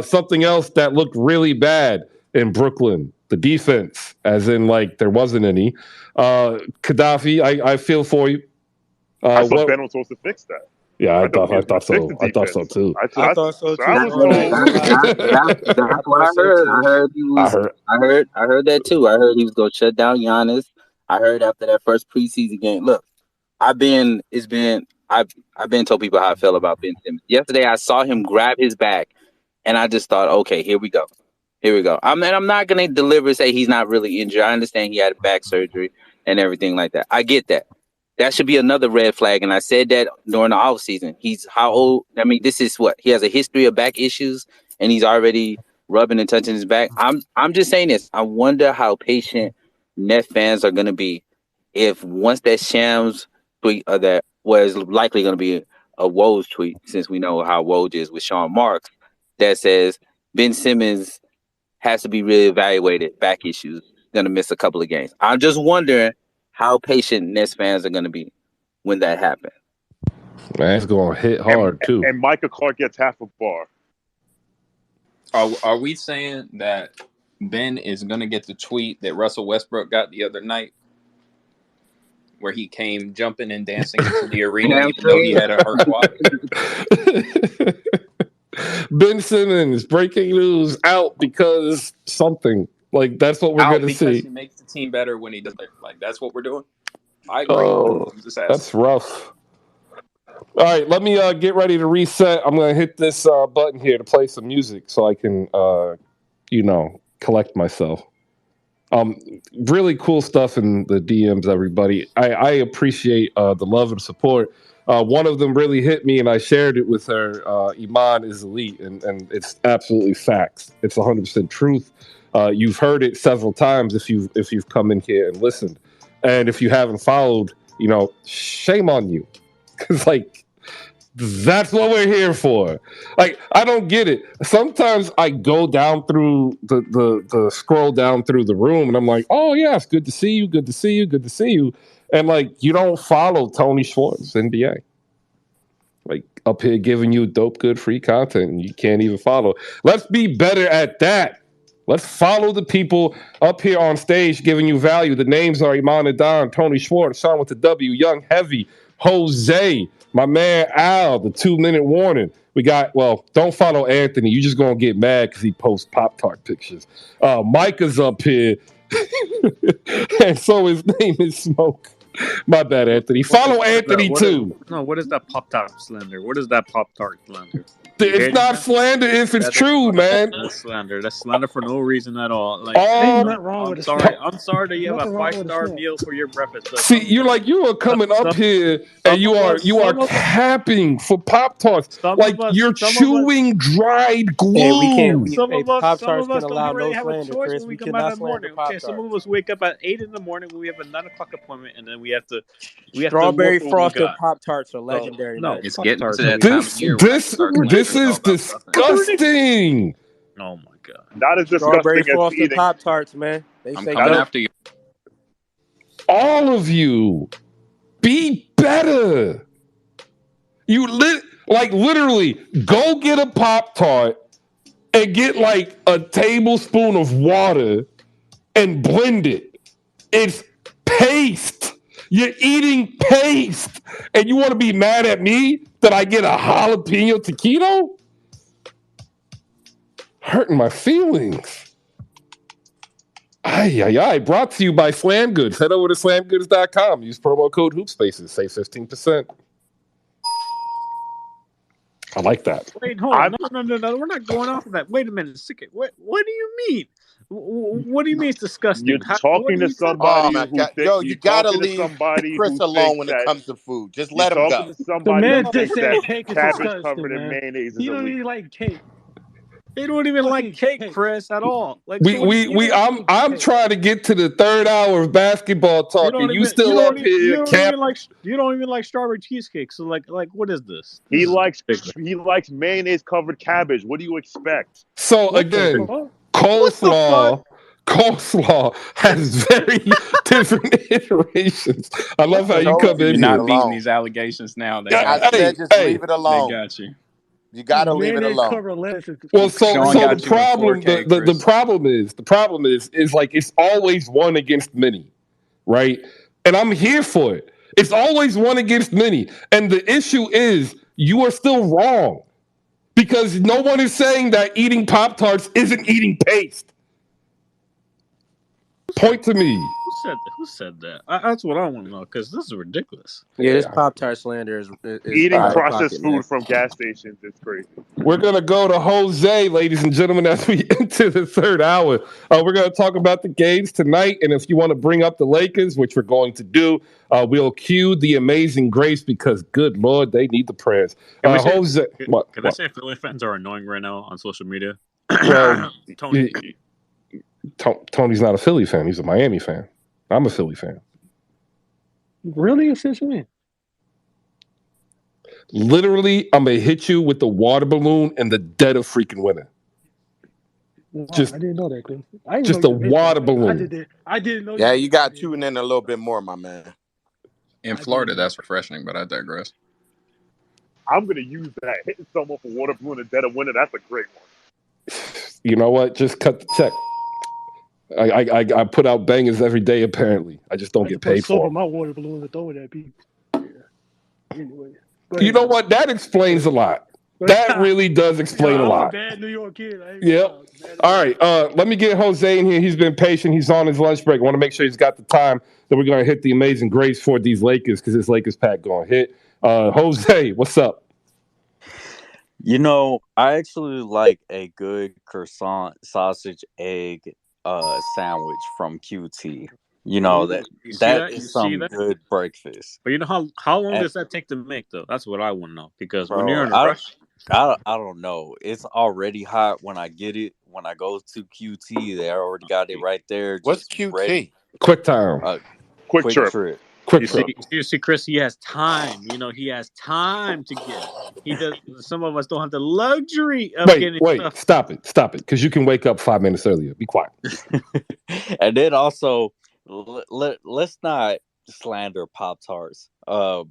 Something else that looked really bad in Brooklyn, the defense, as in like there wasn't any. Gaddafi, I feel for you. I thought what- Ben was supposed to fix that. Yeah, I he was thought so. gonna fix the I thought so defense. too. I thought so too. I was That's what I heard. I heard he was. I heard that too. I heard he was going to shut down Giannis. I heard after that first preseason game. Look, I've been told people how I felt about Ben Simmons. Yesterday, I saw him grab his back, and I just thought, okay, here we go. I'm not going to deliver say he's not really injured. I understand he had back surgery and everything like that. I get that. That should be another red flag. And I said that during the offseason. He's how old? I mean, this is what? He has a history of back issues, and he's already rubbing and touching his back. I'm just saying this. I wonder how patient Net fans are going to be if once that Shams tweet or that was likely going to be a Woj tweet, since we know how Woj is with Sean Marks, that says Ben Simmons has to be reevaluated, back issues, going to miss a couple of games. I'm just wondering how patient Nets fans are going to be when that happens. Man, it's going to hit hard too. And Micah Clark gets half a bar. Are we saying that Ben is going to get the tweet that Russell Westbrook got the other night, where he came jumping and dancing into the arena even though he had a hurt walk? Ben Simmons breaking news out because something. Like that's what we're Out going to because see. he makes the team better when he does it. Like that's what we're doing. I agree. Oh, I'm just asking. that's rough. All right, let me get ready to reset. I'm going to hit this button here to play some music so I can, collect myself. Really cool stuff in the DMs, everybody. I appreciate the love and support. One of them really hit me, and I shared it with her. Iman is elite, and it's absolutely facts. It's 100% truth. You've heard it several times if you've come in here and listened, and if you haven't followed, shame on you, because that's what we're here for. Like, I don't get it. Sometimes I go down through the scroll down through the room, and I'm like, oh yeah, it's good to see you, good to see you, good to see you, and you don't follow Tony Schwartz, NBA. Up here giving you dope, good, free content, and you can't even follow. Let's be better at that. Let's follow the people up here on stage giving you value. The names are Iman Adan, Tony Schwartz, Sean with the W, Young Heavy, Jose, my man Al, the 2-minute warning. We got, don't follow Anthony. You're just going to get mad because he posts Pop-Tart pictures. Micah's up here, and so his name is Smoke. My bad, Anthony. Follow Anthony too. What is that Pop-Tart slander? What is that Pop-Tart slander? It's not slander if it's true, man. That's slander. That's slander for no reason at all. Like, Ain't nothing wrong with I'm sorry that you have a 5-star meal for your breakfast. But see, you are coming up here and you are capping for Pop-Tarts. Like you're chewing dried glue. Some of us don't allow really no have a slander, choice Chris. when We we come out cannot in the morning. slander Okay, some of us wake up at 8 in the morning when we have a 9 o'clock appointment, and then we have to Strawberry work what we frosted got. Pop-Tarts are legendary. No, It's nuts. getting to that time of year. This is disgusting. Oh my god! Not as Strawberry disgusting as frosted eating. Pop-Tarts, man. They I'm say coming dope. after you. All of you, be better. You literally go get a Pop-Tart and get like a tablespoon of water and blend it. It's paste. You're eating paste. And you want to be mad at me that I get a jalapeno taquito? Hurting my feelings. Ay. Brought to you by Slam Goods. Head over to slamgoods.com. Use promo code HoopSpaces. Save 15%. I like that. Wait, hold on. No. We're not going off of that. Wait a minute. What do you mean? What do you mean it's disgusting? You're talking to somebody Oh my who God. thinks Yo, you gotta leave somebody Chris who alone thinks when it that comes to food. Just you're let him talking go. to somebody The man who just thinks said that cake is cabbage disgusting, covered in man. mayonnaise is He don't elite. even like cake. They don't even like cake, Chris, at all. Like I'm trying to get to the third hour of basketball talk, and you still up here capping. You don't even like strawberry cheesecake. So like what is this? He likes mayonnaise covered cabbage. What do you expect? So again, coleslaw has very different iterations. I love how you come in You're not here. beating these allegations now. They I got said you. just leave it They alone. got you. You gotta leave it alone. Well, so Sean the problem, the problem is like it's always one against many, right? And I'm here for it. It's always one against many, and the issue is you are still wrong because no one is saying that eating Pop-Tarts isn't eating paste. Point to me. Who said that? That's what I want to know because this is ridiculous. Yeah, this Pop-Tart slander is Eating out of processed pocket, man. food from gas stations is crazy. We're going to go to Jose, ladies and gentlemen, as we enter the third hour. We're going to talk about the games tonight, and if you want to bring up the Lakers, which we're going to do, we'll cue the Amazing Grace because, good Lord, they need the prayers. Jose, Can I say Philly fans are annoying right now on social media? Well, Tony. Tony's not a Philly fan. He's a Miami fan. I'm a Philly fan. Really? Essentially? Literally, I'm going to hit you with the water balloon in the dead of freaking winter. Wow, Just- I didn't know that, Chris. I didn't just know a you did water that. balloon. I didn't know. Yeah, you got to tune in a little bit more, my man. In Florida, that's refreshing, but I digress. I'm gonna use that. Hitting someone for water balloon in the dead of winter. That's a great one. You know what? Just cut the check. I put out bangers every day, apparently. I just don't get paid Soap for in them. my water balloon to throw it at people. Yeah. Anyway. Go You ahead. know what? That explains a lot. That really does explain a I'm lot. a bad New York kid. I ain't Yep. All right. Let me get Jose in here. He's been patient. He's on his lunch break. I want to make sure he's got the time that we're going to hit the Amazing Grace for these Lakers because this Lakers pack going to hit. Jose, what's up? You know, I actually like a good croissant sausage egg sandwich from QT. You know, You see that? You is see some that? good breakfast. But you know how long And- does that take to make though? That's what I want to know because when Bro, you're in a rush, I don't know. It's already hot when I get it. When I go to QT, they already got it right there. What's just QT? ready. Quick time. Quick trip. Quick you trip. see, Chris, he has time. You know, he has time to get it. He does. Some of us don't have the luxury of getting Wait, stuff. stop it, because you can wake up 5 minutes earlier. Be quiet. And then also, let's not slander Pop-Tarts.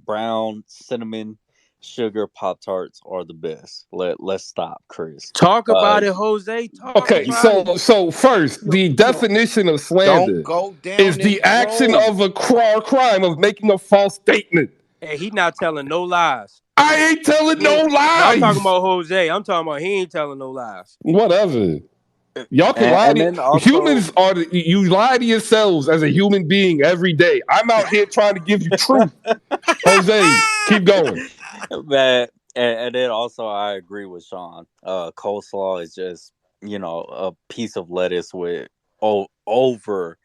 Brown cinnamon sugar Pop-Tarts are the best. Let's stop, Chris. Talk about it, Jose. Talk Okay, about so first, the definition of slander Don't go down is the this action road. of a crime of making a false statement. Hey, he not telling no lies. I ain't telling no I'm lies. talking about Jose. I'm talking about he ain't telling no lies. Whatever. Y'all can lie And to then also, humans you lie to yourselves as a human being every day. I'm out here trying to give you truth. Jose, keep going. man, and then also I agree with Sean. Coleslaw is just, a piece of lettuce with over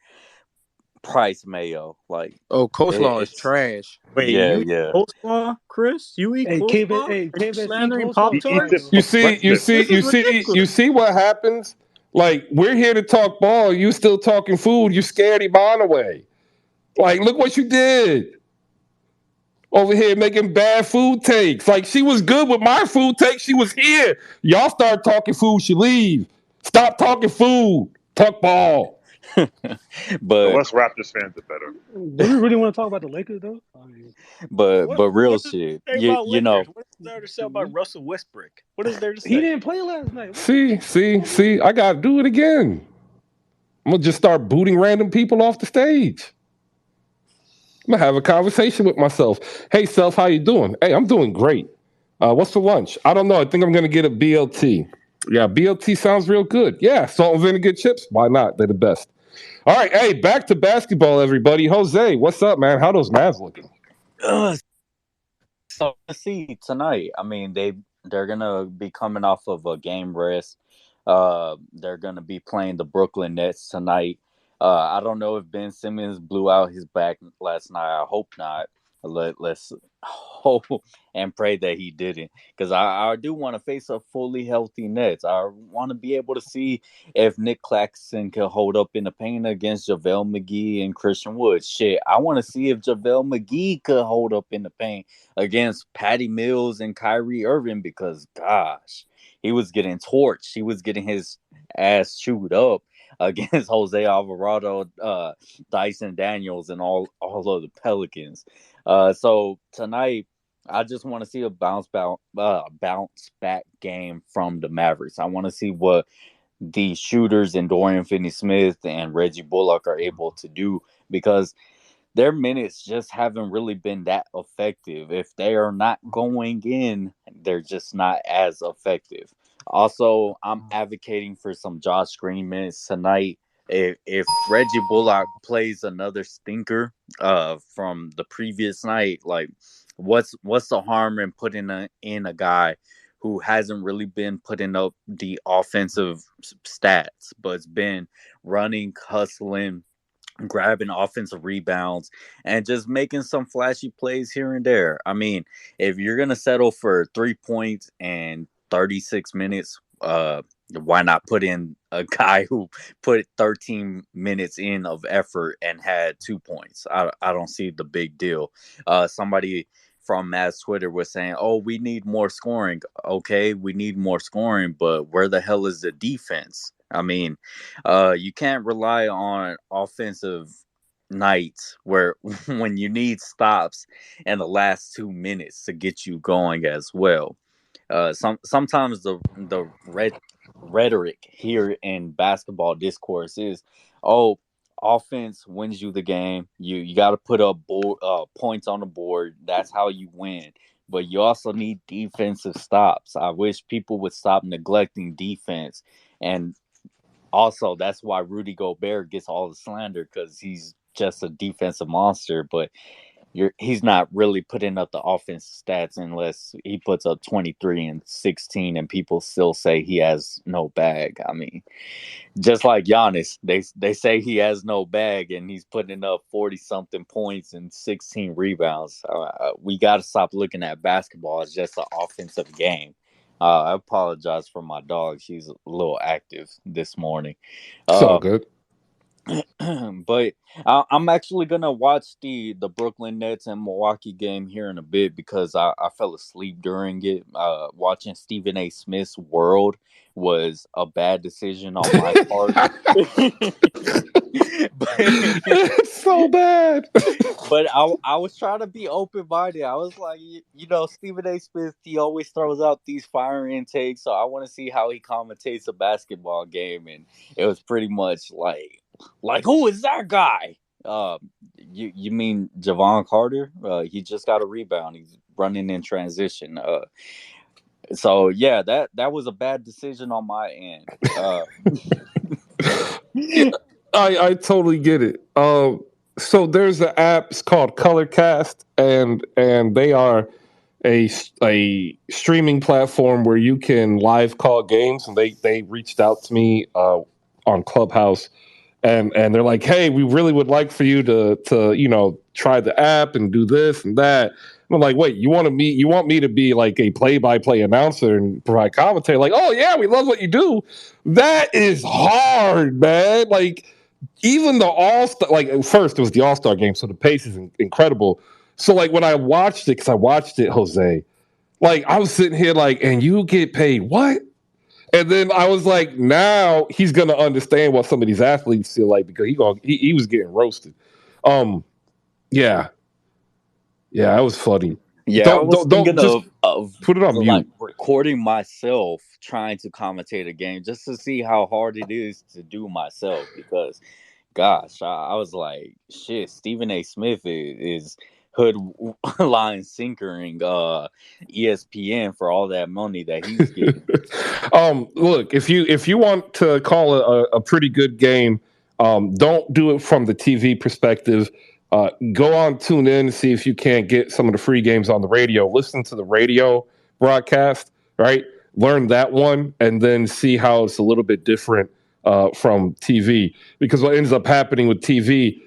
price mayo. Like Oh, coleslaw is it's trash. Wait, yeah, you eat yeah. coleslaw, Chris? You eat Hey, Kevin. coleslaw? Hey, Are you Kevin. See, slandering coleslaw He is eats fire it Pop-Tarts? though. for You This is ridiculous. see what happens? Like, we're here to talk ball, you still talking food, you scared Iman away. Like, look what you did. Over here making bad food takes. Like, she was good with my food take. She was here. Y'all start talking food, she leave. Stop talking food. Talk ball. The But less Raptors fans, the better. Do we really want to talk about the Lakers though? I mean, but real What does shit. it say You about you know Lakers? What is there to say about Russell Westbrook? What is there to he say? didn't play last night. See, I gotta do it again. I'm gonna just start booting random people off the stage. I'm gonna have a conversation with myself. Hey, self, how you doing? Hey, I'm doing great. What's for lunch? I don't know. I think I'm gonna get a BLT. Yeah, BLT sounds real good. Yeah, salt and vinegar chips. Why not? They're the best. All right, hey, back to basketball, everybody. Jose, what's up, man? How those Mavs looking? So let's see tonight. I mean, they're gonna be coming off of a game rest. They're gonna be playing the Brooklyn Nets tonight. I don't know if Ben Simmons blew out his back last night. I hope not. Let's hope and pray that he didn't, because I do want to face a fully healthy Nets. I want to be able to see if Nick Claxton can hold up in the paint against JaVale McGee and Christian Wood. Shit, I want to see if JaVale McGee could hold up in the paint against Patty Mills and Kyrie Irving, because gosh, he was getting torched. He was getting his ass chewed up against Jose Alvarado, Dyson Daniels, and all of the Pelicans. So tonight, I just want to see a bounce back game from the Mavericks. I want to see what the shooters and Dorian Finney-Smith and Reggie Bullock are able to do, because their minutes just haven't really been that effective. If they are not going in, they're just not as effective. Also, I'm advocating for some Josh Green minutes tonight. If Reggie Bullock plays another stinker from the previous night, like what's the harm in putting in a guy who hasn't really been putting up the offensive stats, but it's been running, hustling, grabbing offensive rebounds, and just making some flashy plays here and there. I mean, if you're gonna settle for 3 points and 36 minutes, why not put in a guy who put 13 minutes in of effort and had 2 points? I don't see the big deal. Somebody from Matt's Twitter was saying, "Oh, we need more scoring." Okay, we need more scoring, but where the hell is the defense? I mean, you can't rely on offensive nights where when you need stops in the last 2 minutes to get you going as well. Sometimes the rhetoric here in basketball discourse is, "Oh, offense wins you the game. You got to put up points on the board. That's how you win." But you also need defensive stops. I wish people would stop neglecting defense. And also, that's why Rudy Gobert gets all the slander, because he's just a defensive monster. But he's not really putting up the offensive stats unless he puts up 23 and 16 and people still say he has no bag. I mean, just like Giannis, they say he has no bag and he's putting up 40 something points and 16 rebounds. We got to stop looking at basketball as just an offensive game. I apologize for my dog. She's a little active this morning. It's all good. But I'm actually gonna watch the Brooklyn Nets and Milwaukee game here in a bit, because I fell asleep during it. Watching Stephen A. Smith's World was a bad decision on my part. It's so bad. But I was trying to be open minded. I was like, Stephen A. Smith, he always throws out these fire intakes, so I want to see how he commentates a basketball game, and it was pretty much like, who is that guy? You mean Javon Carter? He just got a rebound. He's running in transition. So yeah, that was a bad decision on my end. I totally get it. So there's an app. It's called Colorcast, and they are a streaming platform where you can live call games. And they reached out to me on Clubhouse, and they're like, "Hey, we really would like for you to try the app and do this and that." And I'm like, "Wait, you want me to be like a play-by-play announcer and provide commentary?" Like, "Oh yeah, we love what you do." That is hard, man. Like, even the All-Star, like, first it was the All-Star game, so the pace is incredible. So like when I watched it, because I watched it, Jose, like I was sitting here like, and you get paid what? And then I was like, now he's gonna understand what some of these athletes feel like, because he was getting roasted. Yeah, that was funny. Yeah, I was thinking just of put it on like mute. recording myself trying to commentate a game just to see how hard it is to do myself, because gosh, I was like, shit, Stephen A. Smith is hood line sinkering ESPN for all that money that he's getting. Look, if you want to call it a pretty good game, don't do it from the TV perspective. Go on, tune in to see if you can't get some of the free games on the radio. Listen to the radio broadcast, right? Learn that one, and then see how it's a little bit different from TV. Because what ends up happening with TV,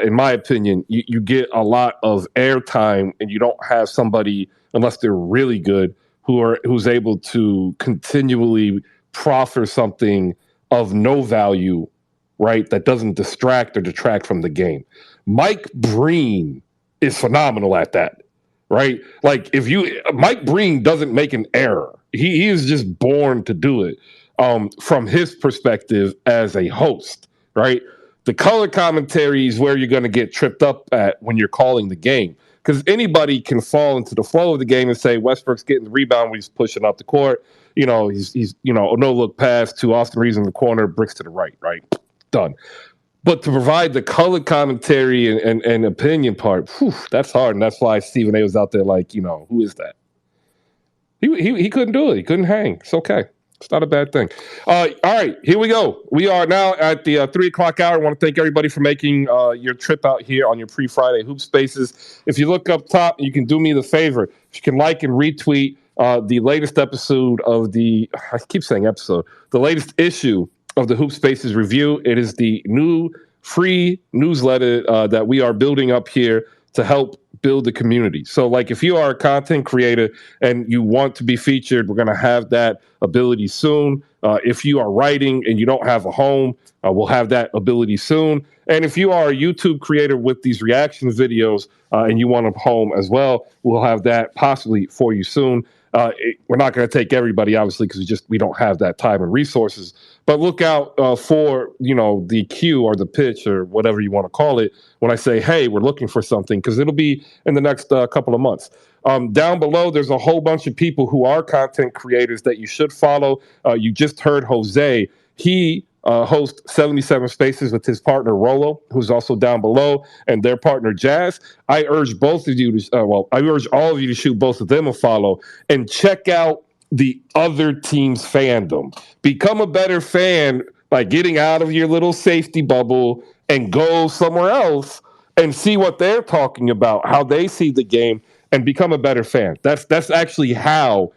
in my opinion, you get a lot of airtime, and you don't have somebody, unless they're really good, who's able to continually proffer something of no value, right? That doesn't distract or detract from the game. Mike Breen is phenomenal at that, right? Like Mike Breen doesn't make an error. He is just born to do it. From his perspective as a host, right? The color commentary is where you're going to get tripped up at when you're calling the game, because anybody can fall into the flow of the game and say Westbrook's getting the rebound when he's pushing up the court. He's no look pass to Austin Reeves in the corner, bricks to the right, done. But to provide the color commentary and opinion part, that's hard, and that's why Stephen A. was out there like, who is that? He couldn't do it. He couldn't hang. It's okay. It's not a bad thing. All right, here we go. We are now at the 3 o'clock hour. I want to thank everybody for making your trip out here on your pre-Friday Hoop Spaces. If you look up top, you can do me the favor. If you can like and retweet the latest episode of the latest issue of the Hoop Spaces Review. It is the new free newsletter that we are building up here to help build the community. So like if you are a content creator and you want to be featured, we're going to have that ability soon. If you are writing and you don't have a home, we'll have that ability soon. And if you are a YouTube creator with these reaction videos and you want a home as well, we'll have that possibly for you soon. We're not going to take everybody, obviously, because we don't have that time and resources. But look out for the cue or the pitch or whatever you want to call it when I say, hey, we're looking for something, because it'll be in the next couple of months. Down below, there's a whole bunch of people who are content creators that you should follow. You just heard Jose. He hosts 77 Spaces with his partner Rolo, who's also down below, and their partner Jazz. I urge both of you I urge all of you to shoot both of them a follow and check out the other team's fandom. Become a better fan by getting out of your little safety bubble and go somewhere else and see what they're talking about, how they see the game, and become a better fan. That's actually how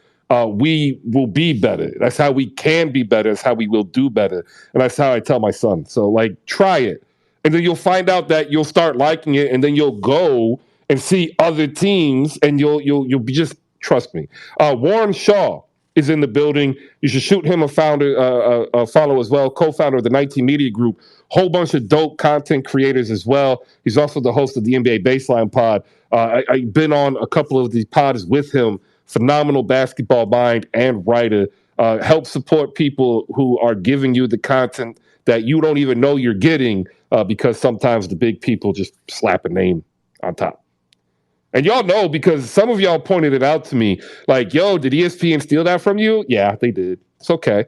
we will be better. That's how we can be better. That's how we will do better. And that's how I tell my son. So try it. And then you'll find out that you'll start liking it, and then you'll go and see other teams, and you'll be just, trust me. Warren Shaw is in the building. You should shoot him a follow as well, co-founder of the 19 Media Group. Whole bunch of dope content creators as well. He's also the host of the NBA Baseline Pod. I've been on a couple of these pods with him. Phenomenal basketball mind and writer. Help support people who are giving you the content that you don't even know you're getting, because sometimes the big people just slap a name on top. And y'all know, because some of y'all pointed it out to me, like, yo, did ESPN steal that from you? Yeah, they did. It's okay.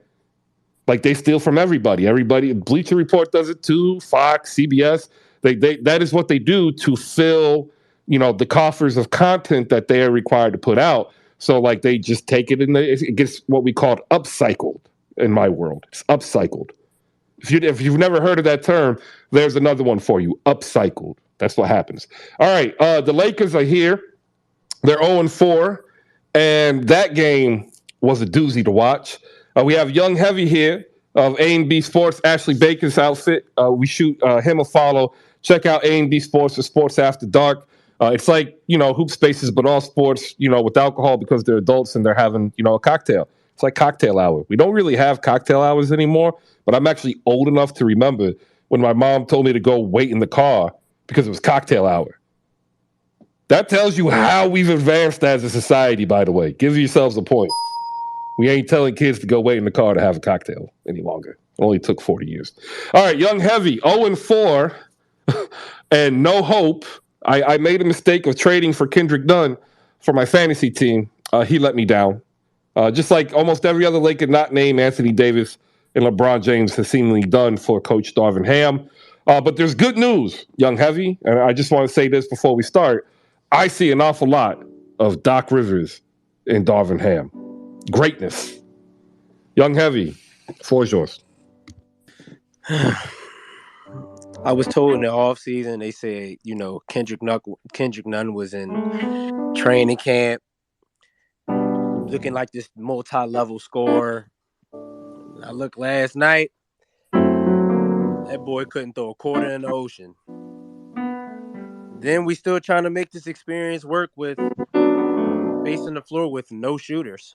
Like, they steal from everybody. Bleacher Report does it too, Fox, CBS. That is what they do to fill, the coffers of content that they are required to put out. So like they just take it and it gets what we call upcycled in my world. It's upcycled. If you've never heard of that term, there's another one for you. Upcycled. That's what happens. All right. The Lakers are here. They're 0-4. And that game was a doozy to watch. We have Young Heavy here of A&B Sports, Ashley Baker's outfit. We shoot him a follow. Check out A&B Sports for Sports After Dark. It's like, Hoop Spaces, but all sports, with alcohol because they're adults and they're having, a cocktail. It's like cocktail hour. We don't really have cocktail hours anymore, but I'm actually old enough to remember when my mom told me to go wait in the car because it was cocktail hour. That tells you how we've advanced as a society, by the way. Give yourselves a point. We ain't telling kids to go wait in the car to have a cocktail any longer. It only took 40 years. All right, Young Heavy, 0-4 and no hope. I made a mistake of trading for Kendrick Nunn for my fantasy team. He let me down. Just like almost every other Laker not named Anthony Davis and LeBron James has seemingly done for Coach Darvin Ham. But there's good news, Young Heavy, and I just want to say this before we start. I see an awful lot of Doc Rivers in Darvin Ham. Greatness. Young Heavy, floor is yours. I was told in the offseason, they said, Kendrick Nunn was in training camp, looking like this multi-level scorer. I looked last night, that boy couldn't throw a quarter in the ocean. Then we still trying to make this experience work with facing the floor with no shooters.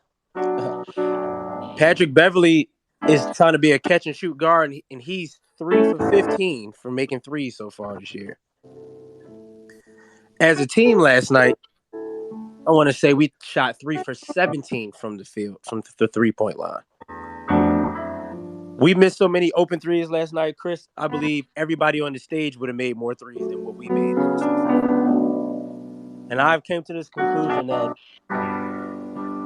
Patrick Beverly is trying to be a catch-and-shoot guard, and he's 3 for 15 for making threes so far this year. As a team last night, I want to say we shot 3 for 17 from the field, from the three-point line. We missed so many open threes last night, Chris. I believe everybody on the stage would have made more threes than what we made. And I've came to this conclusion that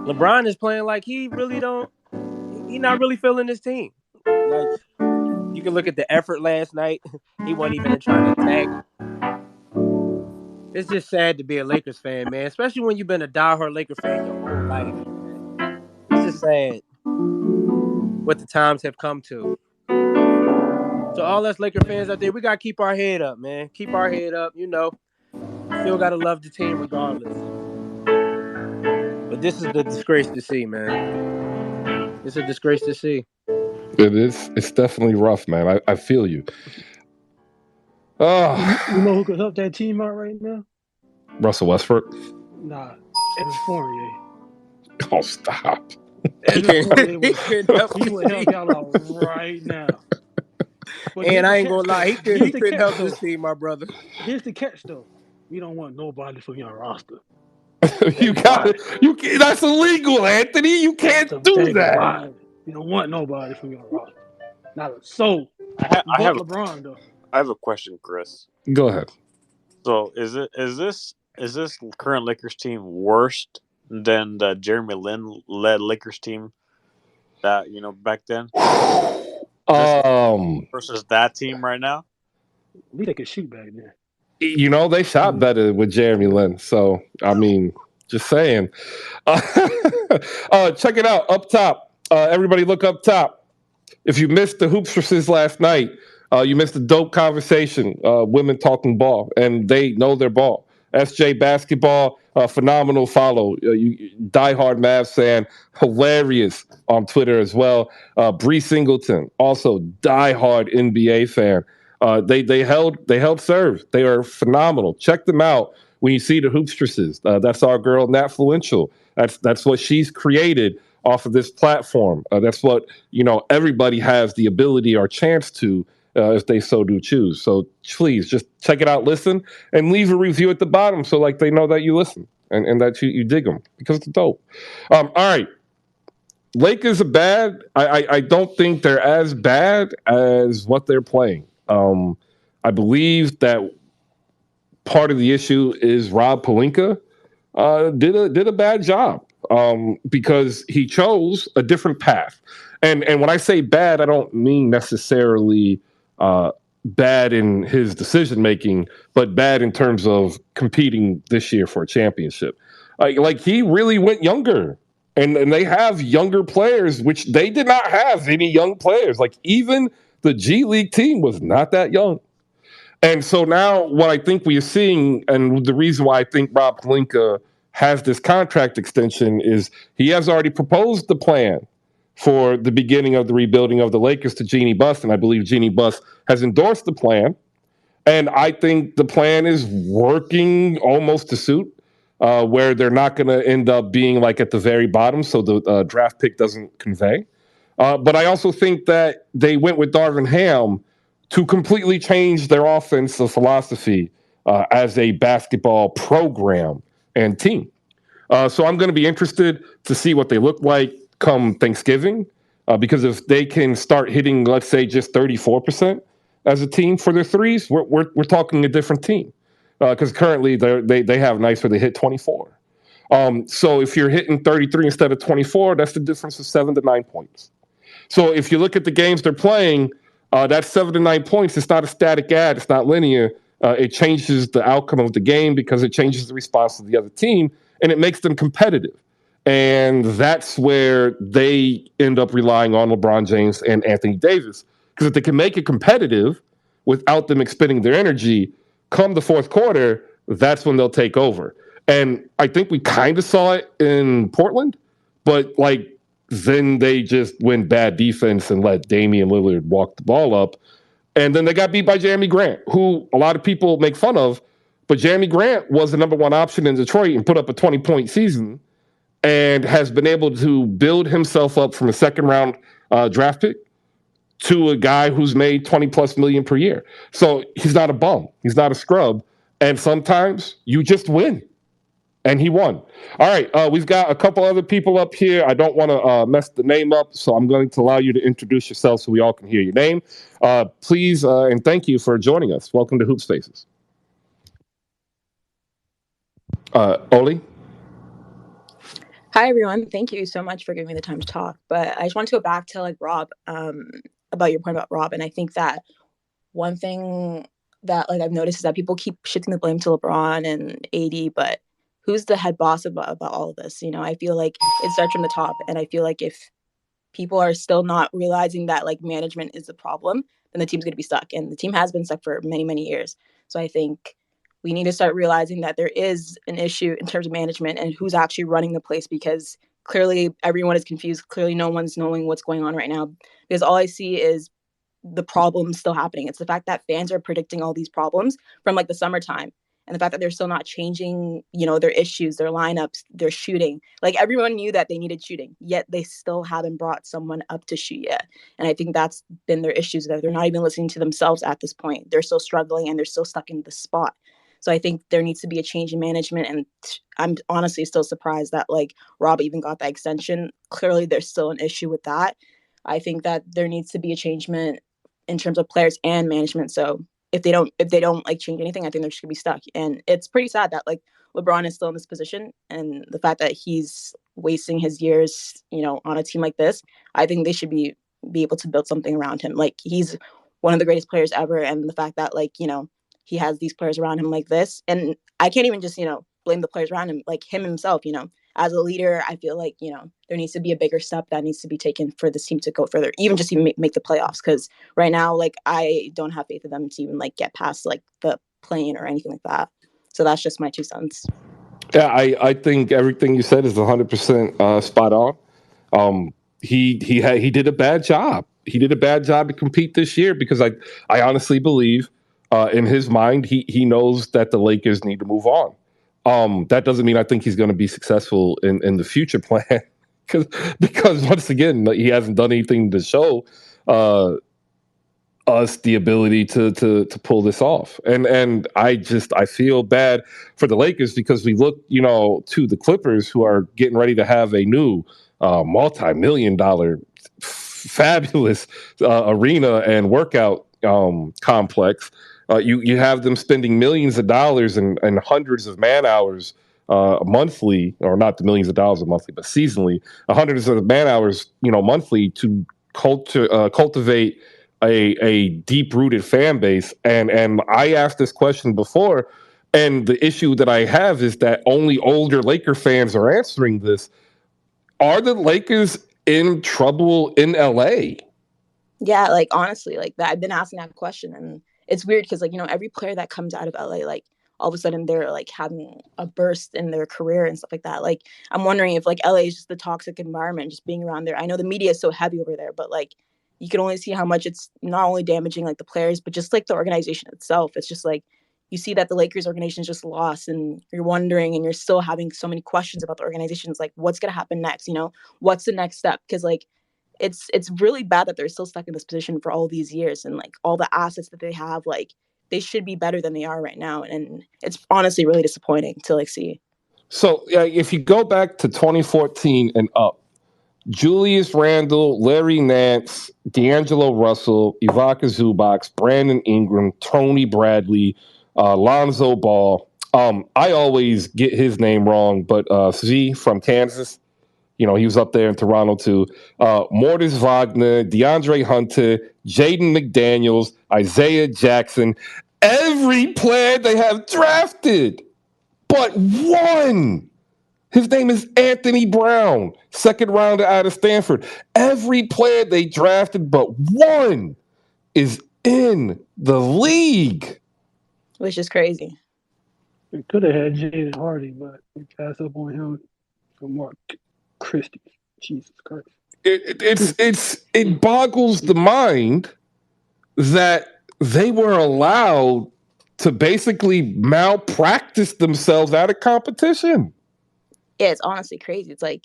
LeBron is playing like he's not really feeling his team. Like, you can look at the effort last night. He wasn't even trying to attack. It's just sad to be a Lakers fan, man, especially when you've been a diehard Laker fan your whole life. It's just sad what the times have come to. So all us Laker fans out there, we got to keep our head up, man. Keep our head up, Still got to love the team regardless. But this is the disgrace to see, man. It's a disgrace to see. It is. It's definitely rough, man. I feel you. Oh. You know who could help that team out right now? Russell Westbrook? Nah, Evan Fournier. Oh, stop. He would help y'all out right now. But and I ain't gonna lie, he couldn't help this team, my brother. Here's the catch, though. We don't want nobody from your roster. You got it. That's illegal, Anthony. You can't do that. Lie. You don't want nobody from your roster. Not so. I have LeBron though. I have a question, Chris. Go ahead. So is this current Lakers team worse than the Jeremy Lin led Lakers team that back then? Versus that team right now? We could shoot back then. They shot better with Jeremy Lin. So I mean, just saying. Check it out up top. Everybody look up top. If you missed the Hoopstresses last night, you missed a dope conversation. Women talking ball, and they know their ball. SJ Basketball, phenomenal follow. Diehard Mavs fan, hilarious on Twitter as well. Bree Singleton, also diehard NBA fan. They held serve. They are phenomenal. Check them out when you see the Hoopstresses. That's our girl Nat Fluential. That's what she's created off of this platform. That's what everybody has the ability or chance to, if they so do choose. So please just check it out, listen, and leave a review at the bottom so like they know that you listen and that you dig them because it's dope. All right. Lakers are bad. I don't think they're as bad as what they're playing. I believe that part of the issue is Rob Pelinka did a bad job because he chose a different path. And when I say bad, I don't mean necessarily bad in his decision making, but bad in terms of competing this year for a championship. Like he really went younger. And they have younger players, which they did not have any young players. Like even the G League team was not that young. And so now what I think we are seeing, and the reason why I think Rob Pelinka has this contract extension is he has already proposed the plan for the beginning of the rebuilding of the Lakers to Jeannie Buss, and I believe Jeannie Buss has endorsed the plan. And I think the plan is working almost to suit. Where they're not going to end up being like at the very bottom, so the draft pick doesn't convey. But I also think that they went with Darvin Ham to completely change their offensive philosophy as a basketball program and team. So I'm going to be interested to see what they look like come Thanksgiving, because if they can start hitting, let's say, just 34% as a team for their threes, we're talking a different team. Because currently they have nights where they hit 24. So if you're hitting 33 instead of 24, that's the difference of 7 to 9 points. So if you look at the games they're playing, that 7 to 9 points, it's not a static ad, it's not linear. It changes the outcome of the game because it changes the response of the other team, and it makes them competitive. And that's where they end up relying on LeBron James and Anthony Davis. Because if they can make it competitive without them expending their energy, come the fourth quarter, that's when they'll take over. And I think we kind of saw it in Portland, but like then they just went bad defense and let Damian Lillard walk the ball up. And then they got beat by Jeremy Grant, who a lot of people make fun of, but Jeremy Grant was the number one option in Detroit and put up a 20-point season and has been able to build himself up from a second-round draft pick to a guy who's made 20 plus million per year. So he's not a bum. He's not a scrub. And sometimes you just win. And he won. All right. We've got a couple other people up here. I don't want to mess the name up, so I'm going to allow you to introduce yourself so we all can hear your name. Please, and thank you for joining us. Welcome to Hoop Spaces. Oli? Hi, everyone. Thank you so much for giving me the time to talk. But I just want to go back to like Rob, about your point about Rob. And I think that one thing that like I've noticed is that people keep shifting the blame to LeBron and AD, but who's the head boss about all of this? You know, I feel like it starts from the top. And I feel like if people are still not realizing that like management is the problem, then the team's going to be stuck. And the team has been stuck for many, many years. So I think we need to start realizing that there is an issue in terms of management and who's actually running the place, because clearly everyone is confused. Clearly no one's knowing what's going on right now, because all I see is the problems still happening. It's the fact that fans are predicting all these problems from like the summertime, and the fact that they're still not changing, you know, their issues, their lineups, their shooting. Like everyone knew that they needed shooting, yet they still haven't brought someone up to shoot yet. And I think that's been their issues, that they're not even listening to themselves at this point. They're still struggling and they're still stuck in the spot. So I think there needs to be a change in management. And I'm honestly still surprised that like Rob even got that extension. Clearly there's still an issue with that. I think that there needs to be a changement in terms of players and management. So if they don't like change anything, I think they're just gonna be stuck. And it's pretty sad that like LeBron is still in this position, and the fact that he's wasting his years, you know, on a team like this, I think they should be able to build something around him. Like he's one of the greatest players ever. And the fact that like, you know, he has these players around him like this. And I can't even just, you know, blame the players around him, like him himself, you know, as a leader. I feel like, you know, there needs to be a bigger step that needs to be taken for this team to go further, even just even make the playoffs. Because right now, like, I don't have faith in them to even like get past like the play-in or anything like that. So that's just my 2 cents. Yeah, I think everything you said is 100% spot on. He did a bad job. He did a bad job to compete this year, because I honestly believe in his mind he knows that the Lakers need to move on. That doesn't mean I think he's going to be successful in the future plan, because once again he hasn't done anything to show us the ability to pull this off. And I feel bad for the Lakers, because we look, you know, to the Clippers, who are getting ready to have a new multi-million-dollar fabulous arena and workout complex. You have them spending millions of dollars and hundreds of man hours monthly, or not the millions of dollars a monthly, but seasonally, hundreds of man hours, you know, monthly, to cultivate a deep-rooted fan base. And I asked this question before, And the issue that I have is that only older Laker fans are answering this. Are the Lakers in trouble in LA? Yeah, like honestly, like that I've been asking that question, and it's weird because like, you know, every player that comes out of LA, like all of a sudden they're like having a burst in their career and stuff like that. Like I'm wondering if like LA is just the toxic environment, just being around there. I know the media is so heavy over there, but like you can only see how much it's not only damaging like the players, but just like the organization itself. It's just like you see that the Lakers organization is just lost, and you're wondering, and you're still having so many questions about the organizations, like what's gonna happen next? You know, what's the next step? Because like it's really bad that they're still stuck in this position for all these years, and like all the assets that they have, like they should be better than they are right now, and it's honestly really disappointing to like see. So if you go back to 2014 and up, Julius Randle, Larry Nance, D'Angelo Russell, Ivica Zubac, Brandon Ingram, Tony Bradley, Lonzo Ball. I always get his name wrong, but Z from Kansas, you know, he was up there in Toronto too. Mortis Wagner, DeAndre Hunter, Jaden McDaniels, Isaiah Jackson. Every player they have drafted, but one. His name is Anthony Brown, second rounder out of Stanford. Every player they drafted but one is in the league. Which is crazy. We could have had Jaden Hardy, but we passed up on him for Mark Christie. Jesus Christ. It boggles the mind that they were allowed to basically malpractice themselves out of competition. Yeah, it's honestly crazy. It's like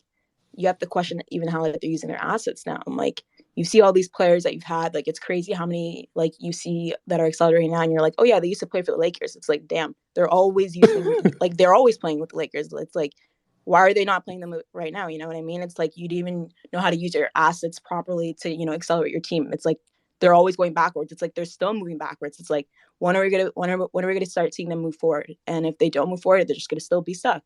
you have to question even how like, they're using their assets now. And like you see all these players that you've had, like it's crazy how many like you see that are accelerating now, and you're like, oh yeah, they used to play for the Lakers. It's like, damn, they're always using like they're always playing with the Lakers. It's like, why are they not playing them right now? You know what I mean? It's like you didn't even know how to use your assets properly to, you know, accelerate your team. It's like they're always going backwards. It's like they're still moving backwards. It's like when are we gonna start seeing them move forward? And if they don't move forward, they're just gonna still be stuck.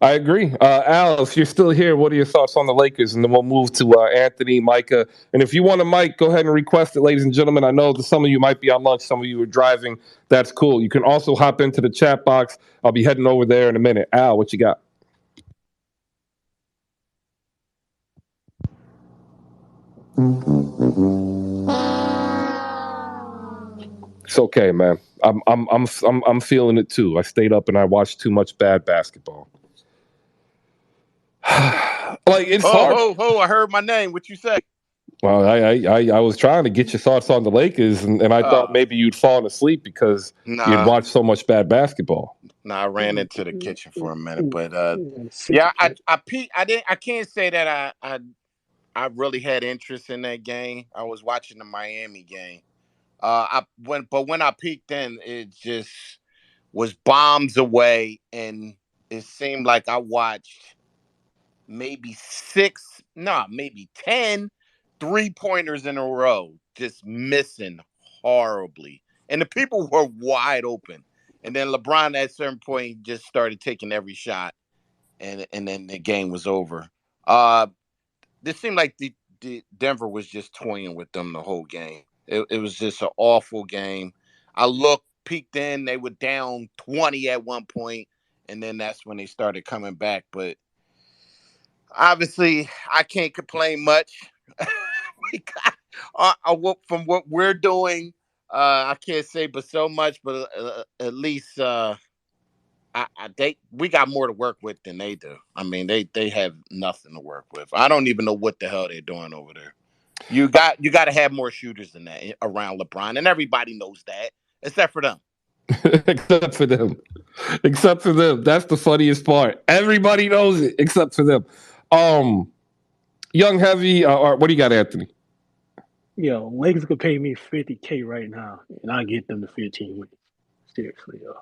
I agree. Al, if you're still here, what are your thoughts on the Lakers? And then we'll move to Anthony, Micah. And if you want a mic, go ahead and request it, ladies and gentlemen. I know that some of you might be on lunch, some of you are driving. That's cool. You can also hop into the chat box. I'll be heading over there in a minute. Al, what you got? It's okay, man. I'm feeling it too. I stayed up and I watched too much bad basketball. Like it's hard. I heard my name. What you say? Well, I was trying to get your thoughts on the Lakers, and I thought maybe you'd fallen asleep because you'd watched so much bad basketball. I ran into the kitchen for a minute, but yeah, I peeked. I can't say that I really had interest in that game. I was watching the Miami game. When I peeked in, it just was bombs away, and it seemed like I watched maybe 10 3-pointers in a row, just missing horribly. And the people were wide open. And then LeBron at a certain point just started taking every shot, and then the game was over. This seemed like the Denver was just toying with them the whole game. It was just an awful game. I peeked in, they were down 20 at one point, and then that's when they started coming back. But obviously, I can't complain much. From what we're doing, I can't say but so much, but at least we got more to work with than they do. I mean, they have nothing to work with. I don't even know what the hell they're doing over there. You got to have more shooters than that around LeBron, and everybody knows that, except for them. Except for them. That's the funniest part. Everybody knows it except for them. Young Heavy, what do you got, Anthony? Yo, Lakers could pay me $50K right now, and I get them to 15 wins. Seriously, yo.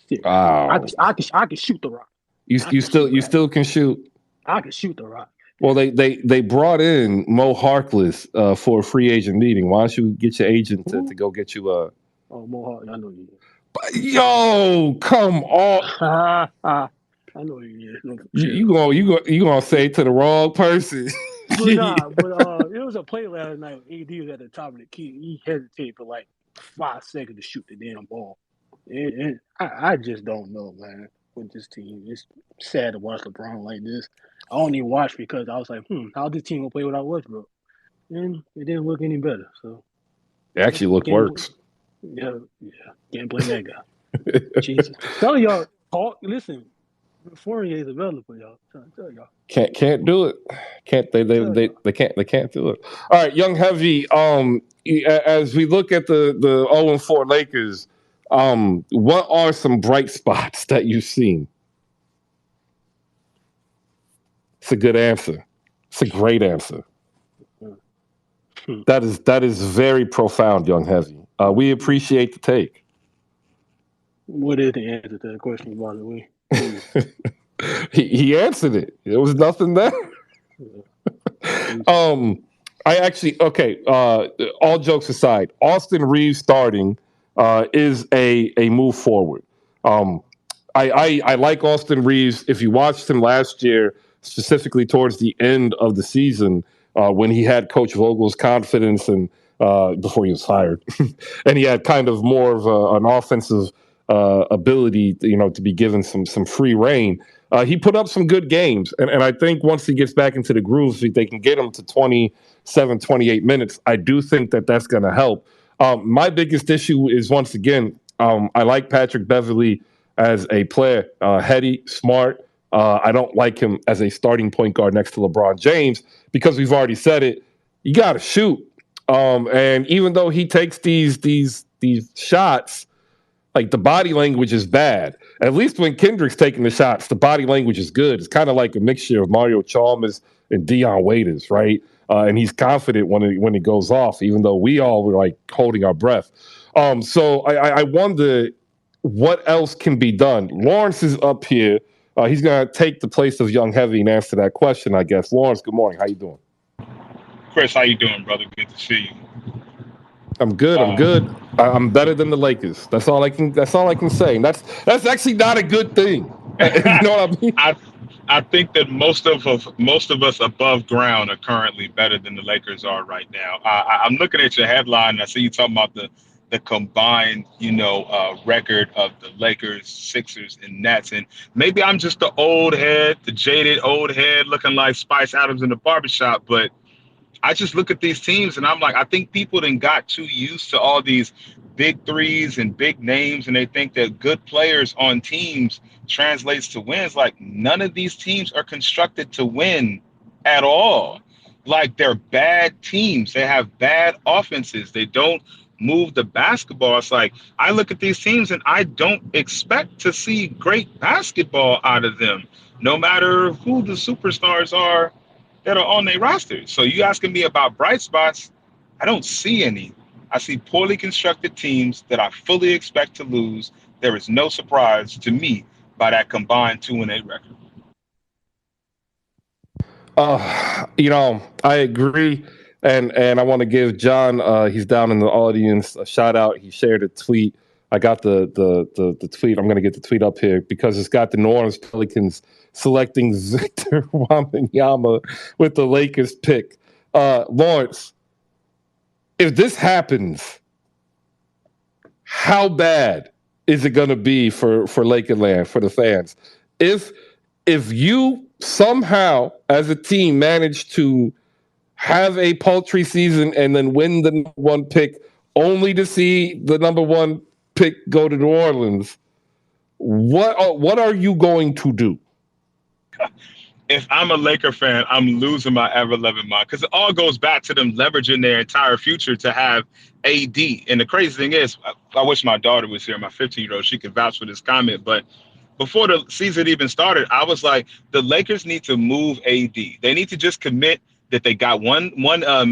Seriously. Wow. I can shoot the rock. You still can shoot. I can shoot the rock. Well, they brought in Mo Harkless for a free agent meeting. Why don't you get your agent to go get you a? Oh, Mo Harkless, I know you. Yo, come on. I know you. You gonna say to the wrong person? But it was a play last night. AD was at the top of the key. He hesitated for like 5 seconds to shoot the damn ball. I just don't know, man. With this team, it's sad to watch LeBron like this. I only watched because I was like, how this team gonna play without Westbrook? And it didn't look any better. So It actually looked worse. Can't blame that guy. Jesus, tell y'all, listen. Fourier is available, y'all. Tell y'all. Can't do it. They can't do it. All right, Young Heavy. As we look at the 0-4 Lakers, what are some bright spots that you've seen? It's a good answer. It's a great answer. That is very profound, Young Heavy. We appreciate the take. What is the answer to the question, by the way? He answered it. There was nothing there. I actually all jokes aside, Austin Reeves starting is a move forward. I like Austin Reeves. If you watched him last year, specifically towards the end of the season, when he had Coach Vogel's confidence and before he was fired, and he had kind of more of an offensive ability, to be given some free reign. He put up some good games, and I think once he gets back into the groove, if they can get him to 27, 28 minutes, I do think that that's going to help. My biggest issue is, once again, I like Patrick Beverley as a player, heady, smart. I don't like him as a starting point guard next to LeBron James because we've already said it. You got to shoot, and even though he takes these shots, like the body language is bad. At least when Kendrick's taking the shots, the body language is good. It's kind of like a mixture of Mario Chalmers and Dion Waiters, right? And he's confident when it goes off, even though we all were like holding our breath. So I wonder what else can be done. Lawrence is up here. He's going to take the place of Young Heavy and answer that question, I guess. Lawrence, good morning. How you doing? Chris, how you doing, brother? Good to see you. I'm good. I'm better than the Lakers. That's all I can say. And that's actually not a good thing. You know what I mean? I think that most of us above ground are currently better than the Lakers are right now. I'm looking at your headline, and I see you talking about the combined, record of the Lakers, Sixers, and Nets. And maybe I'm just the jaded old head looking like Spice Adams in the barbershop, but I just look at these teams and I'm like, I think people then got too used to all these big threes and big names, and they think that good players on teams translates to wins. Like, none of these teams are constructed to win at all. Like, they're bad teams. They have bad offenses. They don't move the basketball. It's like, I look at these teams and I don't expect to see great basketball out of them, no matter who the superstars are that are on their roster. So you asking me about bright spots, I don't see any. I see poorly constructed teams that I fully expect to lose. There is no surprise to me by that combined 2-8 record. I agree. And I want to give John, he's down in the audience, a shout out. He shared a tweet. I got the tweet. I'm going to get the tweet up here because it's got the New Orleans Pelicans selecting Victor Wembanyama with the Lakers pick. Lawrence, if this happens, how bad is it going to be for Lakerland, for the fans? If you somehow, as a team, manage to have a paltry season and then win the number one pick, only to see the number one pick go to New Orleans, what are you going to do? If I'm a Laker fan, I'm losing my ever-loving mind because it all goes back to them leveraging their entire future to have AD. And the crazy thing is, I wish my daughter was here, my 15-year-old. She could vouch for this comment. But before the season even started, I was like, the Lakers need to move AD. They need to just commit that they got one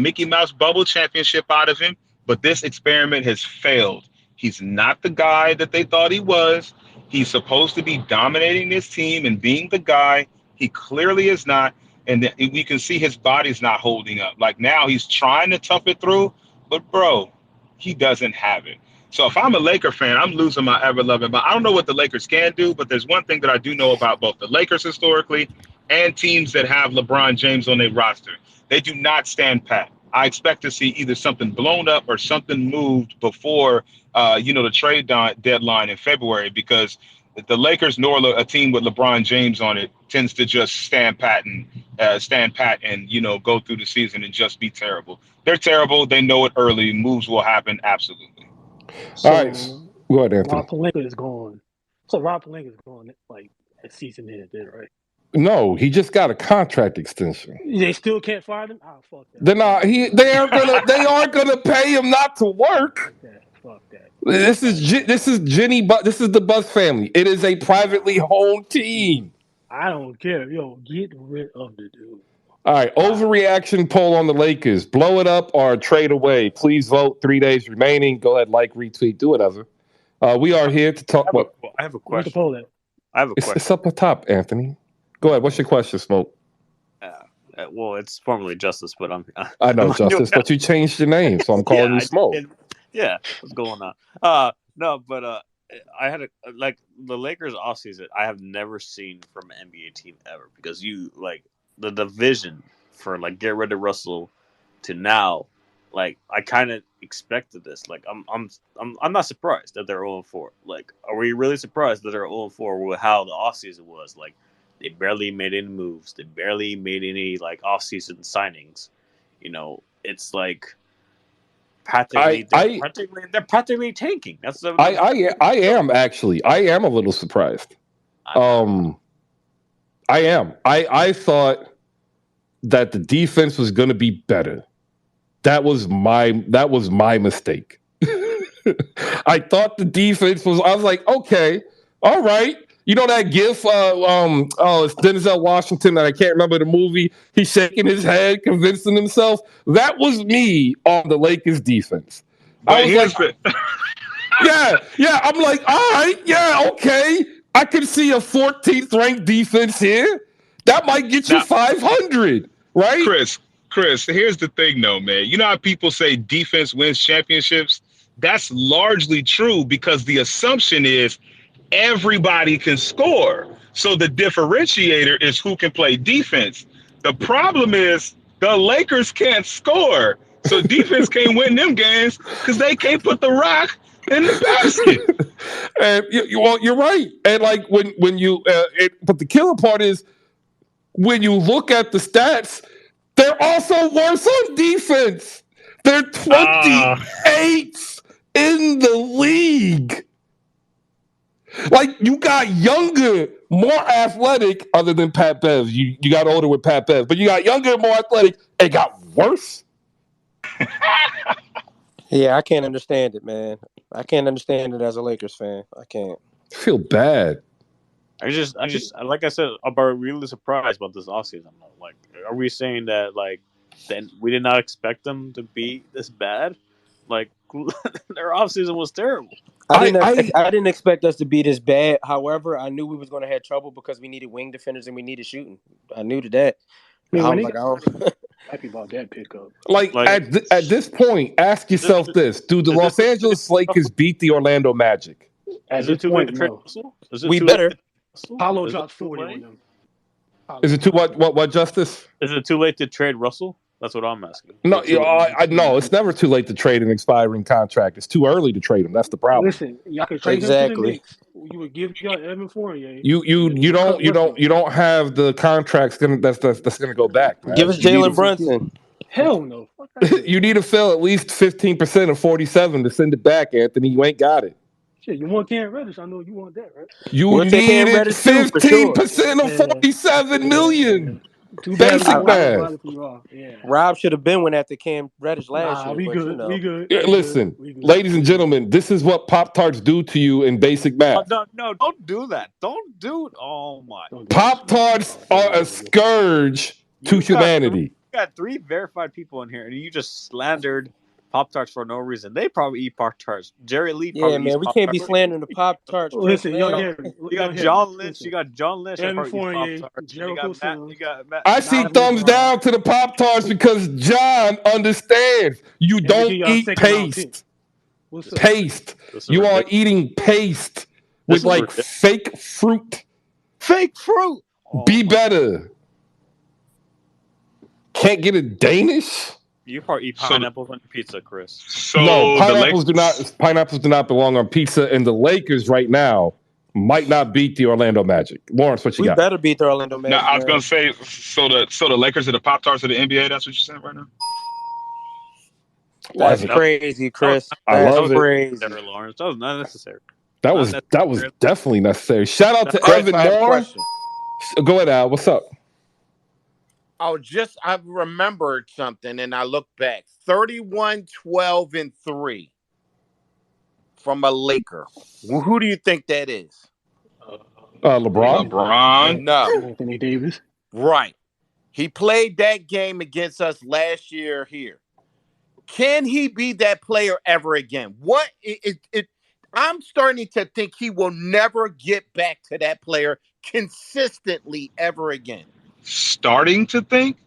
Mickey Mouse bubble championship out of him, but this experiment has failed. He's not the guy that they thought he was. He's supposed to be dominating this team and being the guy. He clearly is not, and we can see his body's not holding up. Like, now he's trying to tough it through, but, bro, he doesn't have it. So if I'm a Laker fan, I'm losing my ever-loving mind. I don't know what the Lakers can do, but there's one thing that I do know about both the Lakers historically and teams that have LeBron James on their roster. They do not stand pat. I expect to see either something blown up or something moved before the trade deadline in February, because the Lakers, nor a team with LeBron James on it, tends to just stand pat and go through the season and just be terrible. They're terrible. They know it early. Moves will happen. Absolutely. So, All right. Go ahead, Anthony. Rob Pelinka is gone. So Rob Pelinka is gone like at season ended, right? No, he just got a contract extension. They still can't fire him? Oh, fuck that. They're not. They aren't gonna pay him not to work. Fuck that. This is Jenny. This is the Buzz family. It is a privately owned team. I don't care. Yo, get rid of the dude. All right, overreaction poll on the Lakers. Blow it up or trade away. Please vote. 3 days remaining. Go ahead, like, retweet, do whatever. We are here to talk. I have a Where's the question. poll at? I have a question. It's up top, Anthony. Go ahead. What's your question, Smoke? Well, it's formerly Justice, but I know, Justice, but you changed your name, so I'm calling you Smoke. What's going on? No, but I had the Lakers offseason. I have never seen from an NBA team ever, because the division for get rid of Russell to now, I kind of expected this. I'm not surprised that they're 0-4. Are we really surprised that they're 0-4 with how the offseason was? They barely made any moves. They barely made any off-season signings. It's they're practically tanking. That's I am a little surprised. I am. I thought that the defense was going to be better. That was my mistake. I thought the defense was. I was like, okay, all right. You know that gif? It's Denzel Washington, and I can't remember the movie. He's shaking his head, convincing himself. That was me on the Lakers defense. I was like, yeah. I'm like, all right, yeah, okay. I can see a 14th ranked defense here. That might get you 500, right? Chris, here's the thing, though, man. You know how people say defense wins championships? That's largely true, because the assumption is everybody can score. So the differentiator is who can play defense. The problem is the Lakers can't score. So defense can't win them games because they can't put the rock in the basket. And you're right. And when you, but the killer part is when you look at the stats, they're also worse on defense. They're 28th in the league. You got younger, more athletic, other than Pat Bev. You got older with Pat Bev, but you got younger, more athletic. It got worse. Yeah, I can't understand it, man. I can't understand it as a Lakers fan. I can't. I feel bad. I just like I said, I'm really surprised about this offseason. Are we saying that then we did not expect them to be this bad? Their offseason was terrible. I didn't expect us to be this bad. However, I knew we was going to have trouble because we needed wing defenders and we needed shooting. I knew that. Happy about that pickup. At this point, ask yourself this: do the Los Angeles Lakers beat the Orlando Magic? Is it too late to trade Russell? We better. Paulo dropped 40 on them. Is it too what Justice? Is it too late to trade Russell? That's what I'm asking. No, no, it's never too late to trade an expiring contract. It's too early to trade him. That's the problem. Listen, y'all can trade him to the Knicks. You would give Evan Fournier. You don't have the contracts that's gonna go back. Man. Give us Jalen Brunson. Hell no. You need to fill at least 15% of 47 to send it back, Anthony. You ain't got it. Shit, you want Cam Reddish? I know you want that, right? You need 15% of 47 million. Basic math. Rob should have been one after Cam Reddish last year. We good. Listen, ladies and gentlemen, this is what Pop-Tarts do to you in basic math. No, don't do that. Don't do it. Oh my. Pop-Tarts are a scourge to humanity. You got 3 verified people in here, and you just slandered Pop-Tarts for no reason. They probably eat Pop-Tarts. Jerry Lee probably Yeah, man, we can't be slandering the Pop-Tarts. Listen, you got John Lynch. You got John Lynch. Evan Fournier, I see thumbs down to the Pop-Tarts because John understands. You don't eat paste. Paste. You are eating paste with fake fruit. Fake fruit. Be better. Can't get a Danish? You probably eat So, pineapples on your pizza, Chris. so the Lakers. Pineapples do not belong on pizza, and the Lakers right now might not beat the Orlando Magic. Lawrence, what you We got? better beat the Orlando Now Magic. I was gonna Man. say, so the Lakers are the Pop-Tarts of the NBA. That's what you're saying right now. That's Love it. crazy, Chris. I That's love it. crazy. Lawrence. That was not necessary. That Not was necessary. definitely necessary. Shout out to Chris, Evan I have a Moore. question. Go ahead, Al. What's up? I remembered something and I looked back. 31, 12, and 3 from a Laker. Who do you think that is? LeBron. LeBron. No. Anthony Davis. Right. He played that game against us last year here. Can he be that player ever again? I'm starting to think he will never get back to that player consistently ever again. Starting to think.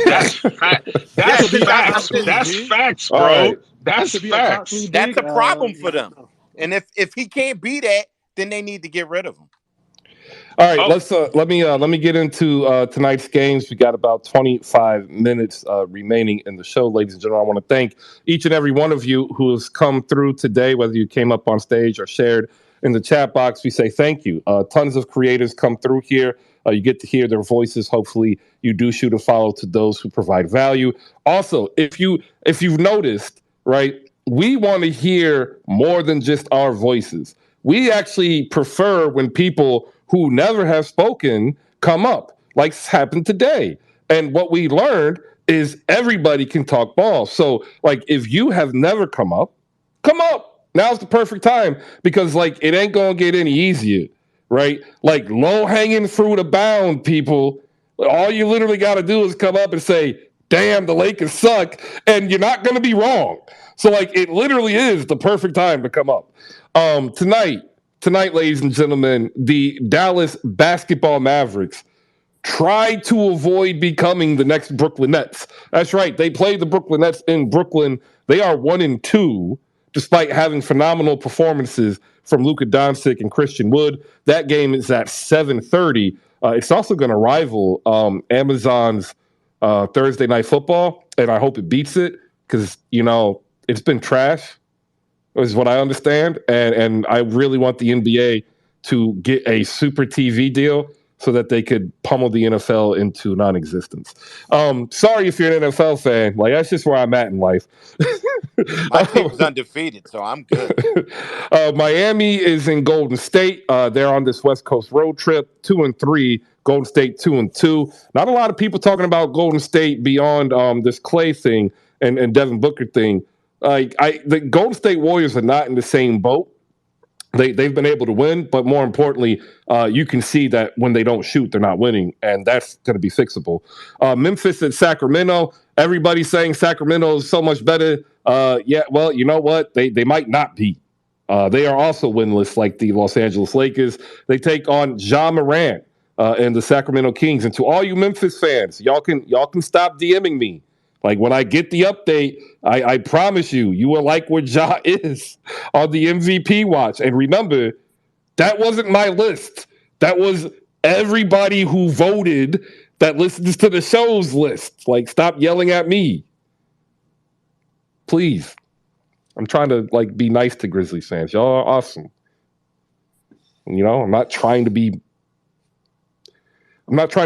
That's fact. That's facts. That's facts, bro. Right. That's facts. That's a problem for them. And if he can't be that, then they need to get rid of him. All right, let me get into tonight's games. We got about 25 minutes remaining in the show, ladies and gentlemen. I want to thank each and every one of you who has come through today, whether you came up on stage or shared in the chat box. We say thank you. Tons of creators come through here. You get to hear their voices. Hopefully, you do shoot a follow to those who provide value. Also, if you've noticed, right, we want to hear more than just our voices. We actually prefer when people who never have spoken come up, like happened today. And what we learned is everybody can talk ball. So, like, if you have never come up. Now's the perfect time because, like, it ain't going to get any easier, right? Like, low-hanging fruit abound, people. All you literally got to do is come up and say, damn, the Lakers suck, and you're not going to be wrong. So, like, it literally is the perfect time to come up. Tonight, ladies and gentlemen, the Dallas Basketball Mavericks tried to avoid becoming the next Brooklyn Nets. That's right. They played the Brooklyn Nets in Brooklyn. They are 1-2, despite having phenomenal performances from Luka Doncic and Christian Wood. That game is at 7:30. It's also going to rival Amazon's Thursday Night Football, and I hope it beats it because, it's been trash. Is what I understand, and I really want the NBA to get a super TV deal so that they could pummel the NFL into non-existence. Sorry if you're an NFL fan, like that's just where I'm at in life. My team's undefeated, so I'm good. Miami is in Golden State. They're on this West Coast road trip, 2-3. Golden State 2-2. Not a lot of people talking about Golden State beyond this Clay thing and Devin Booker thing. The Golden State Warriors are not in the same boat. They've been able to win, but more importantly, you can see that when they don't shoot, they're not winning, and that's going to be fixable. Memphis and Sacramento. Everybody's saying Sacramento is so much better. Yeah, well, you know what? They might not be. They are also winless, like the Los Angeles Lakers. They take on Ja Morant and the Sacramento Kings. And to all you Memphis fans, y'all can stop DMing me. Like, when I get the update, I promise you will like where Ja is on the MVP watch. And remember, that wasn't my list. That was everybody who voted that listens to the show's list. Like, stop yelling at me. Please. I'm trying to, be nice to Grizzlies fans. Y'all are awesome. I'm not trying to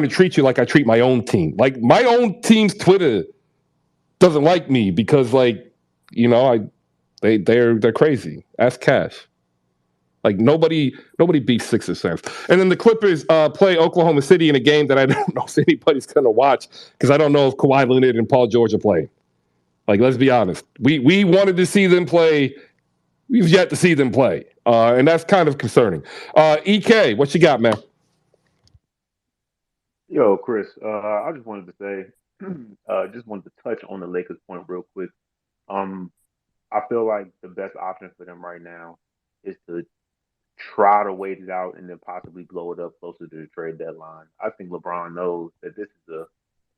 treat you like I treat my own team. Like, my own team's Twitter doesn't like me because, they're crazy. Ask Cash. Like, nobody beats Sixers fans. And then the Clippers play Oklahoma City in a game that I don't know if anybody's going to watch because I don't know if Kawhi Leonard and Paul George are playing. Like, let's be honest. We wanted to see them play. We've yet to see them play. And that's kind of concerning. EK, what you got, man? Yo, Chris, I just wanted to say, just wanted to touch on the Lakers point real quick. I feel like the best option for them right now is to try to wait it out and then possibly blow it up closer to the trade deadline. I think LeBron knows that this is a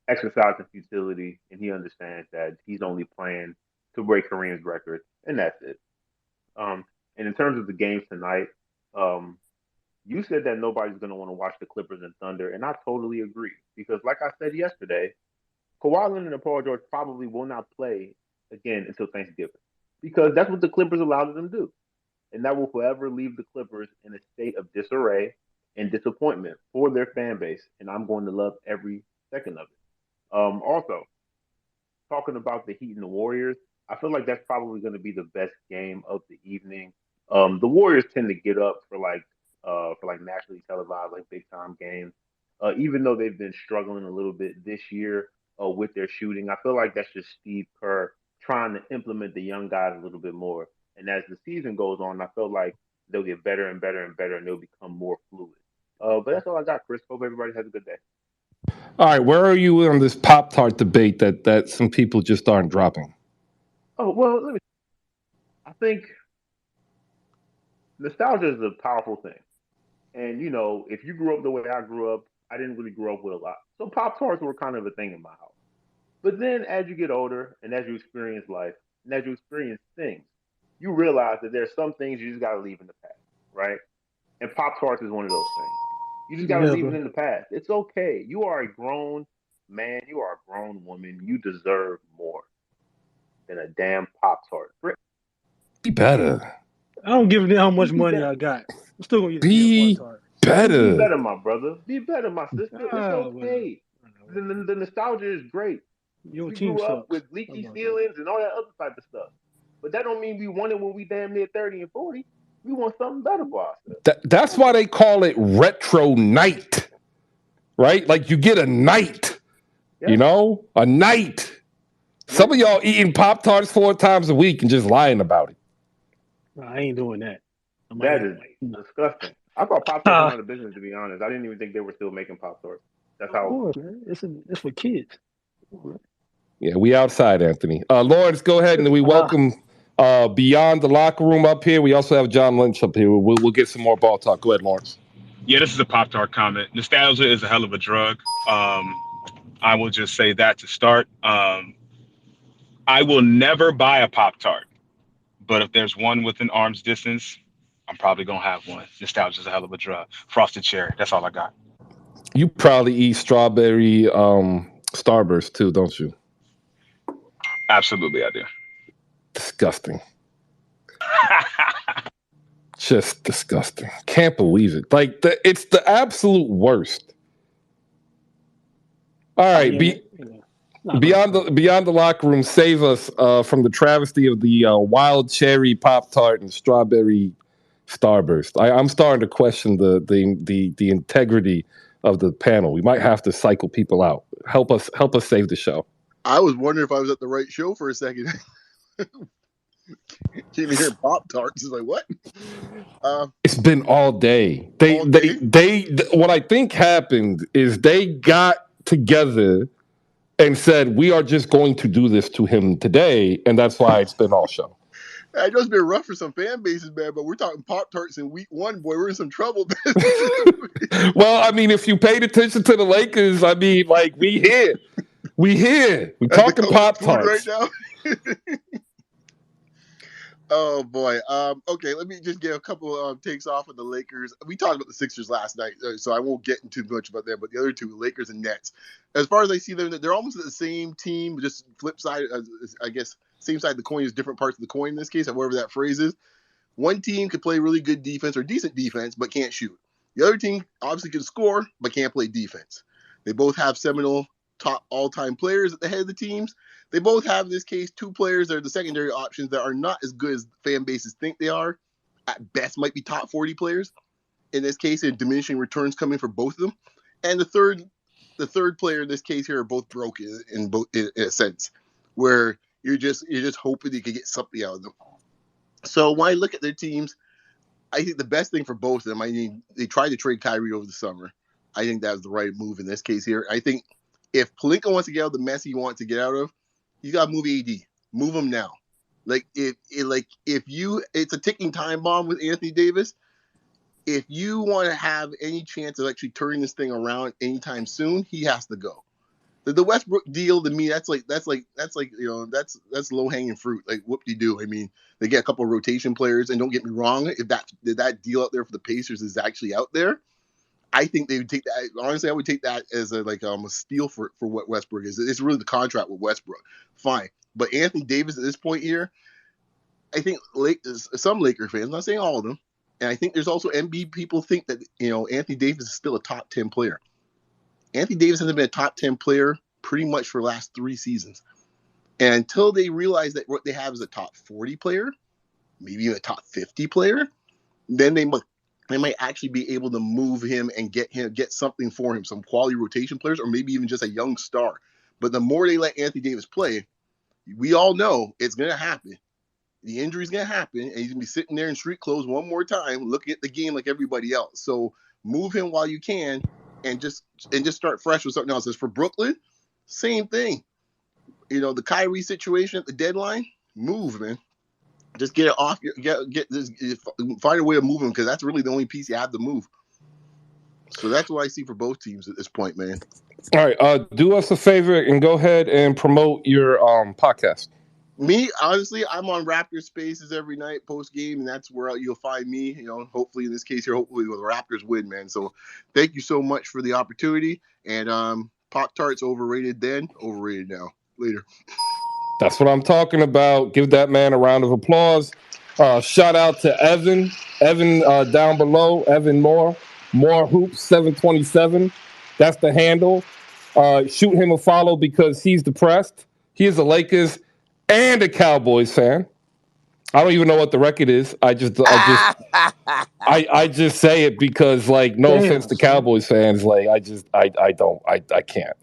exercise in futility, and he understands that he's only playing to break Kareem's record, and that's it. And in terms of the games tonight, you said that nobody's going to want to watch the Clippers and Thunder, and I totally agree because, like I said yesterday, Kawhi Leonard and Paul George probably will not play again until Thanksgiving because that's what the Clippers allowed them to do. And that will forever leave the Clippers in a state of disarray and disappointment for their fan base. And I'm going to love every second of it. Also, talking about the Heat and the Warriors, I feel like that's probably going to be the best game of the evening. The Warriors tend to get up for nationally televised, like big time games. Even though they've been struggling a little bit this year with their shooting, I feel like that's just Steve Kerr trying to implement the young guys a little bit more. And as the season goes on, I feel like they'll get better and better and better, and they'll become more fluid. But that's all I got, Chris. Hope everybody has a good day. All right, where are you on this Pop-Tart debate that some people just aren't dropping? Oh, well, I think nostalgia is a powerful thing. And, if you grew up the way I grew up, I didn't really grow up with a lot. So Pop-Tarts were kind of a thing in my house. But then as you get older and as you experience life and as you experience things, you realize that there's some things you just got to leave in the past, right? And Pop-Tarts is one of those things. You just got to leave it in the past. It's okay. You are a grown man. You are a grown woman. You deserve more than a damn Pop-Tart. Be better. I don't give a damn how much money I got. I'm still going to Be better. Be better, my brother. Be better, my sister. It's okay. The nostalgia is great. Your we team grew up sucks. with leaky ceilings and all that other type of stuff. But that don't mean we want it when we damn near 30 and 40. We want something better for ourselves. That's why they call it retro night, right? Like you get a night, a night. Some of y'all eating Pop-Tarts 4 times a week and just lying about it. No, I ain't doing that. That is disgusting. I thought Pop-Tarts went out of business, to be honest. I didn't even think they were still making Pop-Tarts. That's how. Of course, man. It's for kids. Yeah, we outside, Anthony. Lawrence, go ahead, and we welcome Beyond the Locker Room up here. We also have John Lynch up here. We'll get some more ball talk. Go ahead, Lawrence. Yeah, this is a Pop-Tart comment. Nostalgia is a hell of a drug. I will just say that to start. I will never buy a Pop-Tart, but if there's one within arm's distance, I'm probably going to have one. Nostalgia is a hell of a drug. Frosted cherry. That's all I got. You probably eat strawberry Starburst too, don't you? Absolutely, I do. Disgusting. Just disgusting. Can't believe it. Like it's the absolute worst. All right, beyond the locker room, save us from the travesty of the wild cherry Pop-Tart and strawberry Starburst. I'm starting to question the integrity of the panel. We might have to cycle people out. Help us save the show. I was wondering if I was at the right show for a second. Came in here Pop-Tarts. Is like, what? It's been all day. They what I think happened is they got together and said, we are just going to do this to him today, and that's why it's been all show. I know it's been rough for some fan bases, man, but we're talking Pop-Tarts in week 1, boy. We're in some trouble. Well, I mean, if you paid attention to the Lakers, I mean, like, we here. We talking Pop-Tarts. Right now. Oh, boy. Okay, let me just get a couple of takes off of the Lakers. We talked about the Sixers last night, so I won't get into much about them, but the other two, Lakers and Nets. As far as I see them, they're almost the same team, just flip side, I guess, same side of the coin is different parts of the coin in this case, however that phrase is. One team could play really good defense or decent defense, but can't shoot. The other team obviously can score, but can't play defense. They both have seminal top all-time players at the head of the teams. They both have, in this case, 2 players that are the secondary options that are not as good as fan bases think they are. At best, might be top 40 players. In this case, in diminishing returns coming for both of them. And the third player in this case here are both broken in a sense, where you're just hoping you can get something out of them. So when I look at their teams, I think the best thing for both of them, I mean, they tried to trade Kyrie over the summer. I think that was the right move in this case here. I think if Pelinka wants to get out of the mess he wants to get out of, you got to move AD. Move him now. It's a ticking time bomb with Anthony Davis. If you want to have any chance of actually turning this thing around anytime soon, he has to go. The Westbrook deal to me, that's low hanging fruit. Like whoop-de-doo. I mean, they get a couple of rotation players, and don't get me wrong, if that deal out there for the Pacers is actually out there, I think they would take that. Honestly, I would take that as a steal for what Westbrook is. It's really the contract with Westbrook. Fine. But Anthony Davis at this point here, I think some Laker fans, I'm not saying all of them, and I think there's also NBA people think that, Anthony Davis is still a top 10 player. Anthony Davis hasn't been a top 10 player pretty much for the last 3 seasons. And until they realize that what they have is a top 40 player, maybe even a top 50 player, then they might actually be able to move him and get something for him, some quality rotation players, or maybe even just a young star. But the more they let Anthony Davis play, we all know it's going to happen. The injury's going to happen, and he's going to be sitting there in street clothes one more time, looking at the game like everybody else. So move him while you can, and just start fresh with something else. As for Brooklyn, same thing. The Kyrie situation at the deadline, move, man. Just get it off. Find a way to move him, because that's really the only piece you have to move. So that's what I see for both teams at this point, man. All right, do us a favor and go ahead and promote your podcast. Me, honestly, I'm on Raptors Spaces every night post game, and that's where you'll find me. Hopefully in this case here, hopefully the Raptors win, man. So thank you so much for the opportunity. And Pop-Tarts overrated then, overrated now. Later. That's what I'm talking about. Give that man a round of applause. Shout out to Evan down below, Evan Moore Hoops 727. That's the handle. Shoot him a follow because he's depressed. He is a Lakers and a Cowboys fan. I don't even know what the record is. I just say it because, no offense to Cowboys fans, I can't.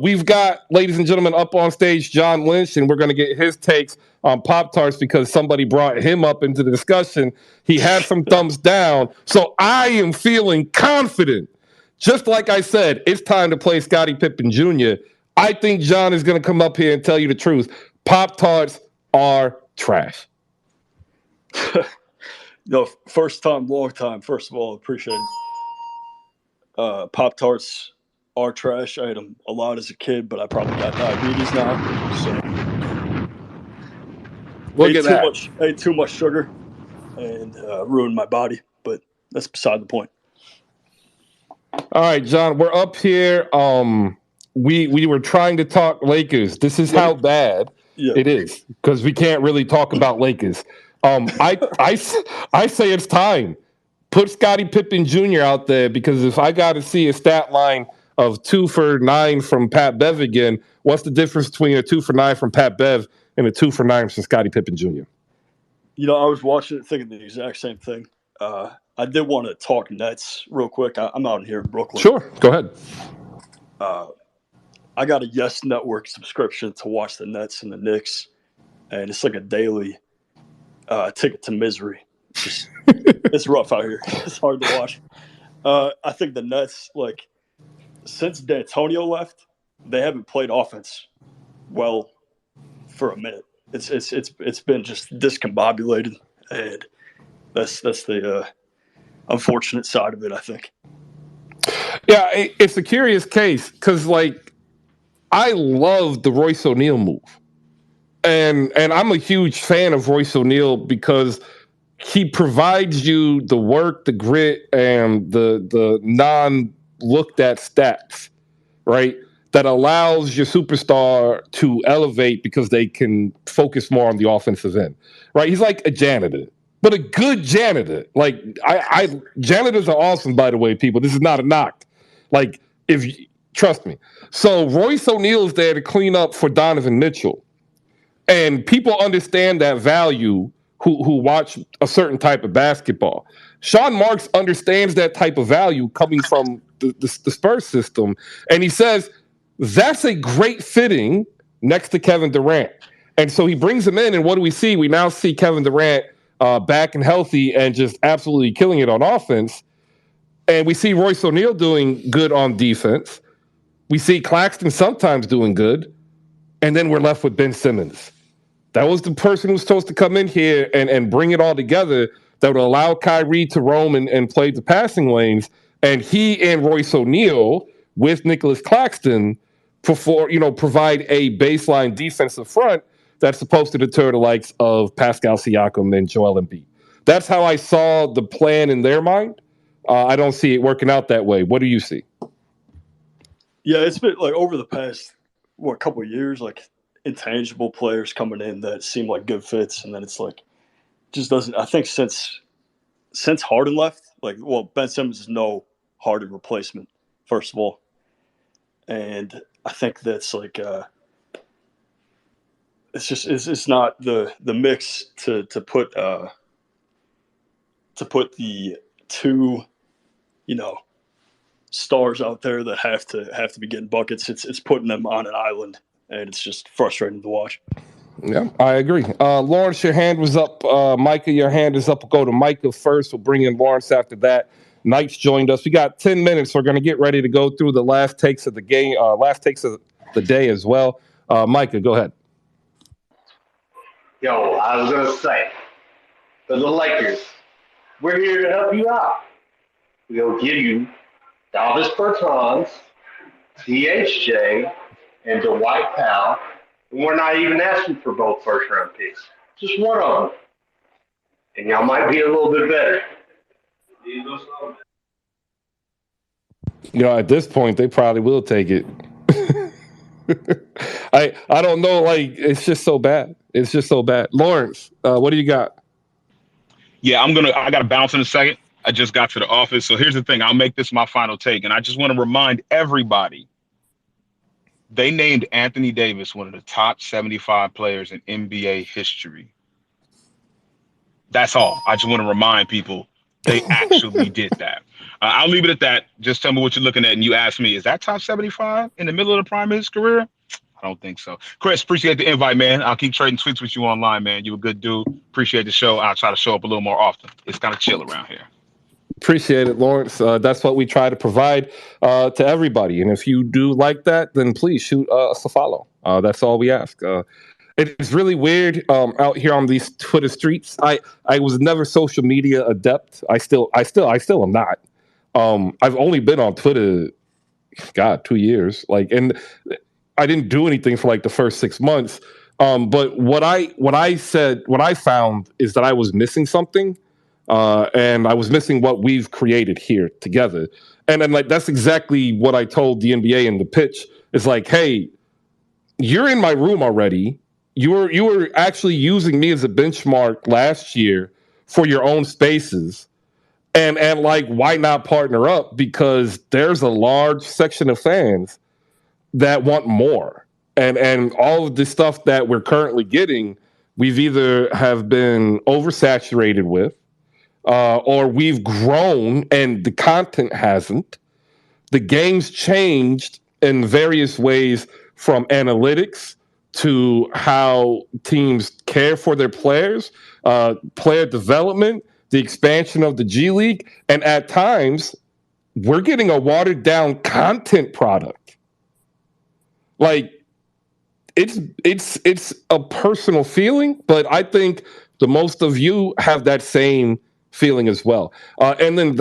We've got, ladies and gentlemen, up on stage John Lynch, and we're going to get his takes on Pop-Tarts because somebody brought him up into the discussion. He had some thumbs down, so I am feeling confident. Just like I said, it's time to play Scottie Pippen Jr. I think John is going to come up here and tell you the truth. Pop-Tarts are trash. No, first time, long time. First of all, appreciate it. Pop-Tarts are trash. I ate them a lot as a kid, but I probably got diabetes now. So ate too much sugar and ruined my body. But that's beside the point. All right, John, we're up here. We were trying to talk Lakers. This is how bad it is because we can't really talk about Lakers. I say it's time. Put Scottie Pippen Jr. out there because if I got to see a stat line of 2 for 9 from Pat Bev again, what's the difference between a 2 for 9 from Pat Bev and a 2 for 9 from Scottie Pippen Jr.? I was watching it thinking the exact same thing. I did want to talk Nets real quick. I'm out here in Brooklyn. Sure, go ahead. I got a Yes Network subscription to watch the Nets and the Knicks, and it's like a daily ticket to misery. It's rough out here. It's hard to watch. I think the Nets, since D'Antonio left, they haven't played offense well for a minute. It's been just discombobulated, and that's the unfortunate side of it, I think. Yeah, it's a curious case because, I love the Royce O'Neal move. And I'm a huge fan of Royce O'Neal because he provides you the work, the grit, and the non-looked at stats, right? That allows your superstar to elevate because they can focus more on the offensive end, right? He's like a janitor, but a good janitor. Janitors are awesome, by the way, people. This is not a knock. Trust me. So Royce O'Neal is there to clean up for Donovan Mitchell. And people understand that value who watch a certain type of basketball. Sean Marks understands that type of value coming from the Spurs system. And he says, that's a great fitting next to Kevin Durant. And so he brings him in, and what do we see? We now see Kevin Durant back and healthy and just absolutely killing it on offense. And we see Royce O'Neal doing good on defense. We see Claxton sometimes doing good. And then we're left with Ben Simmons. That was the person who was supposed to come in here and bring it all together that would allow Kyrie to roam and play the passing lanes. And he and Royce O'Neal with Nicholas Claxton provide a baseline defensive front that's supposed to deter the likes of Pascal Siakam and Joel Embiid. That's how I saw the plan in their mind. I don't see it working out that way. What do you see? Yeah, it's been like over the past couple of years, like intangible players coming in that seem like good fits, and then it's like just doesn't. I think since Harden left, Ben Simmons is no Harden replacement, first of all, and I think that's it's not the mix to put the two, stars out there that have to be getting buckets. It's putting them on an island, and it's just frustrating to watch. Yeah, I agree. Lawrence, your hand was up. Micah, your hand is up. We'll go to Micah first. We'll bring in Lawrence after that. Knights joined us. We got 10 minutes. We're going to get ready to go through the last takes of the game, last takes of the day as well. Micah, go ahead. Yo, I was going to say, for the Lakers, we're here to help you out. We'll give you Davis Bertans, DHJ, and Dwight Powell. And we're not even asking for both first-round picks. Just one of them. And y'all might be a little bit better. At this point, they probably will take it. I don't know. It's just so bad. It's just so bad. Lawrence, what do you got? Yeah, I got to bounce in a second. I just got to the office. So here's the thing. I'll make this my final take. And I just want to remind everybody, they named Anthony Davis one of the top 75 players in NBA history. That's all. I just want to remind people they actually did that. I'll leave it at that. Just tell me what you're looking at. And you ask me, is that top 75 in the middle of the prime of his career? I don't think so. Chris, appreciate the invite, man. I'll keep trading tweets with you online, man. You a good dude. Appreciate the show. I'll try to show up a little more often. It's kind of chill around here. Appreciate it, Lawrence. That's what we try to provide to everybody. And if you do like that, then please shoot us a follow. That's all we ask. It's really weird out here on these Twitter streets. I was never social media adept. I still am not. I've only been on Twitter, 2 years. And I didn't do anything for the first 6 months. But what I found is that I was missing something. And I was missing what we've created here together. And then that's exactly what I told the NBA in the pitch. It's hey, you're in my room already. You were actually using me as a benchmark last year for your own spaces. And why not partner up? Because there's a large section of fans that want more. And all of the stuff that we're currently getting, we've either have been oversaturated with, or we've grown and the content hasn't. The game's changed in various ways, from analytics to how teams care for their players, player development, the expansion of the G League, and at times we're getting a watered down content product. It's a personal feeling, but I think the most of you have that same feeling as well. And then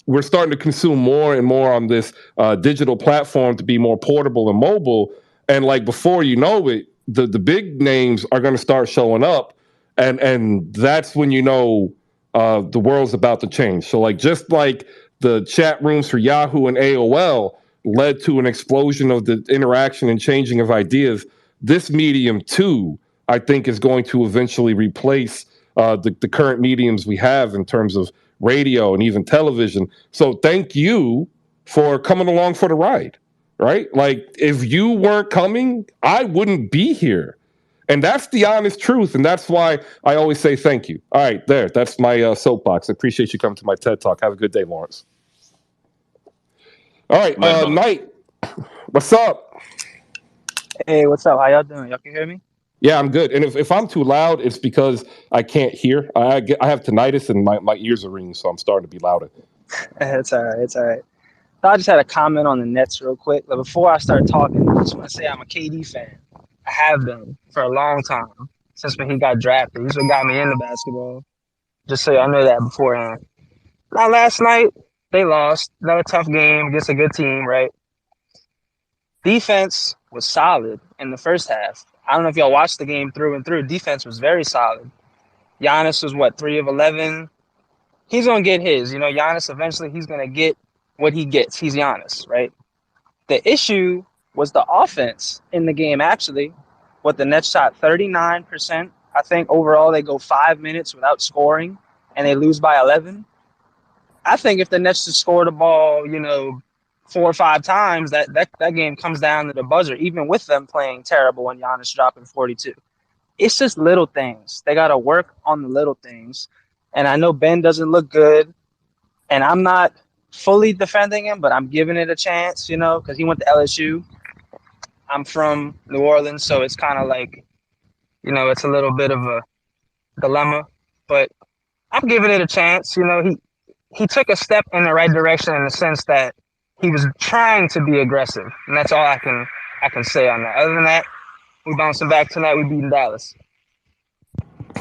we're starting to consume more and more on this digital platform to be more portable and mobile. And before you know it, the big names are going to start showing up. And that's when the world's about to change. So just like the chat rooms for Yahoo and AOL led to an explosion of the interaction and changing of ideas, this medium too, I think, is going to eventually replace the current mediums we have in terms of radio and even television. So thank you for coming along for the ride, right? If you weren't coming, I wouldn't be here. And that's the honest truth. And that's why I always say thank you. All right, that's my soapbox. I appreciate you coming to my TED Talk. Have a good day, Lawrence. All right, Knight, what's up? Hey, what's up? How y'all doing? Y'all can hear me? Yeah, I'm good. And if I'm too loud, it's because I can't hear. I have tinnitus and my ears are ringing, so I'm starting to be louder. It's all right. It's all right. So I just had a comment on the Nets real quick. But before I start talking, I just want to say I'm a KD fan. I have been for a long time, since when he got drafted. He's what got me into basketball. Just so y'all know that beforehand. Now, last night, they lost. Another tough game against a good team, right? Defense was solid in the first half. I don't know if y'all watched the game through and through. Defense was very solid. Giannis was, 3 of 11? he's gonna get his. You know, Giannis eventually he's gonna get what he gets. He's Giannis, right? The issue was the offense in the game. Actually, what the Nets shot 39%. I think overall they go 5 minutes without scoring, and they lose by 11. I think if the Nets just score the ball, 4 or 5 times, that game comes down to the buzzer, even with them playing terrible and Giannis dropping 42. It's just little things. They got to work on the little things. And I know Ben doesn't look good, and I'm not fully defending him, but I'm giving it a chance, because he went to LSU. I'm from New Orleans, so it's kind of like, it's a little bit of a dilemma, but I'm giving it a chance. He took a step in the right direction in the sense that he was trying to be aggressive, and that's all I can say on that. Other than that, we bouncing back tonight. We beating Dallas.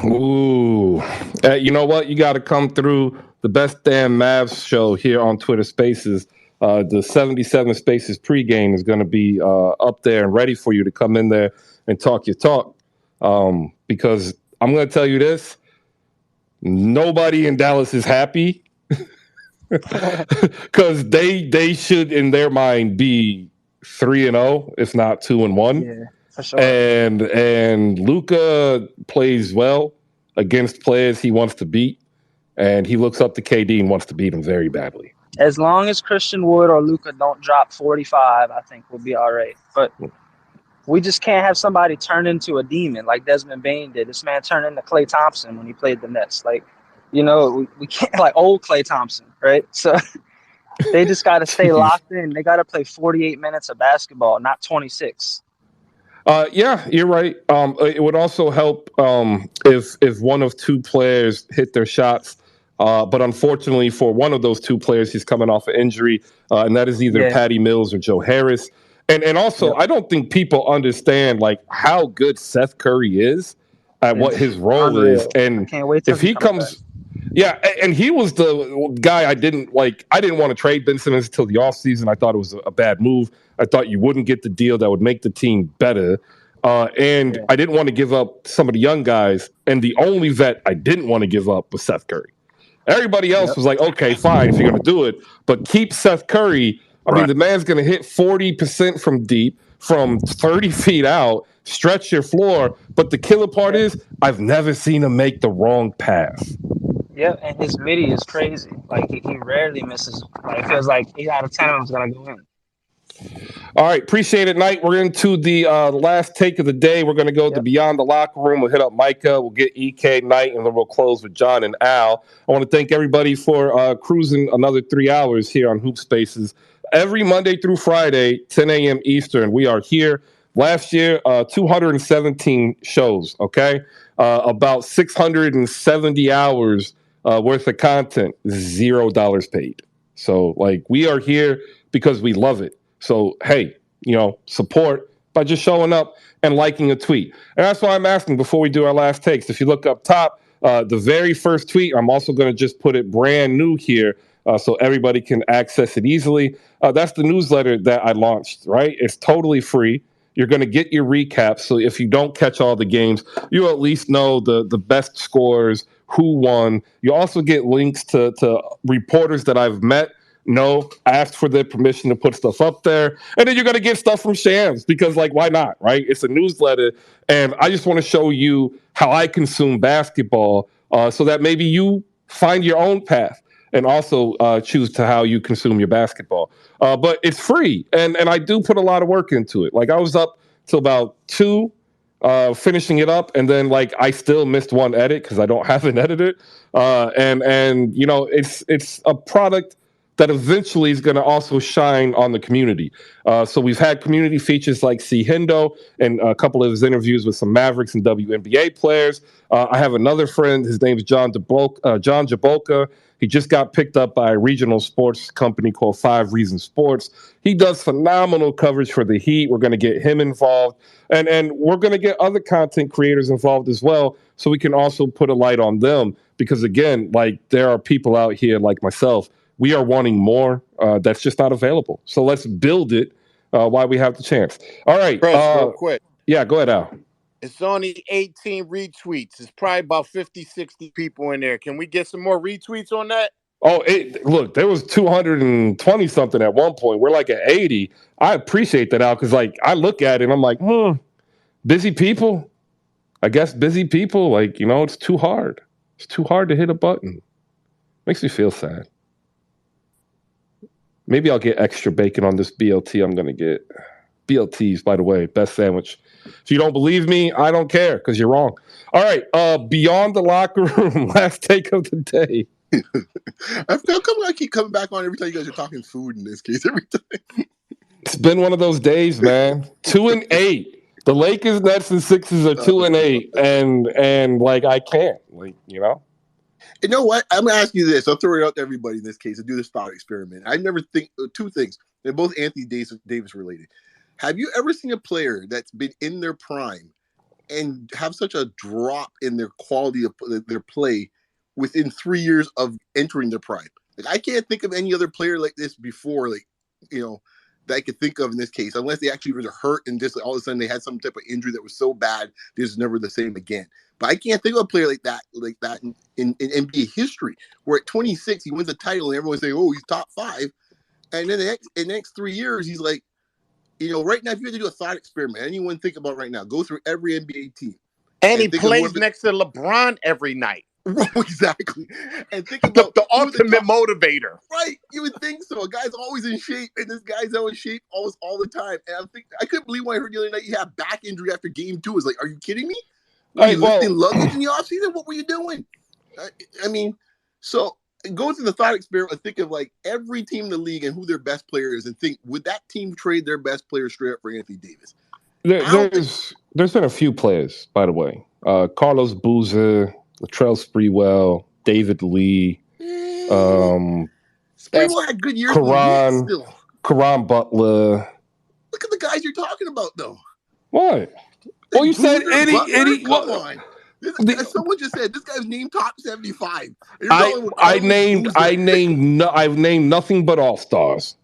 Ooh, you know what? You got to come through the Best Damn Mavs show here on Twitter Spaces. The 77 Spaces pregame is going to be up there and ready for you to come in there and talk your talk. Because I'm going to tell you this: nobody in Dallas is happy. Because they should, in their mind, be 3-0, if not 2-1. Yeah, for sure. And Luka plays well against players he wants to beat, and he looks up to KD and wants to beat him very badly. As long as Christian Wood or Luka don't drop 45, I think we'll be all right. But we just can't have somebody turn into a demon like Desmond Bane did. This man turned into Klay Thompson when he played the Nets. We can't, like old Klay Thompson, right? So they just got to stay locked in. They got to play 48 minutes of basketball, not 26. Yeah, you're right. It would also help if one of 2 players hit their shots. But unfortunately for one of those 2 players, he's coming off an injury, and that is either Patty Mills or Joe Harris. And also, I don't think people understand how good Seth Curry is at what his role is. And can't wait till if he comes back. Yeah, and he was the guy I didn't want to trade Ben Simmons until the offseason. I thought it was a bad move. I thought you wouldn't get the deal that would make the team better. I didn't want to give up some of the young guys. And the only vet I didn't want to give up was Seth Curry. Everybody else was like, okay, fine, if you're going to do it. But keep Seth Curry. I mean, the man's going to hit 40% from deep, from 30 feet out, stretch your floor. But the killer part is I've never seen him make the wrong pass. Yeah, and his midi is crazy. He rarely misses. It feels like 8 out of 10 of them is going to go in. All right, appreciate it, Knight. We're into the last take of the day. We're going to go to Beyond the Locker Room. We'll hit up Micah. We'll get EK, Knight, and then we'll close with John and Al. I want to thank everybody for cruising another 3 hours here on Hoop Spaces. Every Monday through Friday, 10 a.m. Eastern, we are here. Last year, 217 shows, okay? About 670 hours worth of content, $0 paid. So, we are here because we love it. So, hey, support by just showing up and liking a tweet. And that's why I'm asking before we do our last takes. If you look up top, the very first tweet, I'm also going to just put it brand new here so everybody can access it easily. That's the newsletter that I launched, right? It's totally free. You're going to get your recaps. So if you don't catch all the games, you at least know the best scores, who won. You also get links to reporters that I've met. No, asked for their permission to put stuff up there. And then you're going to get stuff from Shams because, why not, right? It's a newsletter. And I just want to show you how I consume basketball so that maybe you find your own path and also choose to how you consume your basketball. But it's free. And I do put a lot of work into it. I was up till about 2, finishing it up. And then, I still missed one edit because I don't have an editor. And it's a product that eventually is going to also shine on the community. So we've had community features like C. Hendo and a couple of his interviews with some Mavericks and WNBA players. I have another friend. His name is John Jabolka. He just got picked up by a regional sports company called 5 Reasons Sports. He does phenomenal coverage for the Heat. We're going to get him involved. And we're going to get other content creators involved as well so we can also put a light on them. Because, again, there are people out here like myself. We are wanting more that's just not available. So let's build it while we have the chance. All right. Chris, real quick. Yeah, go ahead, Al. It's only 18 retweets. It's probably about 50, 60 people in there. Can we get some more retweets on that? Oh, look, there was 220 something at one point. We're like at 80. I appreciate that, Al, because like I look at it and I'm like, busy people. I guess busy people, like, it's too hard. It's too hard to hit a button. Makes me feel sad. Maybe I'll get extra bacon on this BLT I'm going to get. BLTs, by the way, best sandwich. If you don't believe me, I don't care because you're wrong. All right, beyond the locker room, last take of the day. I feel like I keep coming back on every time you guys are talking food in this case. Every time. It's been one of those days, man. 2-8. The Lakers, Nets, and Sixers are 2-8, and like I can't, You know what? I'm gonna ask you this. I'll throw it out to everybody in this case and do this thought experiment. I never think two things. They're both Anthony Davis related. Have you ever seen a player that's been in their prime and have such a drop in their quality of their play within 3 years of entering their prime? Like, I can't think of any other player like this before, that I could think of in this case, unless they actually were hurt and just all of a sudden they had some type of injury that was so bad they're just never the same again. But I can't think of a player like that in NBA history, where at 26 he wins a title and everyone's saying, "Oh, he's top 5," and then in the next 3 years he's like, right now, if you had to do a thought experiment, anyone think about right now, go through every NBA team. And he plays next to LeBron every night. Exactly. And think about the ultimate motivator. Right. You would think so. A guy's always in shape, and this guy's out in shape almost all the time. And I couldn't believe when I heard the other night he had back injury after game 2. I was like, are you kidding me? Were you lifting luggage in the offseason? What were you doing? So go through the thought experiment and think of like every team in the league and who their best player is, and think, would that team trade their best player straight up for Anthony Davis? There's been a few players, by the way. Carlos Boozer, Latrell Sprewell, David Lee, Sprewell had good years. Caron Butler. Look at the guys you're talking about, though. What? Well, you said Eddie. Come on. Someone just said this guy's named top 75. I've named nothing but all-stars.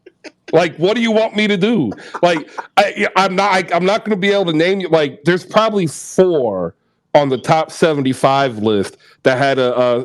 Like, what do you want me to do? Like, I'm not going to be able to name you. Like, there's probably 4 on the top 75 list that had I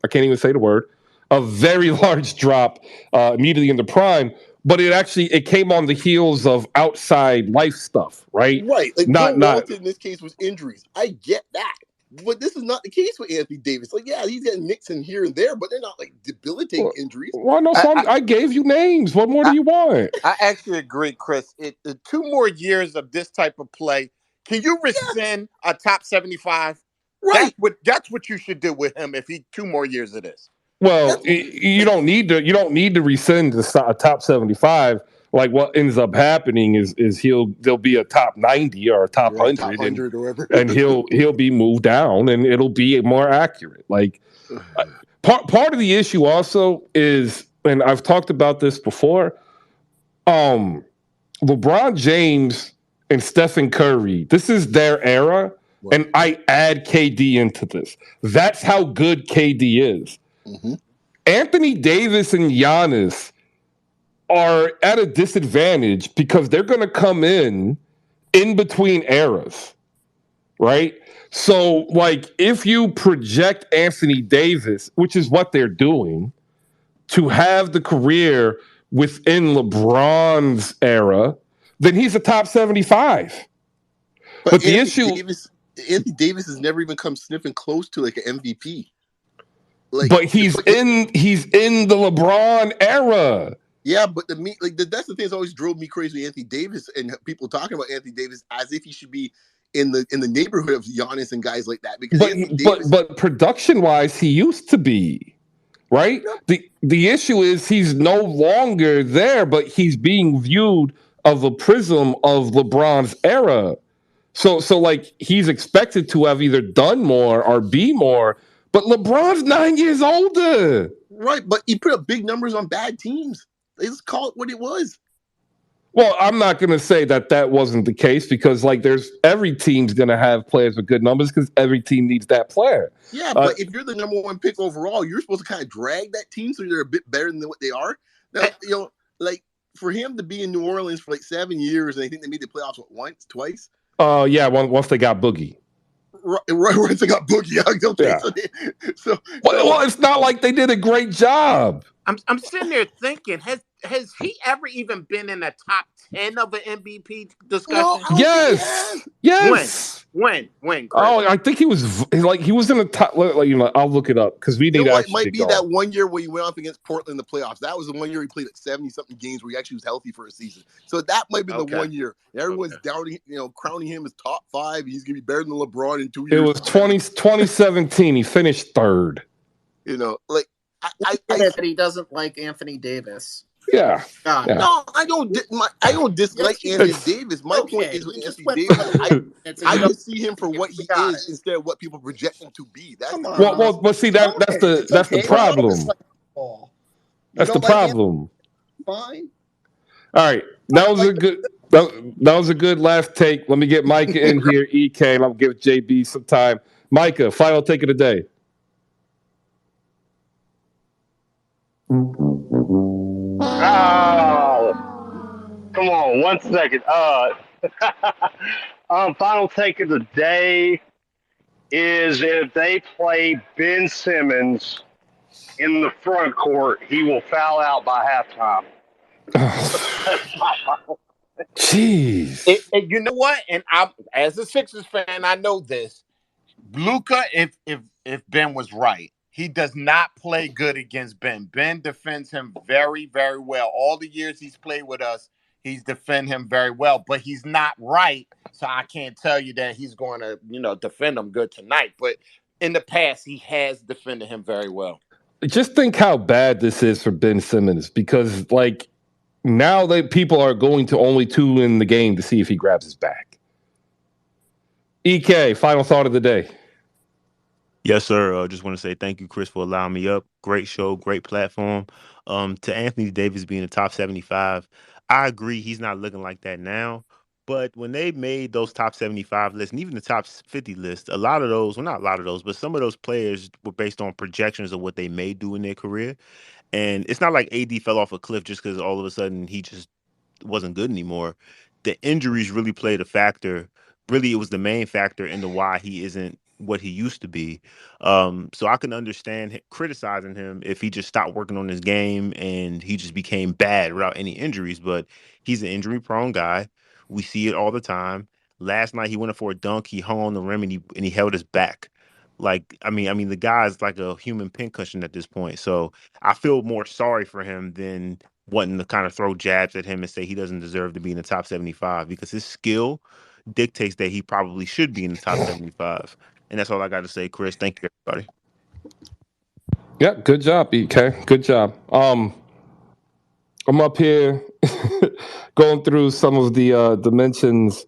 can't even say the word, a very large drop immediately in the prime. But it came on the heels of outside life stuff, right? Right. Like Bill Walton in this case was injuries. I get that. But this is not the case with Anthony Davis. Like, yeah, he's got nicks in here and there, but they're not like debilitating injuries. Well, no, I gave you names. What more do you want? I actually agree, Chris. 2 more years of this type of play. Can you rescind a top 75? Right. That's what you should do with him if he 2 more years of this. Well, you don't need to rescind a top 75. Like, what ends up happening is there'll be a top 90 or a top 100, top 100 or whatever. and he'll be moved down, and it'll be more accurate. Like, part of the issue also is, and I've talked about this before, LeBron James and Stephen Curry, this is their era, and I add KD into this. That's how good KD is. Mm-hmm. Anthony Davis and Giannis are at a disadvantage because they're going to come in between eras, right? So, like, if you project Anthony Davis, which is what they're doing, to have the career within LeBron's era, then he's a top 75. But the issue... Anthony Davis has never even come sniffing close to, like, an MVP. But he's in the LeBron era. Yeah, but that's the thing that's always drove me crazy with Anthony Davis and people talking about Anthony Davis as if he should be in the neighborhood of Giannis and guys like that. Because but production wise, he used to be, right? Yeah. The issue is he's no longer there, but he's being viewed of a prism of LeBron's era. So like he's expected to have either done more or be more. But LeBron's 9 years older. Right, but he put up big numbers on bad teams. They just call it what it was. Well, I'm not going to say that wasn't the case because, like, every team's going to have players with good numbers because every team needs that player. Yeah, but if you're the number 1 pick overall, you're supposed to kind of drag that team so they're a bit better than what they are. Now, for him to be in New Orleans for like 7 years, and I think they made the playoffs twice. Yeah, once they got Boogie. Right, once they got Boogie. Okay, Yeah. Well, it's not like they did a great job. I'm sitting there thinking, has he ever even been in the top 10 of an MVP discussion? Yes. When? Chris? Oh, I think he was in the top. I'll look it up because we need to It actually might be go. that 1 year where he went up against Portland in the playoffs. That was the 1 year he played at 70-something games where he actually was healthy for a season. So that might be the 1 year. And everyone's doubting, crowning him as top 5. He's going to be better than LeBron in 2 years. It was 2017. He finished third. I that he doesn't like Anthony Davis. Yeah. God. Yeah. No, I don't dislike Anthony Davis. My point is with Anthony Davis, I just see him for what he is instead of what people project him to be. That's Well, see that's the problem. That's the problem. Fine. All right, that was a good last take. Let me get Micah in here, EK, and I'll give JB some time. Micah, final take of the day. Oh, come on, 1 second. Final take of the day is if they play Ben Simmons in the front court, he will foul out by halftime. Jeez. You know what? And I, as a Sixers fan, I know this. Luka, if Ben was right, he does not play good against Ben. Ben defends him very, very well. All the years he's played with us, he's defend him very well. But he's not right, so I can't tell you that he's going to, defend him good tonight. But in the past, he has defended him very well. Just think how bad this is for Ben Simmons because, now people are going to only tune in the game to see if he grabs his back. EK, final thought of the day. Yes, sir. Just want to say thank you, Chris, for allowing me up. Great show, great platform. To Anthony Davis being a top 75, I agree he's not looking like that now. But when they made those top 75 lists and even the top 50 list, a lot of those, well, not a lot of those, but some of those players were based on projections of what they may do in their career. And it's not like AD fell off a cliff just because all of a sudden he just wasn't good anymore. The injuries really played a factor. Really, it was the main factor into why he isn't what he used to be. So I can understand criticizing him if he just stopped working on his game and he just became bad without any injuries. But he's an injury-prone guy. We see it all the time. Last night he went up for a dunk. He hung on the rim and he held his back. I mean, the guy's like a human pincushion at this point. So I feel more sorry for him than wanting to kind of throw jabs at him and say he doesn't deserve to be in the top 75 because his skill dictates that he probably should be in the top 75. And that's all I got to say, Chris. Thank you, everybody. Yeah, good job, EK. Good job. I'm up here going through some of the dimensions.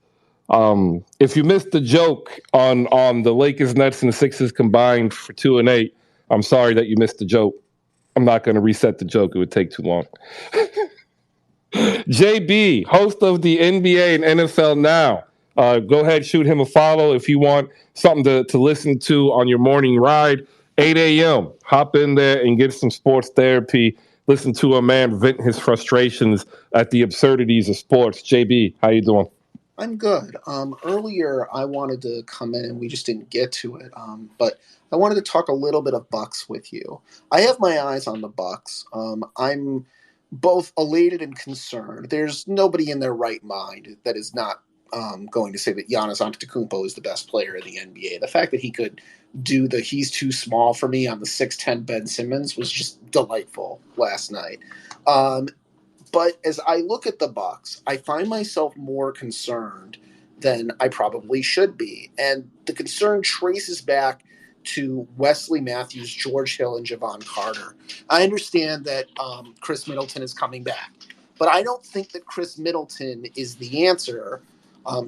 If you missed the joke on the Lakers, Nets, and the Sixers combined for 2-8, I'm sorry that you missed the joke. I'm not going to reset the joke. It would take too long. JB, host of the NBA and NFL Now. Go ahead, shoot him a follow if you want something to listen to on your morning ride. 8 a.m. Hop in there and get some sports therapy. Listen to a man vent his frustrations at the absurdities of sports. JB, how you doing? I'm good. Earlier, I wanted to come in and we just didn't get to it. But I wanted to talk a little bit of Bucks with you. I have my eyes on the Bucks. I'm both elated and concerned. There's nobody in their right mind that is not going to say that Giannis Antetokounmpo is the best player in the NBA. The fact that he could do the he's too small for me on the 6'10" Ben Simmons was just delightful last night. But as I look at the Bucks, I find myself more concerned than I probably should be. And the concern traces back to Wesley Matthews, George Hill, and Javon Carter. I understand that Chris Middleton is coming back, but I don't think that Chris Middleton is the answer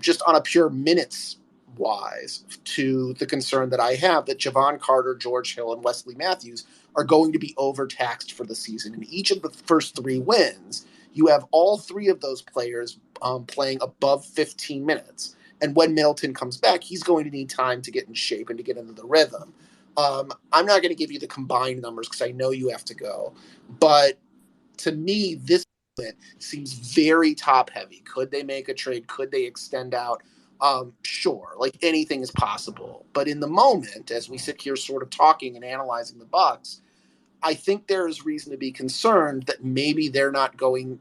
just on a pure minutes wise to the concern that I have that Javon Carter, George Hill, and Wesley Matthews are going to be overtaxed for the season. In each of the first 3 wins, you have all 3 of those players playing above 15 minutes. And when Middleton comes back, he's going to need time to get in shape and to get into the rhythm. I'm not going to give you the combined numbers because I know you have to go. But to me, this seems very top heavy. Could they make a trade? Could they extend out? Sure, like anything is possible. But in the moment, as we sit here sort of talking and analyzing the Bucks, I think there is reason to be concerned that maybe they're not going,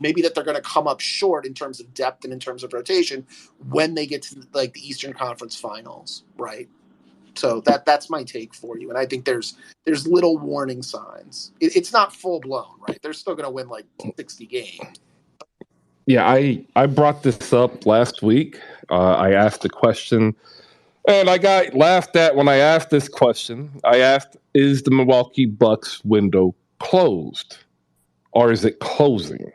maybe that they're going to come up short in terms of depth and in terms of rotation when they get to like the Eastern Conference Finals, right? So that's my take for you. And I think there's little warning signs. It's not full blown, right? They're still going to win like 60 games. Yeah, I brought this up last week. I asked a question, and I got laughed at when I asked this question. I asked, is the Milwaukee Bucks window closed, or is it closing?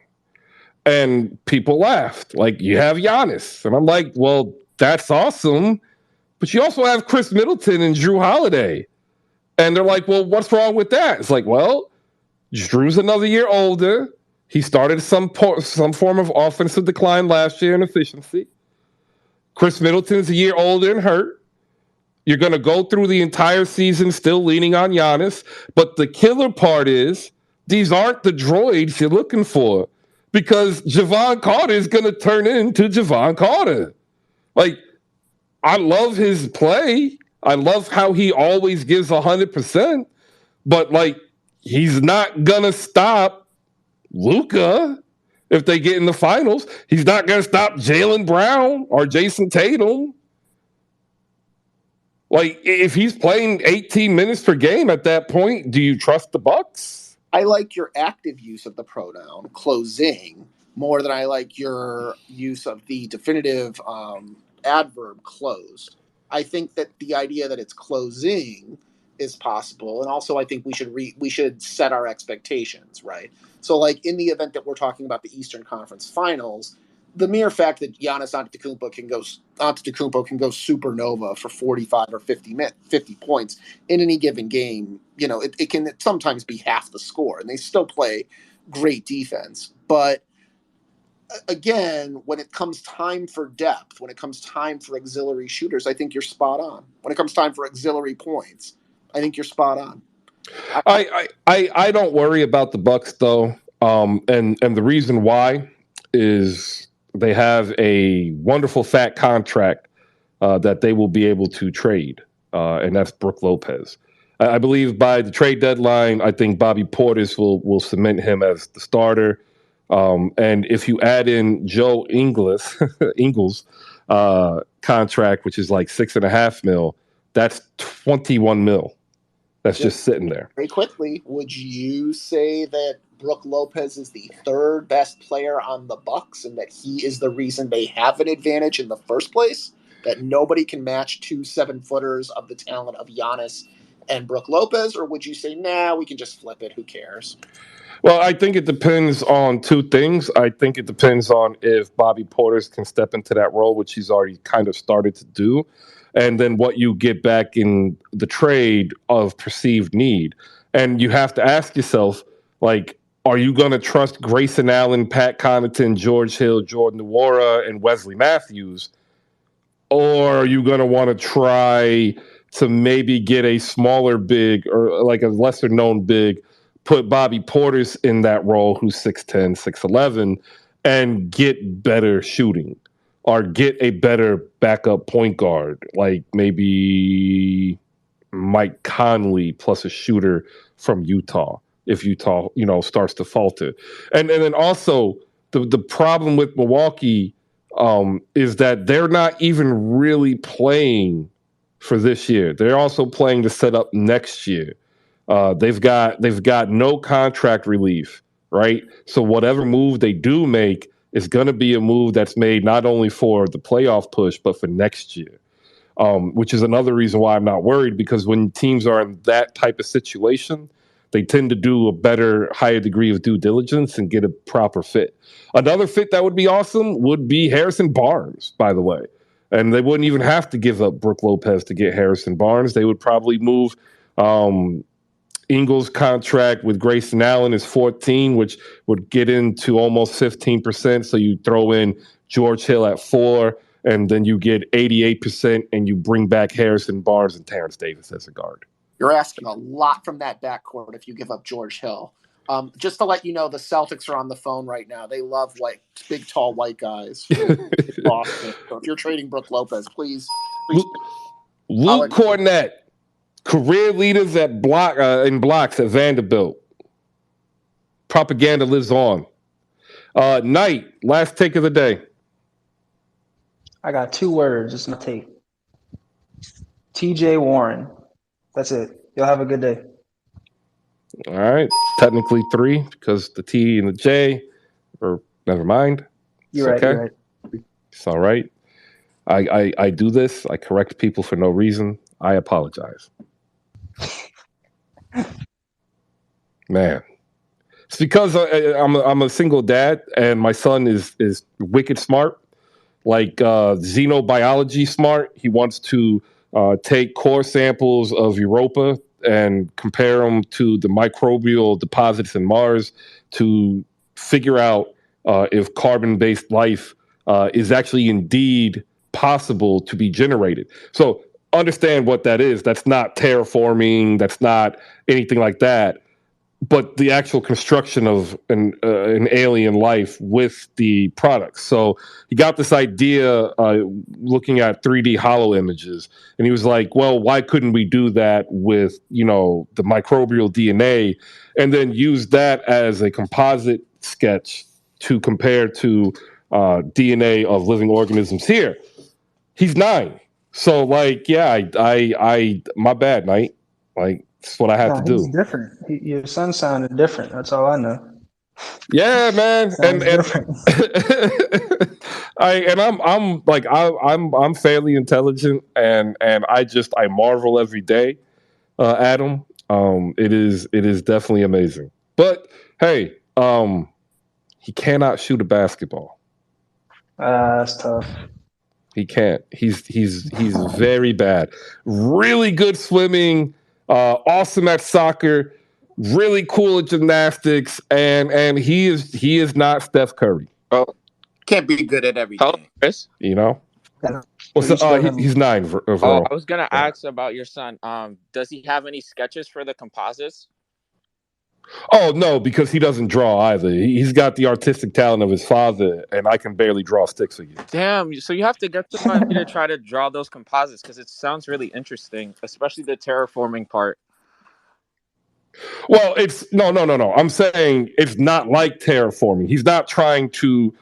And people laughed, like, you have Giannis. And I'm like, well, that's awesome, but you also have Chris Middleton and Drew Holiday. And they're like, well, what's wrong with that? It's like, well, Drew's another year older. He started some form of offensive decline last year in efficiency. Chris Middleton's a year older and hurt. You're going to go through the entire season still leaning on Giannis. But the killer part is these aren't the droids you're looking for, because Javon Carter is going to turn into Javon Carter. Like, I love his play. I love how he always gives 100%. But, like, he's not going to stop Luka if they get in the finals. He's not going to stop Jaylen Brown or Jason Tatum. Like, if he's playing 18 minutes per game at that point, do you trust the Bucks? I like your active use of the pronoun closing more than I like your use of the definitive adverb closed. I think that the idea that it's closing is possible, and also I think we should set our expectations, right? So, like, in the event that we're talking about the Eastern Conference Finals, the mere fact that Giannis Antetokounmpo can go supernova for 45 or 50 points in any given game, it can sometimes be half the score, and they still play great defense. But again, when it comes time for depth, when it comes time for auxiliary shooters, I think you're spot on. When it comes time for auxiliary points, I think you're spot on. I don't worry about the Bucks though, and the reason why is they have a wonderful fat contract that they will be able to trade, and that's Brook Lopez. I believe by the trade deadline, I think Bobby Portis will cement him as the starter. And if you add in Joe Ingles contract, which is like $6.5 million, that's $21 million. That's just sitting there. Very quickly, would you say that Brook Lopez is the third best player on the Bucks and that he is the reason they have an advantage in the first place? That nobody can match 2 7-footers of the talent of Giannis and Brook Lopez? Or would you say, nah, we can just flip it, who cares? Well, I think it depends on two things. I think it depends on if Bobby Portis can step into that role, which he's already kind of started to do, and then what you get back in the trade of perceived need. And you have to ask yourself, like, are you going to trust Grayson Allen, Pat Connaughton, George Hill, Jordan Nwora, and Wesley Matthews? Or are you going to want to try to maybe get a smaller big or like a lesser known big, put Bobby Portis in that role, who's 6'10", 6'11", and get better shooting or get a better backup point guard, like maybe Mike Conley plus a shooter from Utah, if Utah, starts to falter. And then also the problem with Milwaukee is that they're not even really playing for this year. They're also playing to set up next year. They've got no contract relief, right? So whatever move they do make is going to be a move that's made not only for the playoff push, but for next year, which is another reason why I'm not worried, because when teams are in that type of situation, they tend to do a better, higher degree of due diligence and get a proper fit. Another fit that would be awesome would be Harrison Barnes, by the way. And they wouldn't even have to give up Brook Lopez to get Harrison Barnes. They would probably move Ingles' contract with Grayson Allen is 14, which would get into almost 15%. So you throw in George Hill at 4, and then you get 88%, and you bring back Harrison Barnes and Terrence Davis as a guard. You're asking a lot from that backcourt if you give up George Hill. Just to let you know, the Celtics are on the phone right now. They love big, tall white guys. Boston. So if you're trading Brook Lopez, please. Luke Cornett, career leaders at in blocks at Vanderbilt. Propaganda lives on. Knight, last take of the day. I got 2 words. It's my take. TJ Warren. That's it. Y'all have a good day. All right. Technically 3 because the T and the J, or never mind. You're right. Okay. You're right. It's all right. I do this. I correct people for no reason. I apologize. Man. It's because I'm a single dad and my son is wicked smart, like xenobiology smart. He wants to take core samples of Europa and compare them to the microbial deposits in Mars to figure out if carbon-based life is actually indeed possible to be generated. So understand what that is. That's not terraforming. That's not anything like that. But the actual construction of an alien life with the products. So he got this idea looking at 3D hollow images, and he was like, well, why couldn't we do that with, the microbial DNA and then use that as a composite sketch to compare to DNA of living organisms here? He's 9. So I my bad, Knight. That's what I had to do. He's different. Your son sounded different. That's all I know. Yeah, man. Sounds different. I'm fairly intelligent and I marvel every day, Adam. It is definitely amazing. But hey, he cannot shoot a basketball. That's tough. He can't. He's very bad. Really good swimming. Awesome at soccer, really cool at gymnastics, and he is not Steph Curry. Oh, can't be good at everything. Chris? He's 9 overall. I was gonna ask about your son. Does he have any sketches for the composites? Oh no, because he doesn't draw either. He's got the artistic talent of his father, and I can barely draw stick figures. Damn! So you have to get somebody to try to draw those composites because it sounds really interesting, especially the terraforming part. Well, it's no. I'm saying it's not like terraforming. He's not trying to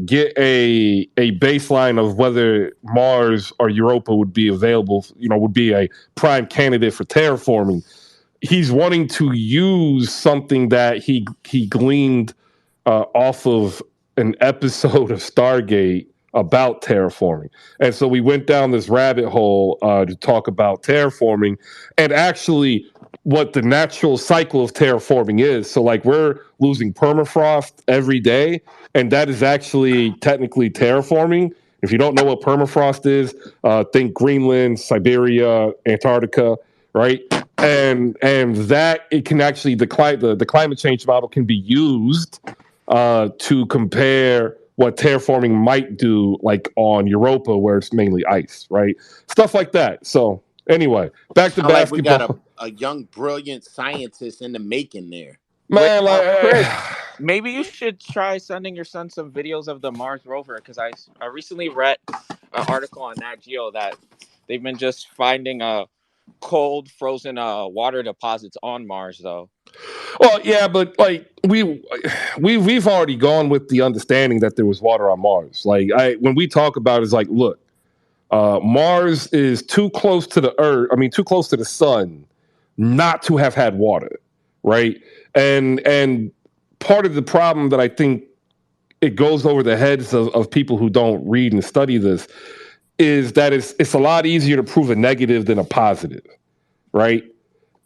get a baseline of whether Mars or Europa would be available. Would be a prime candidate for terraforming. He's wanting to use something that he gleaned off of an episode of Stargate about terraforming. And so we went down this rabbit hole to talk about terraforming and actually what the natural cycle of terraforming is. So we're losing permafrost every day, and that is actually technically terraforming. If you don't know what permafrost is, think Greenland, Siberia, Antarctica, right? And that it can actually the climate change model can be used to compare what terraforming might do on Europa where it's mainly ice, right? Stuff like that. So anyway, back to basketball. We got a young, brilliant scientist in the making there. Man, Chris, maybe you should try sending your son some videos of the Mars rover because I recently read an article on Nat Geo that they've been just finding cold frozen water deposits on Mars though. Well, yeah, but we've already gone with the understanding that there was water on Mars. When we talk about it, it's look, Mars is too close to the Earth. I mean, too close to the sun, not to have had water, right? And part of the problem that I think it goes over the heads of people who don't read and study this is that it's a lot easier to prove a negative than a positive, right?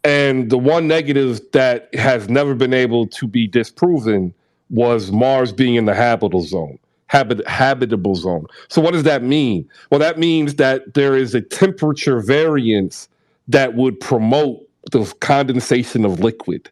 And the one negative that has never been able to be disproven was Mars being in the habitable zone. So what does that mean? Well, that means that there is a temperature variance that would promote the condensation of liquid.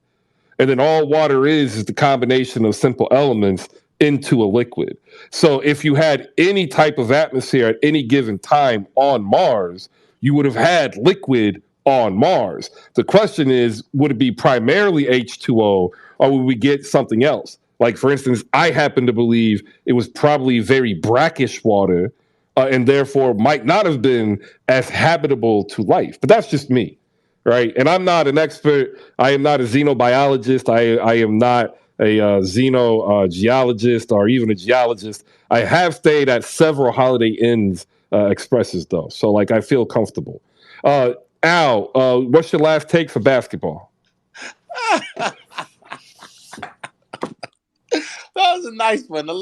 And then all water is the combination of simple elements into a liquid. So if you had any type of atmosphere at any given time on Mars, you would have had liquid on Mars. The question is, would it be primarily H2O or would we get something else? Like, for instance, I happen to believe it was probably very brackish water, and therefore might not have been as habitable to life. But that's just me, right? And I'm not an expert. I am not a xenobiologist. I am not a xenogeologist or even a geologist. I have stayed at several Holiday Inns Expresses, though. So, like, I feel comfortable. Al, what's your last take for basketball? That was a nice one. A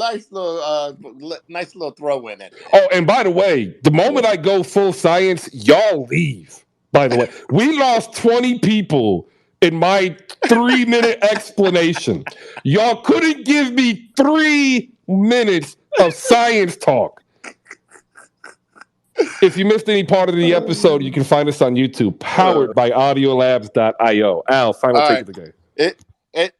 nice little throw in it. Oh, and by the way, the moment I go full science, y'all leave. By the way, we lost 20 people in my 3-minute explanation. Y'all couldn't give me 3 minutes of science talk. If you missed any part of the episode, you can find us on YouTube, powered by audiolabs.io. Al, final All take right. of the game.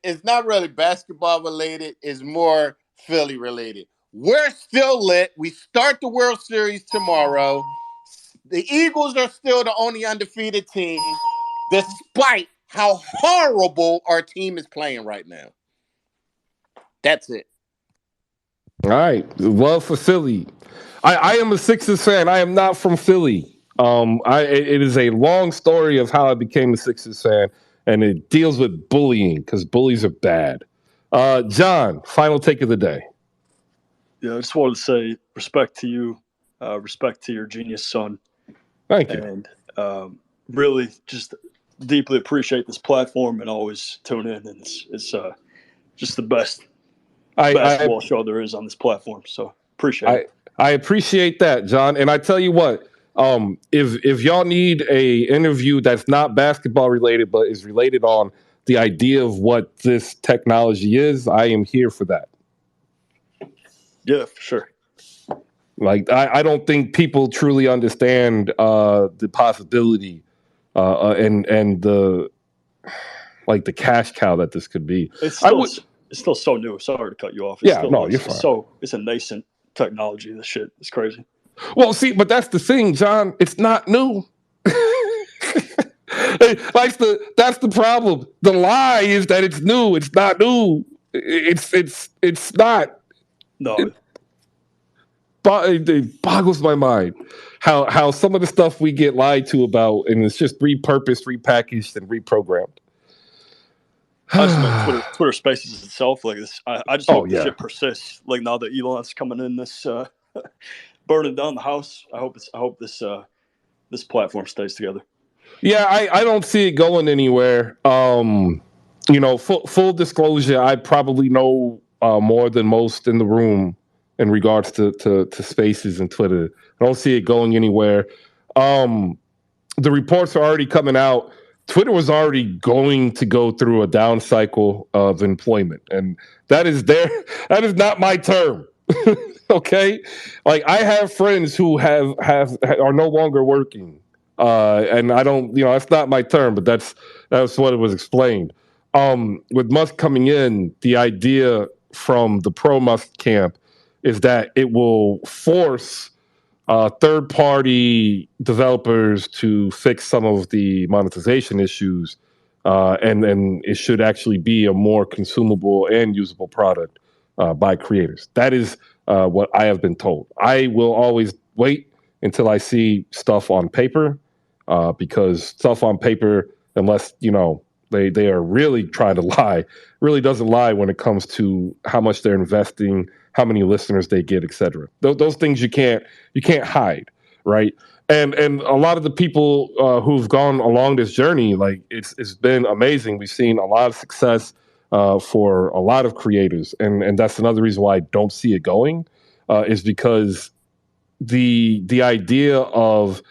It's not really basketball related. It's more Philly related. We're still lit. We start the World Series tomorrow. The Eagles are still the only undefeated team, despite how horrible our team is playing right now. That's it. All right. Love for Philly. I am a Sixers fan. I am not from Philly. It is a long story of how I became a Sixers fan, and it deals with bullying because bullies are bad. John, final take of the day. Yeah, I just wanted to say respect to you, respect to your genius son. Thank you. And really just deeply appreciate this platform and always tune in. And it's just the best basketball show there is on this platform. So appreciate it. I appreciate that, John. And I tell you what, if y'all need a interview that's not basketball related but is related on the idea of what this technology is, I am here for that. Yeah, for sure. Like, I don't think people truly understand the possibility and the cash cow that this could be. It's still so new. Sorry to cut you off. You're fine. It's a nascent technology. This shit is crazy. Well, see, but that's the thing, John. It's not new. That's the problem. The lie is that it's new. It's not new. It's not. No. It boggles my mind how some of the stuff we get lied to about, and it's just repurposed, repackaged, and reprogrammed. I just mean Twitter Spaces itself, like this. I just hope this shit persists. Like now that Elon's coming in, this burning down the house. I hope this platform stays together. Yeah, I don't see it going anywhere. Full disclosure, I probably know more than most in the room in regards to Spaces and Twitter. I don't see it going anywhere. The reports are already coming out. Twitter was already going to go through a down cycle of employment, and that is not my term. Okay, like I have friends who are no longer working, and I don't, that's not my term, but that's what it was explained. With Musk coming in, the idea from the pro-Musk camp is that it will force third-party developers to fix some of the monetization issues, and it should actually be a more consumable and usable product by creators. That is what I have been told. I will always wait until I see stuff on paper, because stuff on paper, unless they are really trying to lie, really doesn't lie when it comes to how much they're investing, how many listeners they get, etc. Those things you can't hide, right? And a lot of the people who've gone along this journey, like it's been amazing. We've seen a lot of success for a lot of creators, and that's another reason why I don't see it going, is because the idea of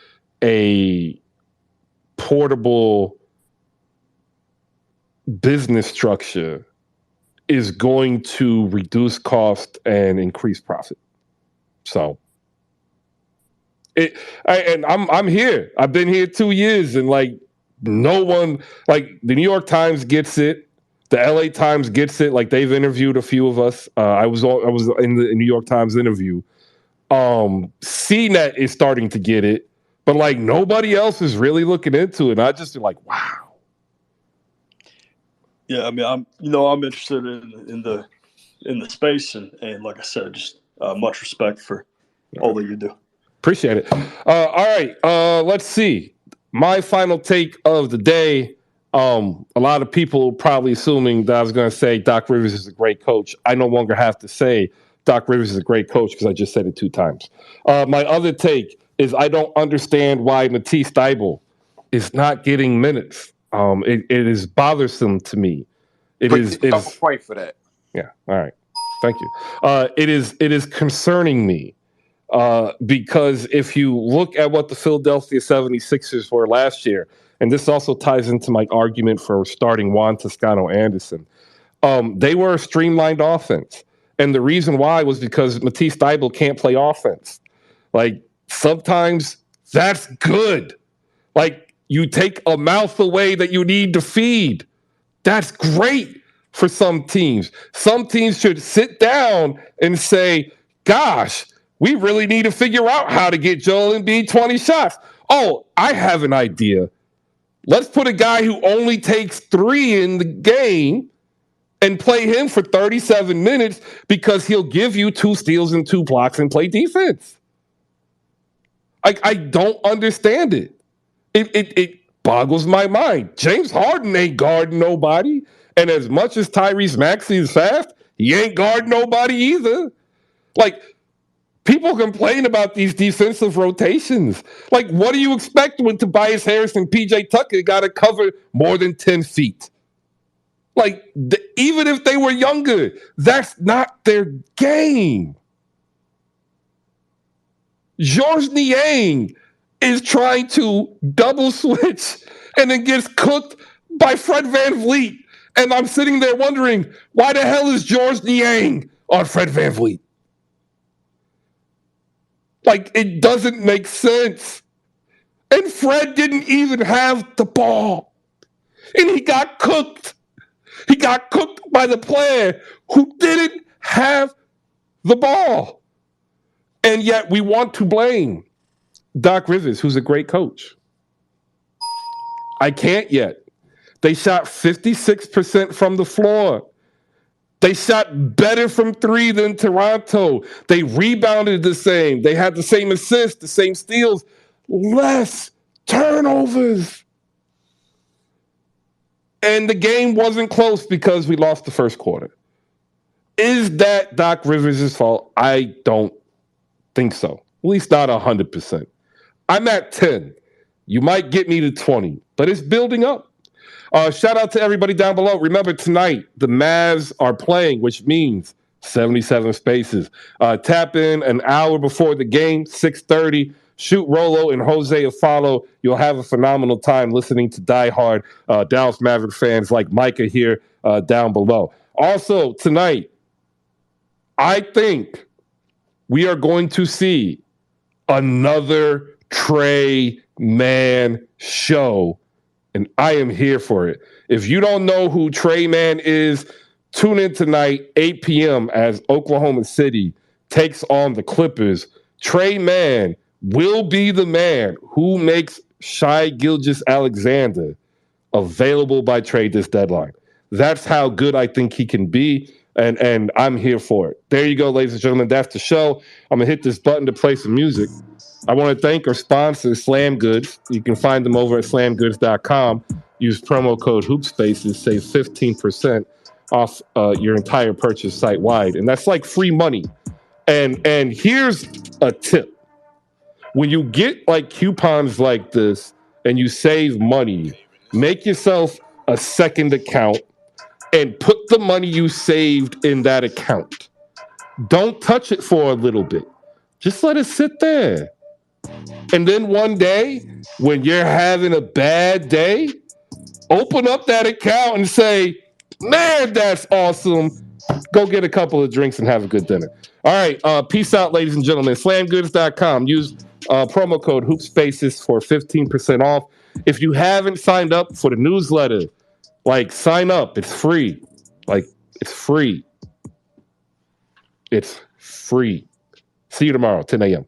a portable business structure is going to reduce cost and increase profit. So I'm here. I've been here 2 years, and like no one, like the New York Times gets it, the LA Times gets it. Like they've interviewed a few of us. I was in the New York Times interview. CNET is starting to get it, but like nobody else is really looking into it. And I just be like, wow. Yeah, I mean, I'm interested in the space, and like I said, just much respect for all that you do. Appreciate it. All right, let's see. My final take of the day. A lot of people probably assuming that I was going to say Doc Rivers is a great coach. I no longer have to say Doc Rivers is a great coach because I just said it 2 times. My other take is I don't understand why Matisse Thybulle is not getting minutes. It is bothersome to me. It is Pray for that. Yeah. All right. Thank you. It is concerning me because if you look at what the Philadelphia 76ers were last year, and this also ties into my argument for starting Juan Toscano-Anderson, they were a streamlined offense. And the reason why was because Matisse Thybulle can't play offense. Like, sometimes that's good. Like, you take a mouth away that you need to feed. That's great for some teams. Some teams should sit down and say, gosh, we really need to figure out how to get Joel Embiid 20 shots. Oh, I have an idea. Let's put a guy who only takes 3 in the game and play him for 37 minutes because he'll give you 2 steals and 2 blocks and play defense. I don't understand it. It boggles my mind. James Harden ain't guarding nobody. And as much as Tyrese Maxey is fast, he ain't guarding nobody either. Like, people complain about these defensive rotations. Like, what do you expect when Tobias Harris and PJ Tucker got to cover more than 10 feet? Like, even if they were younger, that's not their game. Georges Niang is trying to double switch and then gets cooked by Fred VanVleet. And I'm sitting there wondering, why the hell is Georges Niang on Fred VanVleet? Like, it doesn't make sense. And Fred didn't even have the ball. And he got cooked. He got cooked by the player who didn't have the ball. And yet we want to blame Doc Rivers, who's a great coach. I can't yet. They shot 56% from the floor. They shot better from 3 than Toronto. They rebounded the same. They had the same assists, the same steals, less turnovers. And the game wasn't close because we lost the first quarter. Is that Doc Rivers' fault? I don't think so. At least not 100%. I'm at 10. You might get me to 20, but it's building up. Shout out to everybody down below. Remember, tonight, the Mavs are playing, which means 77 spaces. Tap in an hour before the game, 6:30. Shoot Rolo and Jose a follow. You'll have a phenomenal time listening to diehard Dallas Maverick fans like Micah here down below. Also, tonight, I think we are going to see another Trey Man show, and I am here for it. If you don't know who Trey Man is, tune in tonight, 8 p.m. as Oklahoma City takes on the Clippers. Trey Man will be the man who makes Shai Gilgeous-Alexander available by trade this deadline. That's how good I think he can be, and I'm here for it. There you go, ladies and gentlemen. That's the show. I'm going to hit this button to play some music. I want to thank our sponsor, Slam Goods. You can find them over at slamgoods.com. Use promo code HoopSpaces, save 15% off your entire purchase site-wide. And that's like free money. And here's a tip. When you get like coupons like this and you save money, make yourself a second account and put the money you saved in that account. Don't touch it for a little bit. Just let it sit there. And then one day, when you're having a bad day, open up that account and say, man, that's awesome. Go get a couple of drinks and have a good dinner. All right. Peace out, ladies and gentlemen. Slamgoods.com. Use promo code HoopSpaces for 15% off. If you haven't signed up for the newsletter, like, sign up. It's free. Like, it's free. It's free. See you tomorrow, 10 a.m.